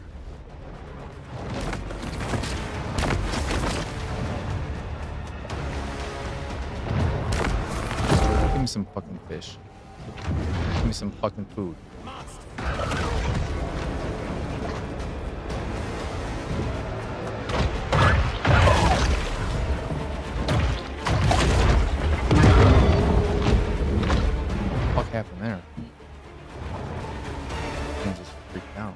Give me some fucking fish. Give me some fucking food. What the fuck happened there? I just freaked out.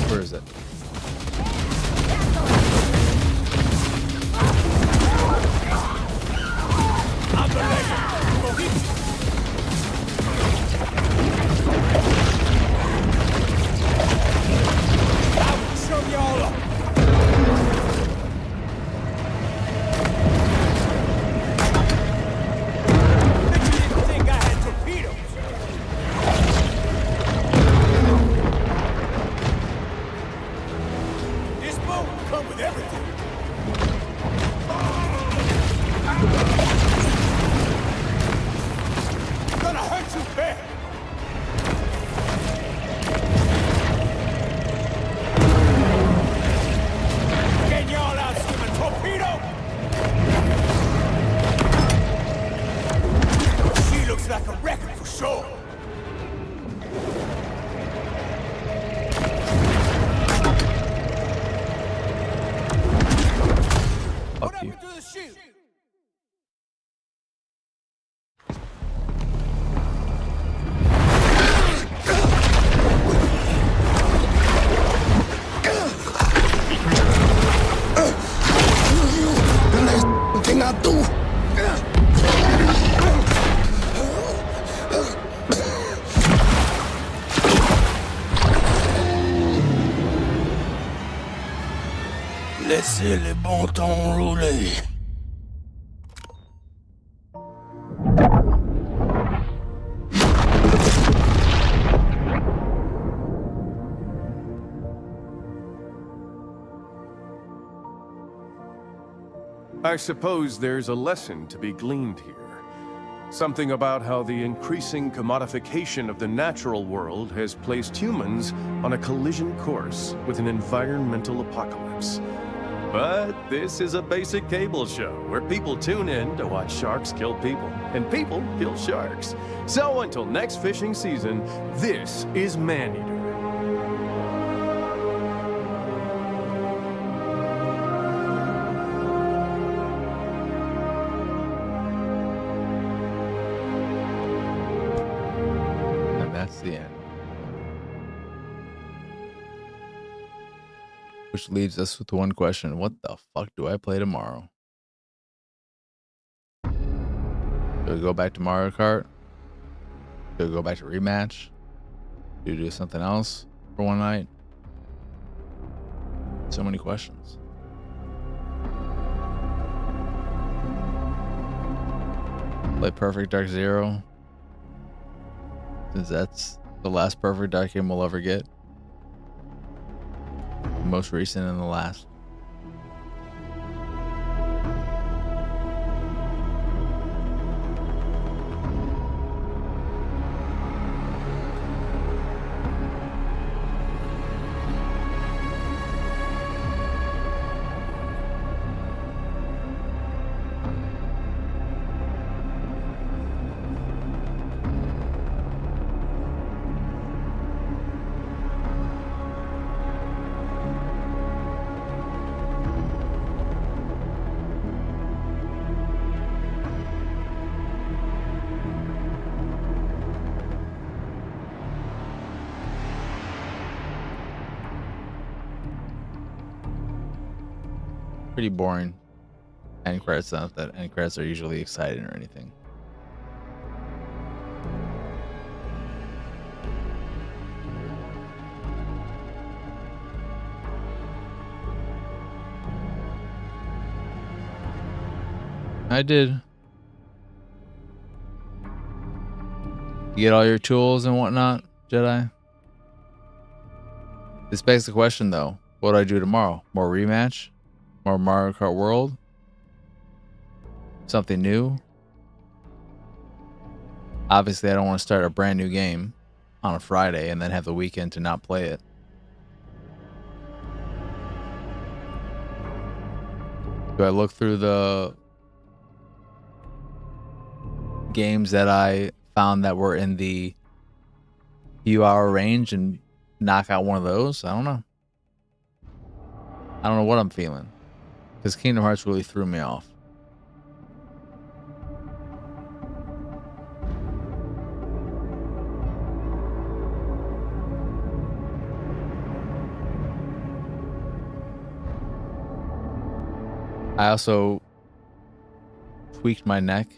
Where is it? I'm the legend. Mojito. I will show y'all up. Bet you didn't think I had torpedoes. This boat will come with everything. Gonna hurt you bad. Can y'all outswim a torpedo? She looks like a wreck for sure. What Fuck you. happened to the shield? Thing I do. Laissez les bons temps rouler. I suppose there's a lesson to be gleaned here. Something about how the increasing commodification of the natural world has placed humans on a collision course with an environmental apocalypse. But this is a basic cable show where people tune in to watch sharks kill people and people kill sharks. So until next fishing season, this is Maneater. And that's the end. Which leaves us with one question. What the fuck do I play tomorrow? Do we go back to Mario Kart? Do we go back to rematch? Do we do something else for one night? So many questions. Play Perfect Dark Zero, since that's the last Perfect Dark game we'll ever get. Most recent and the last. Pretty boring. End credits, not that end credits are usually exciting or anything. I did. You get all your tools and whatnot, Jedi? This begs the question though. What do I do tomorrow? More rematch? More Mario Kart World? Something new? Obviously, I don't want to start a brand new game on a Friday and then have the weekend to not play it. Do I look through the games that I found that were in the few hour range and knock out one of those? I don't know. I don't know what I'm feeling. Because Kingdom Hearts really threw me off. I also tweaked my neck.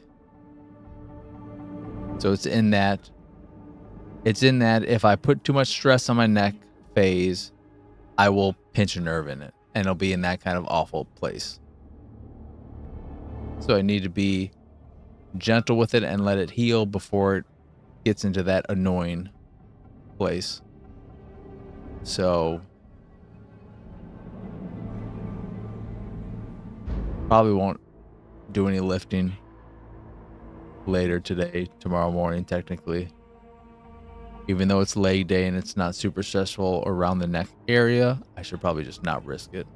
So it's in that if I put too much stress on my neck phase, I will pinch a nerve in it. And it'll be in that kind of awful place. So I need to be gentle with it and let it heal before it gets into that annoying place. So probably won't do any lifting later today, tomorrow morning technically. Even though it's leg day and it's not super stressful around the neck area, I should probably just not risk it.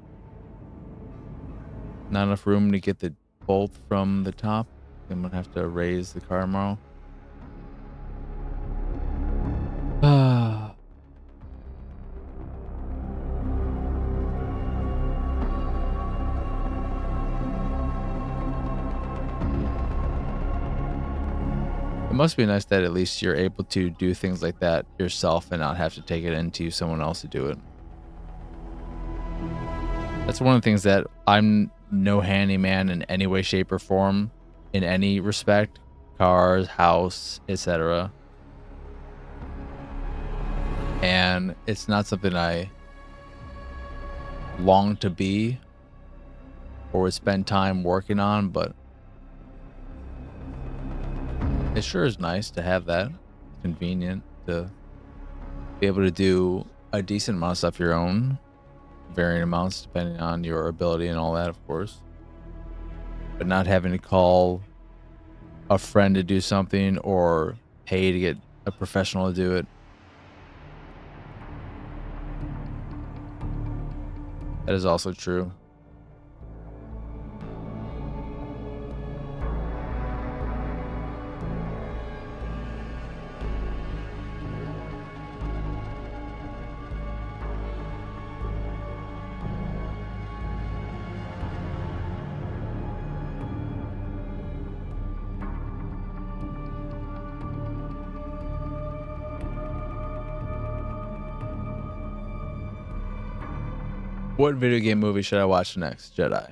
Not enough room to get the bolt from the top. I'm gonna have to raise the car tomorrow. It must be nice that at least you're able to do things like that yourself and not have to take it into someone else to do it. That's one of the things that I'm no handyman in any way, shape, or form in any respect. Cars, house, etc. And it's not something I long to be or would spend time working on, but it sure is nice to have that. Convenient to be able to do a decent amount of stuff your own, varying amounts depending on your ability and all that, of course. But not having to call a friend to do something or pay to get a professional to do it. That is also true. What video game movie should I watch next? Jedi.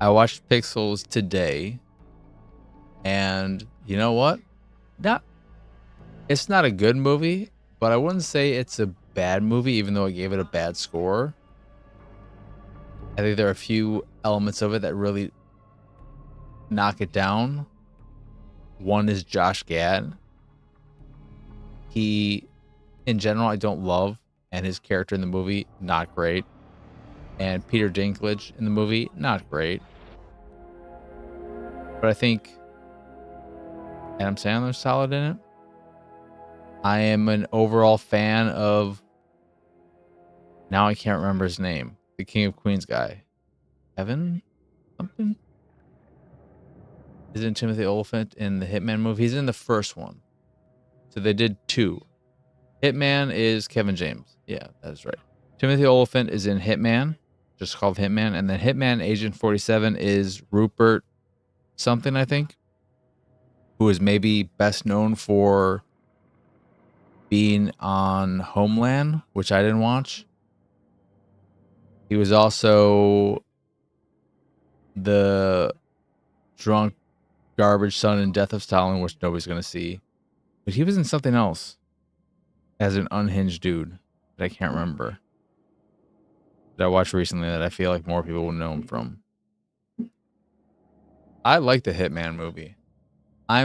I watched Pixels today, and you know what? It's not a good movie, but I wouldn't say it's a bad movie, even though I gave it a bad score. I think there are a few elements of it that really knock it down. One is Josh Gad. He, in general, I don't love, and his character in the movie, not great. And Peter Dinklage in the movie, not great. But I think Adam Sandler's solid in it. I am an overall fan of, now I can't remember his name, the King of Queens guy. Evan something? Isn't Timothy Olyphant in the Hitman movie? He's in the first one. So they did 2. Hitman is Kevin James. Yeah, that's right. Timothy Olyphant is in Hitman, just called Hitman. And then Hitman Agent 47 is Rupert something, I think, who is maybe best known for being on Homeland, which I didn't watch. He was also the drunk garbage son in Death of Stalin, which nobody's going to see. But he was in something else as an unhinged dude that I can't remember, that I watched recently that I feel like more people will know him from. I like the Hitman movie. I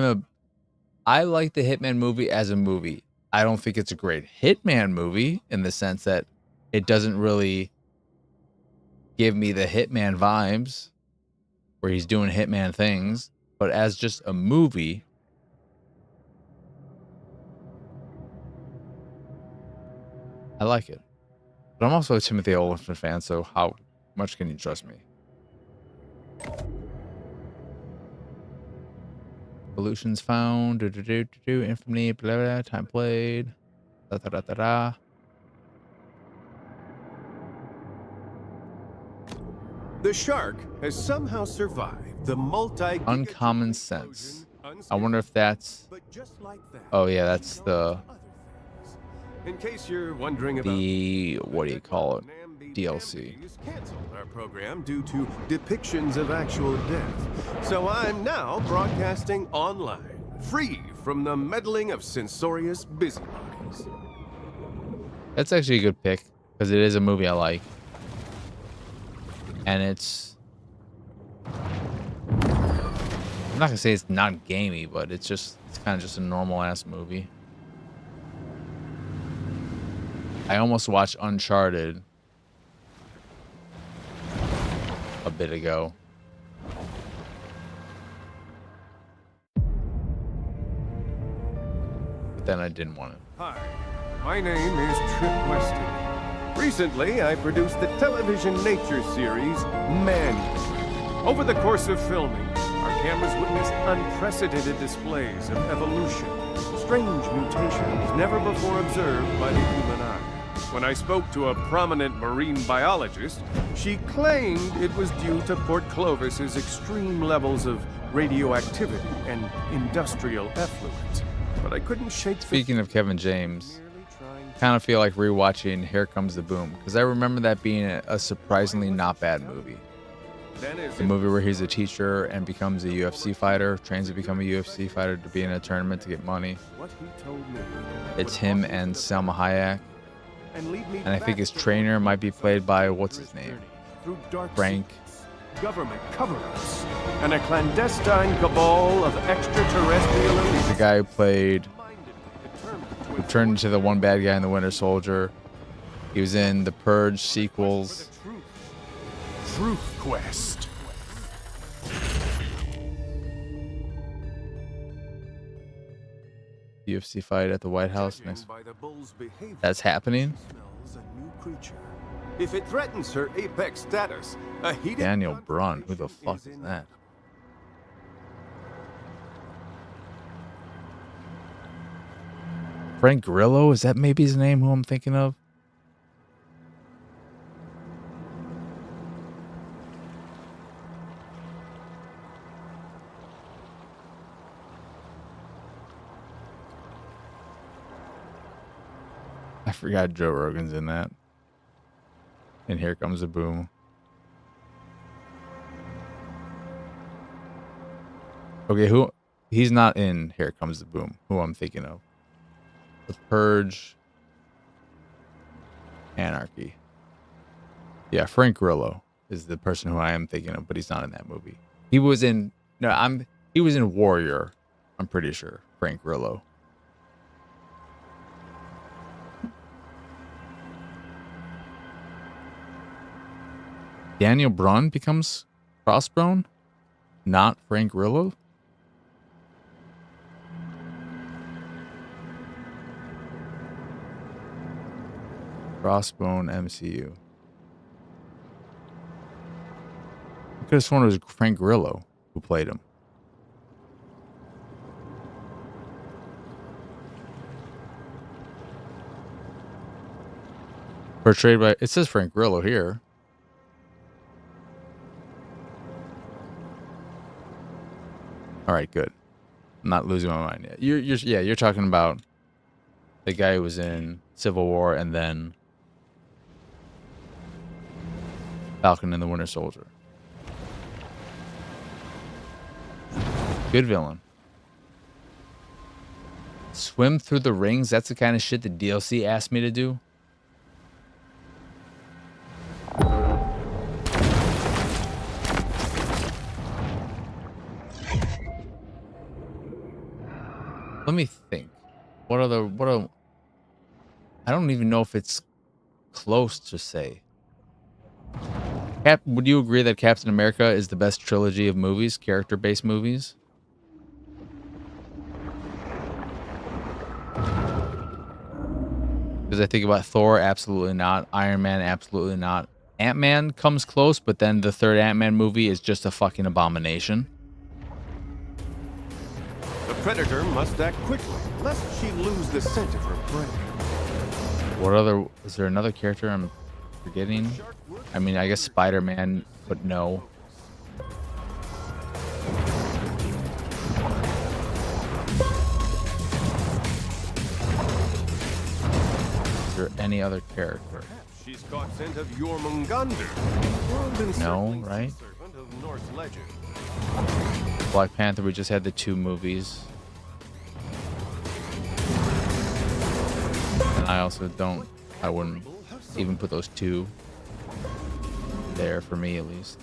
like the Hitman movie as a movie. I don't think it's a great Hitman movie in the sense that it doesn't really give me the Hitman vibes where he's doing Hitman things. But as just a movie, I like it. But I'm also a Timothy Olyphant fan, so how much can you trust me? Solutions found. Infamy. Blah, blah, time played. Da, da, da, da, da. The shark has somehow survived the Uncommon Sense. I wonder if that's... Oh, yeah, that's the... In case you're wondering about the... What do you call it? DLC. Canceled our program due to depictions of actual death. So I'm now broadcasting online, free from the meddling of censorious busybodies. That's actually a good pick, because it is a movie I like. And it's... I'm not gonna say it's not gamey, but it's kind of just a normal ass movie. I almost watched Uncharted a bit ago. But then I didn't want it. Hi, my name is Trip Weston. Recently, I produced the television nature series, Maneater. Over the course of filming, our cameras witnessed unprecedented displays of evolution, strange mutations never before observed by the human eye. When I spoke to a prominent marine biologist, she claimed it was due to Port Clovis's extreme levels of radioactivity and industrial effluent. But I couldn't shake Speaking of Kevin James, kind of feel like rewatching Here Comes the Boom, because I remember that being a surprisingly not bad movie. The movie where he's a teacher and becomes a UFC fighter, trains to become a UFC fighter to be in a tournament to get money. It's him and Selma Hayek. And I think his trainer might be played by, what's his name? Frank. Government cover-ups and a clandestine cabal of extraterrestrial elites. The guy who turned into the one bad guy in the Winter Soldier. He was in the Purge sequels. Truth Quest. UFC fight at the White House next. That's happening. If it threatens her apex status, a heated Daniel Brun, who the fuck is that? Frank Grillo, is that maybe his name? Who I'm thinking of? I forgot Joe Rogan's in that. And Here Comes the Boom. Okay, who? He's not in Here Comes the Boom. Who I'm thinking of? The Purge. Anarchy. Yeah, Frank Grillo is the person who I am thinking of, but he's not in that movie. He was in he was in Warrior, I'm pretty sure. Frank Grillo. Daniel Brun becomes Crossbone, not Frank Grillo. Crossbone MCU. I could have sworn it was Frank Grillo who played him. Portrayed by, it says Frank Grillo here. All right, good. I'm not losing my mind yet. You're talking about the guy who was in Civil War and then Falcon and the Winter Soldier. Good villain. Swim through the rings. That's the kind of shit the DLC asked me to do. Let me think. What are I don't even know if it's close to say. Would you agree that Captain America is the best trilogy of movies, character-based movies? Because I think about Thor, absolutely not. Iron Man, absolutely not. Ant-Man comes close, but then the third Ant-Man movie is just a fucking abomination. The Predator must act quickly, lest she lose the scent of her prey. What other... Is there another character I'm forgetting? I mean, I guess Spider-Man, but no. Is there any other character? Perhaps she's caught scent of Jormungandr. No, right? Servant of Norse legend. Black Panther, we just had the 2 movies. And I also don't... I wouldn't even put those 2 there for me, at least.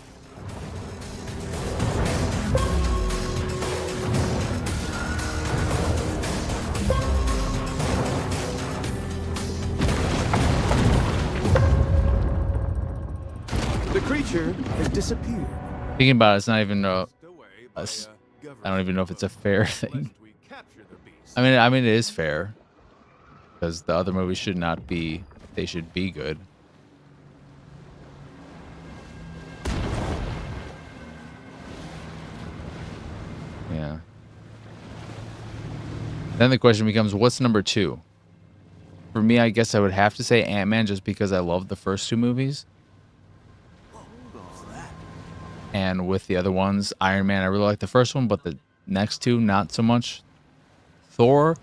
The creature has disappeared. Thinking about it, it's not even I don't even know if it's a fair thing. I mean, it is fair because the other movies should not be. They should be good. Yeah. Then the question becomes, what's number 2? For me, I guess I would have to say Ant-Man just because I love the first 2 movies. And with the other ones, Iron Man, I really like the first one, but the next 2, not so much. Thor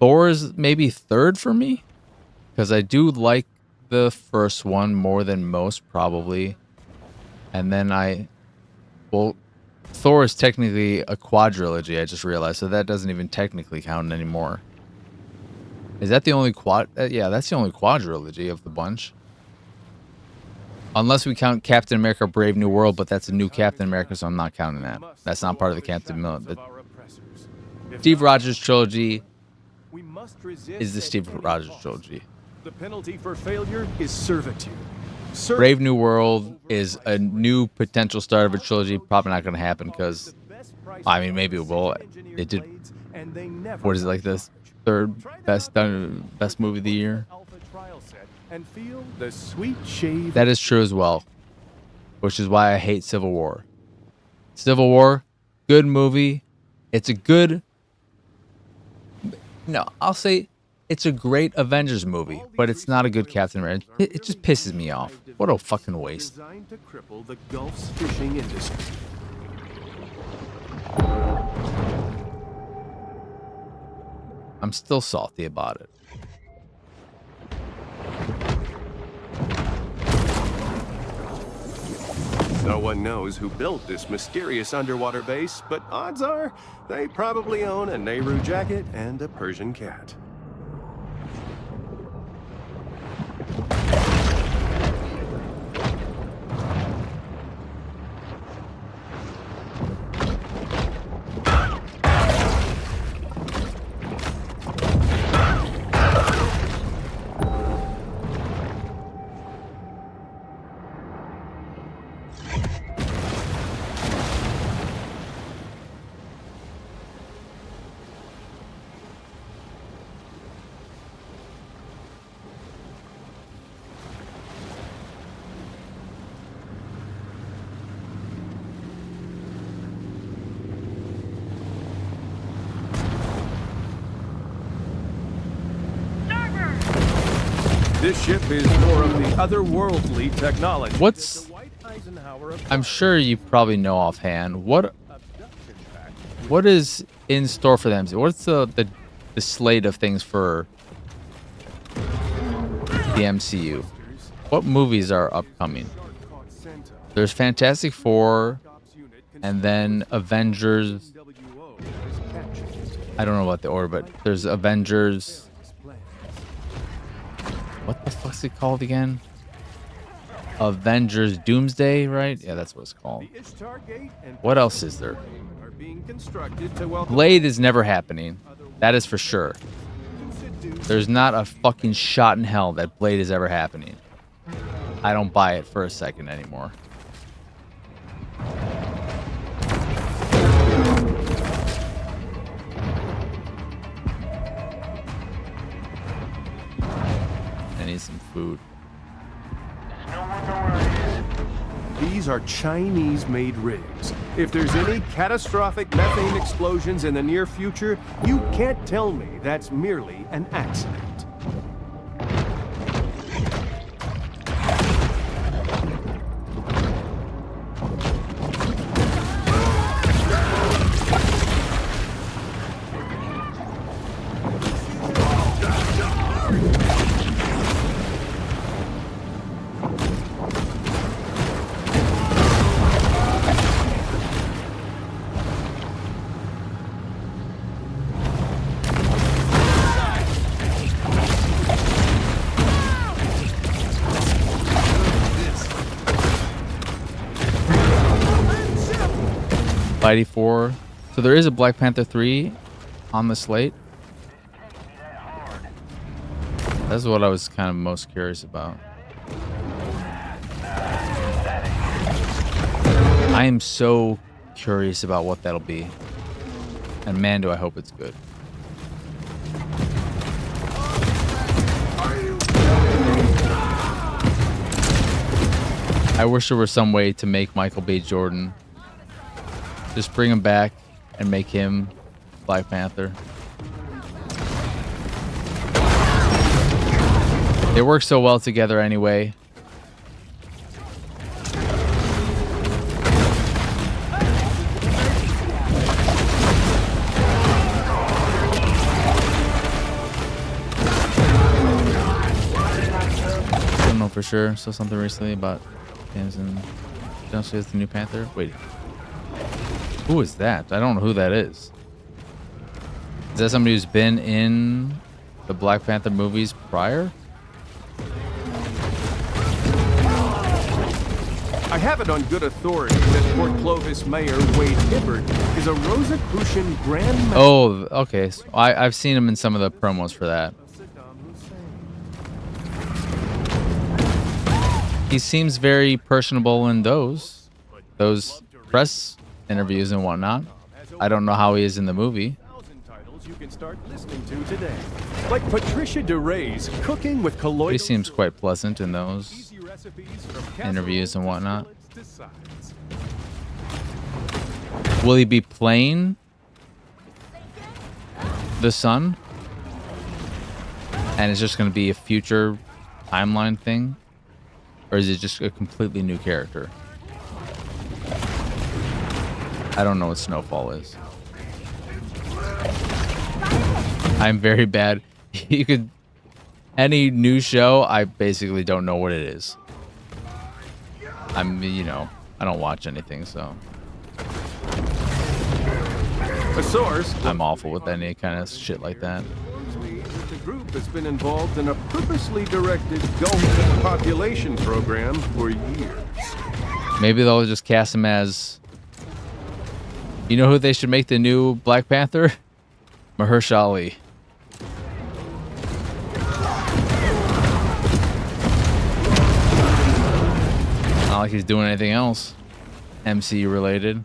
is maybe 3rd for me because I do like the first one more than most, probably. And then Thor is technically a quadrilogy, I just realized, so that doesn't even technically count anymore. Is that the only yeah, that's the only quadrilogy of the bunch. Unless we count Captain America Brave New World, but that's a new Captain America, so I'm not counting that. That's not part of the Captain America. The Steve Rogers trilogy is the Steve Rogers trilogy. The penalty for failure is servitude. Brave New World is a new potential start of a trilogy. Probably not going to happen because, I mean, maybe it will. It did. What is it, like this? 3rd best movie of the year? And feel the sweet shave. That is true as well, which is why I hate Civil War. Civil War, good movie. It's a good... No, I'll say it's a great Avengers movie, but it's not a good Captain America. It just pisses me off. What a fucking waste. Designed to cripple the Gulf's fishing industry. I'm still salty about it. No one knows who built this mysterious underwater base, but odds are they probably own a Nehru jacket and a Persian cat. This ship is more of the otherworldly technology. What's... I'm sure you probably know offhand. What is in store for them? What's the slate of things for the MCU? What movies are upcoming? There's Fantastic Four, and then Avengers. I don't know about the order, but there's Avengers. What the fuck's it called again? Avengers Doomsday, right? Yeah, that's what it's called. What else is there? Blade is never happening. That is for sure. There's not a fucking shot in hell that Blade is ever happening. I don't buy it for a second anymore. I need some food. These are Chinese-made rigs. If there's any catastrophic methane explosions in the near future, you can't tell me that's merely an accident. Spidey 4. So there is a Black Panther 3 on the slate. That's what I was kind of most curious about. I am so curious about what that'll be. And man, do I hope it's good. I wish there was some way to make Michael B. Jordan. Just bring him back and make him Black Panther. They work so well together anyway. I don't know for sure. Saw something recently about James and Johnson as the new Panther. Wait. Who is that? I don't know who that is. Is that somebody who's been in the Black Panther movies prior? I have it on good authority that Port Clovis Mayor Wade Hibbert is a Rosicrucian Grand Master. Oh, okay. So I've seen him in some of the promos for that. He seems very personable in those press interviews and whatnot. I don't know how he is in the movie. You can start listening to today. Like Patricia DeRay's Cooking with Colloidal. He seems quite pleasant in those interviews and whatnot. Will he be playing the son? And it's just going to be a future timeline thing? Or is it just a completely new character? I don't know what Snowfall is. I'm very bad. You could... Any new show, I basically don't know what it is. I'm, you know... I don't watch anything, so A source I'm awful with any kind of shit like that. informs me that the group has been involved in a purposely directed Gulf population program for years. Maybe they'll just cast him as. You know who they should make the new Black Panther? Mahershala Ali. Not like he's doing anything else MCU related.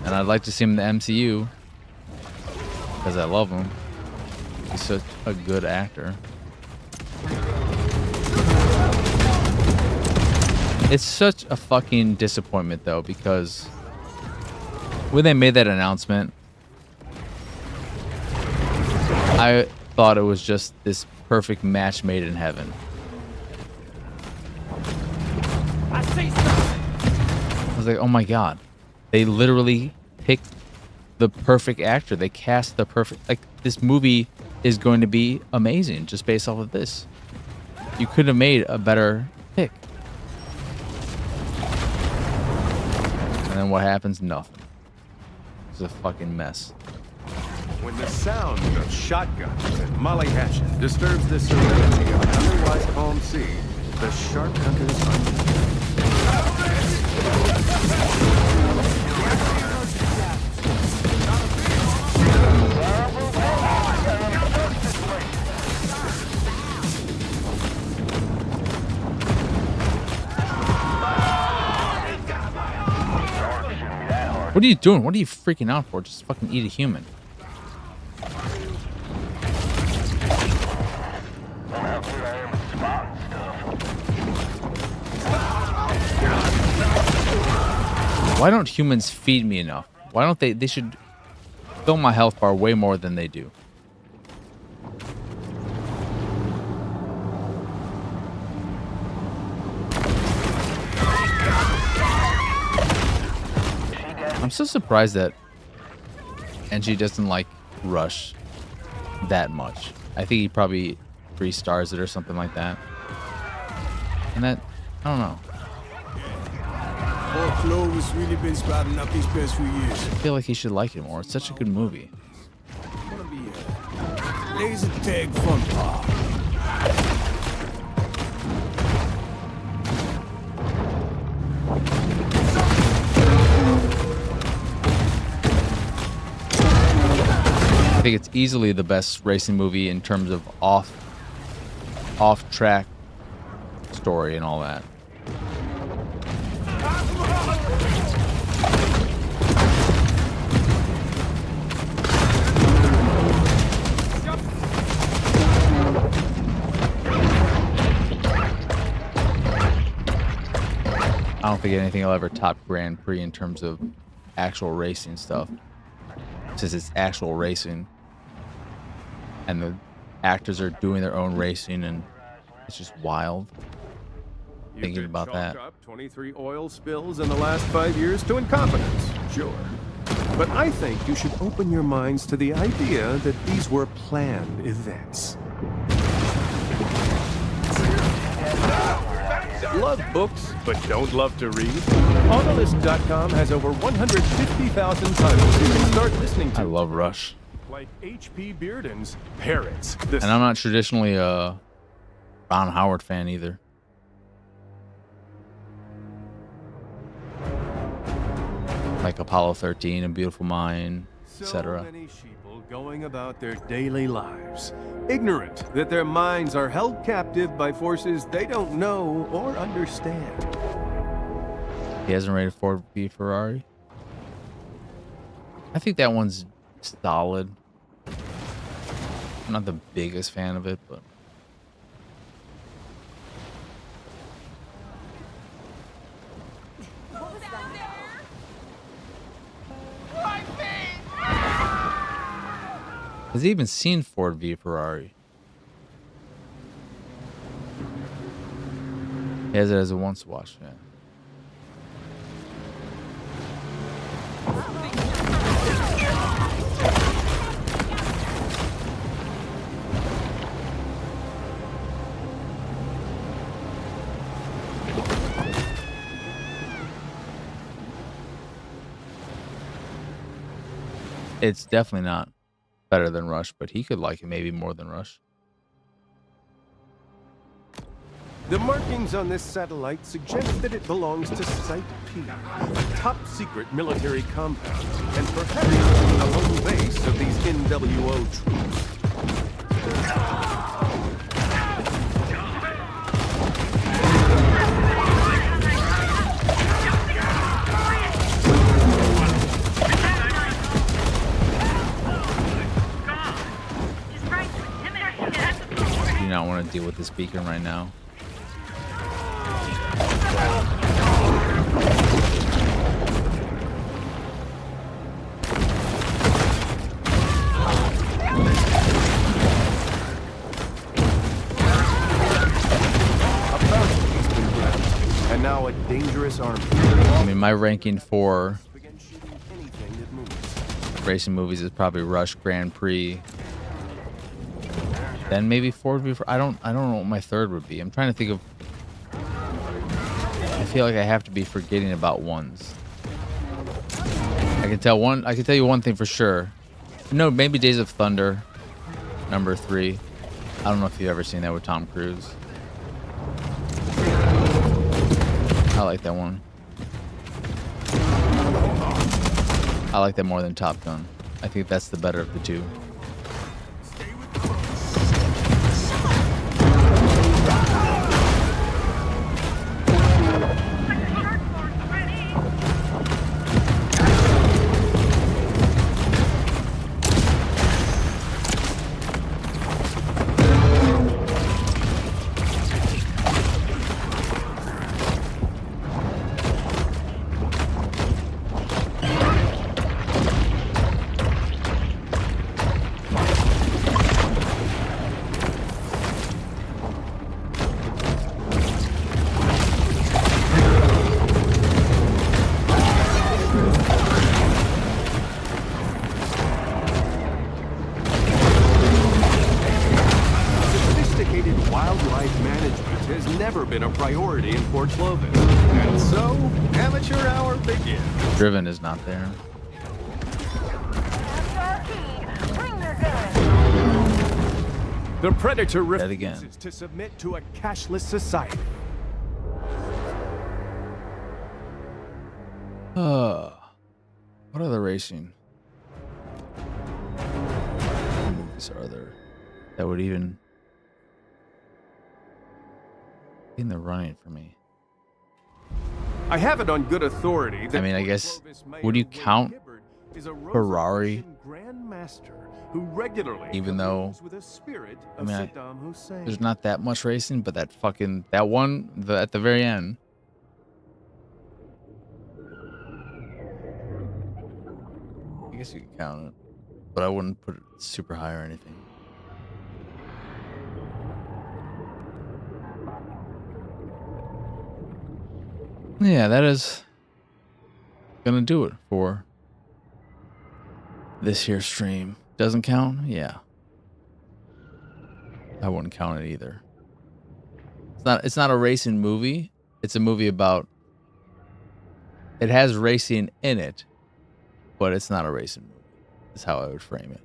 And I'd like to see him in the MCU because I love him. He's such a good actor. It's such a fucking disappointment though, because when they made that announcement, I thought it was just this perfect match made in heaven. I was like, oh my god. They literally picked the perfect actor. They cast the perfect... Like, this movie is going to be amazing just based off of this. You could have made a better pick. And then what happens? Nothing. It's a fucking mess. When the sound of shotguns and molly hatchet disturbs the serenity of an otherwise calm sea, the shark hunters are... What are you doing? What are you freaking out for? Just fucking eat a human. Why don't humans feed me enough? Why don't they? They should fill my health bar way more than they do. I'm so surprised that NG doesn't like Rush that much. I think he probably 3 stars it or something like that. And that, I don't know. Poor Clover's really been sprouting up these past few years. I feel like he should like it more. It's such a good movie. Gonna be a laser tag fun park. I think it's easily the best racing movie in terms of off-track story and all that. I don't think anything will ever top Grand Prix in terms of actual racing stuff. Since it's actual racing. And the actors are doing their own racing, and it's just wild thinking about that. Up 23 oil spills in the last 5 years to incompetence, sure. But I think you should open your minds to the idea that these were planned events. Love books, but don't love to read? Autolist.com has over 150,000 titles you can start listening to. I love Rush. Like H.P. Bearden's Parrots. And I'm not traditionally a Ron Howard fan either. Like Apollo 13 and Beautiful Mind, etc. So many sheeple going about their daily lives, ignorant that their minds are held captive by forces they don't know or understand. He hasn't rated Ford v Ferrari. I think that one's solid. I'm not the biggest fan of it, but has he even seen Ford v Ferrari? He has it as a once watch, yeah. It's definitely not better than Rush, but he could like it maybe more than Rush. The markings on this satellite suggest that it belongs to Site P, a top-secret military compound, and perhaps the home base of these NWO troops. I do not want to deal with this beacon right now. And now a dangerous army. I mean, my ranking for Begin shooting anything that moves. racing movies is probably Rush, Grand Prix, then maybe Ford v. I don't know what my third would be. I'm trying to think of. I feel like I have to be forgetting about ones. I can tell you one thing for sure. No, maybe Days of Thunder, number 3. I don't know if you've ever seen that with Tom Cruise. I like that one. I like that more than Top Gun. I think that's the better of the two. Sophisticated wildlife management has never been a priority in Fort Clovis. And so, amateur hour begins. Driven is not there. Bring their guns. The Predator Dead again. refuses to submit to a cashless society. What other racing movies are there that would even be in the running for me? I have it on good authority that I mean, I Fort guess, Clovis Mayor would you Wade count Hibbert is a Ferrari? Rosicrucian Grand Master who regularly Even though, colludes with a spirit I of mean, Saddam Hussein. there's not that much racing, but that one at the very end. I guess you could count it, but I wouldn't put it super high or anything. Yeah, that is gonna do it for this here stream. Doesn't count? Yeah. I wouldn't count it either. It's not a racing movie. It's a movie about, it has racing in it, but it's not a racing movie. Is how I would frame it.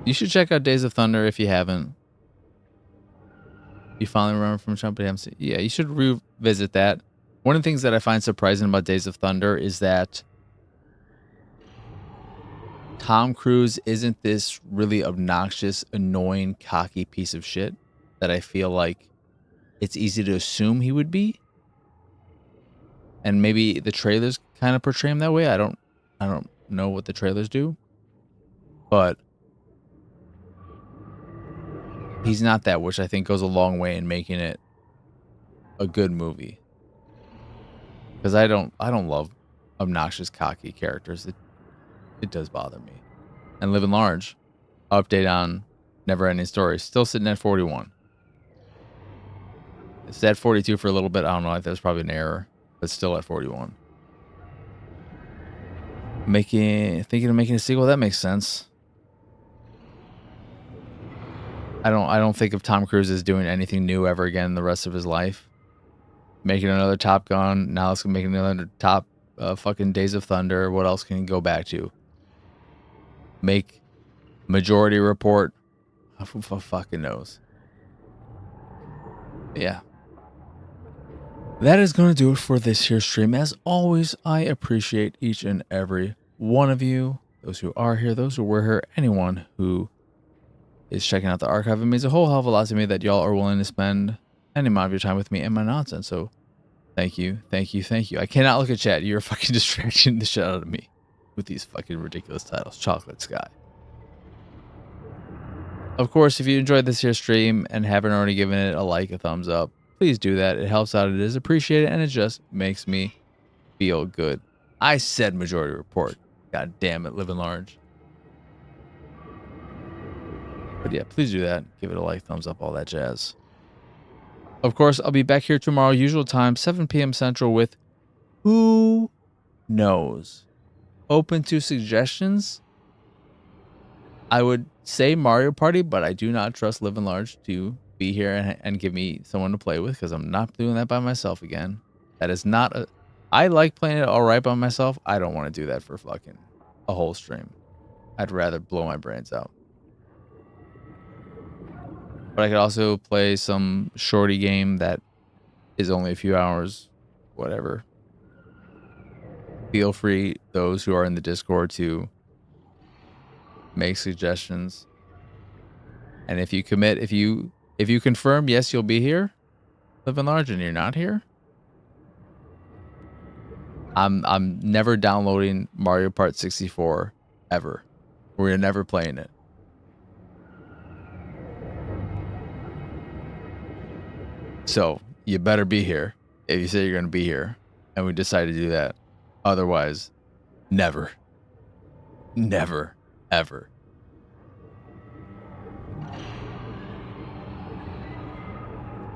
You should check out Days of Thunder if you haven't. You finally remember from Jumping MC. Yeah, you should revisit that. One of the things that I find surprising about Days of Thunder is that Tom Cruise isn't this really obnoxious, annoying, cocky piece of shit that I feel like it's easy to assume he would be. And maybe the trailers kind of portray him that way. I don't know what the trailers do. But he's not that, which I think goes a long way in making it a good movie. Because I don't love obnoxious, cocky characters. It does bother me. And Living Large, update on Never Ending Story, still sitting at 41. It's at 42 for a little bit. I don't know. That was probably an error, but still at 41. Thinking of making a sequel. That makes sense. I don't think of Tom Cruise as doing anything new ever again the rest of his life. making another Top Gun. Now let's make another top fucking Days of Thunder. What else can you go back to? Make Majority Report. Who fucking knows? Yeah. That is going to do it for this here stream. As always, I appreciate each and every one of you. Those who are here, those who were here, anyone who is checking out the archive. It means a whole hell of a lot to me that y'all are willing to spend any amount of your time with me and my nonsense. So thank you, thank you, thank you. I cannot look at chat. You're fucking distracting the shit out of me with these fucking ridiculous titles. Chocolate Sky. Of course, if you enjoyed this here stream and haven't already given it a like, a thumbs up, please do that. It helps out. It is appreciated, and it just makes me feel good. I said Majority Report. God damn it, living large. But yeah, please do that. Give it a like, thumbs up, all that jazz. Of course, I'll be back here tomorrow, usual time, 7 p.m. Central with Who Knows? Open to suggestions. I would say Mario Party, but I do not trust Living Large to be here and give me someone to play with, because I'm not doing that by myself again. That is not a... I like playing it all right by myself. I don't want to do that for fucking a whole stream. I'd rather blow my brains out. But I could also play some shorty game that is only a few hours, whatever. Feel free, those who are in the Discord, to make suggestions. And if you commit, if you confirm, yes, you'll be here, Living Large, and you're not here, I'm never downloading Mario Part 64 ever. We're never playing it. So you better be here if you say you're going to be here, and we decide to do that. Otherwise, never, never, ever.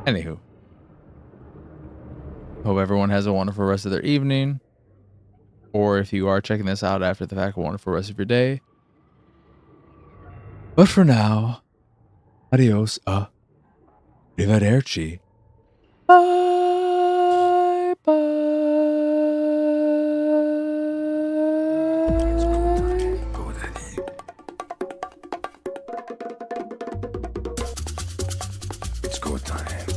Anywho, hope everyone has a wonderful rest of their evening, or if you are checking this out after the fact, a wonderful rest of your day. But for now, adios, arrivederci. Bye bye. It's go time.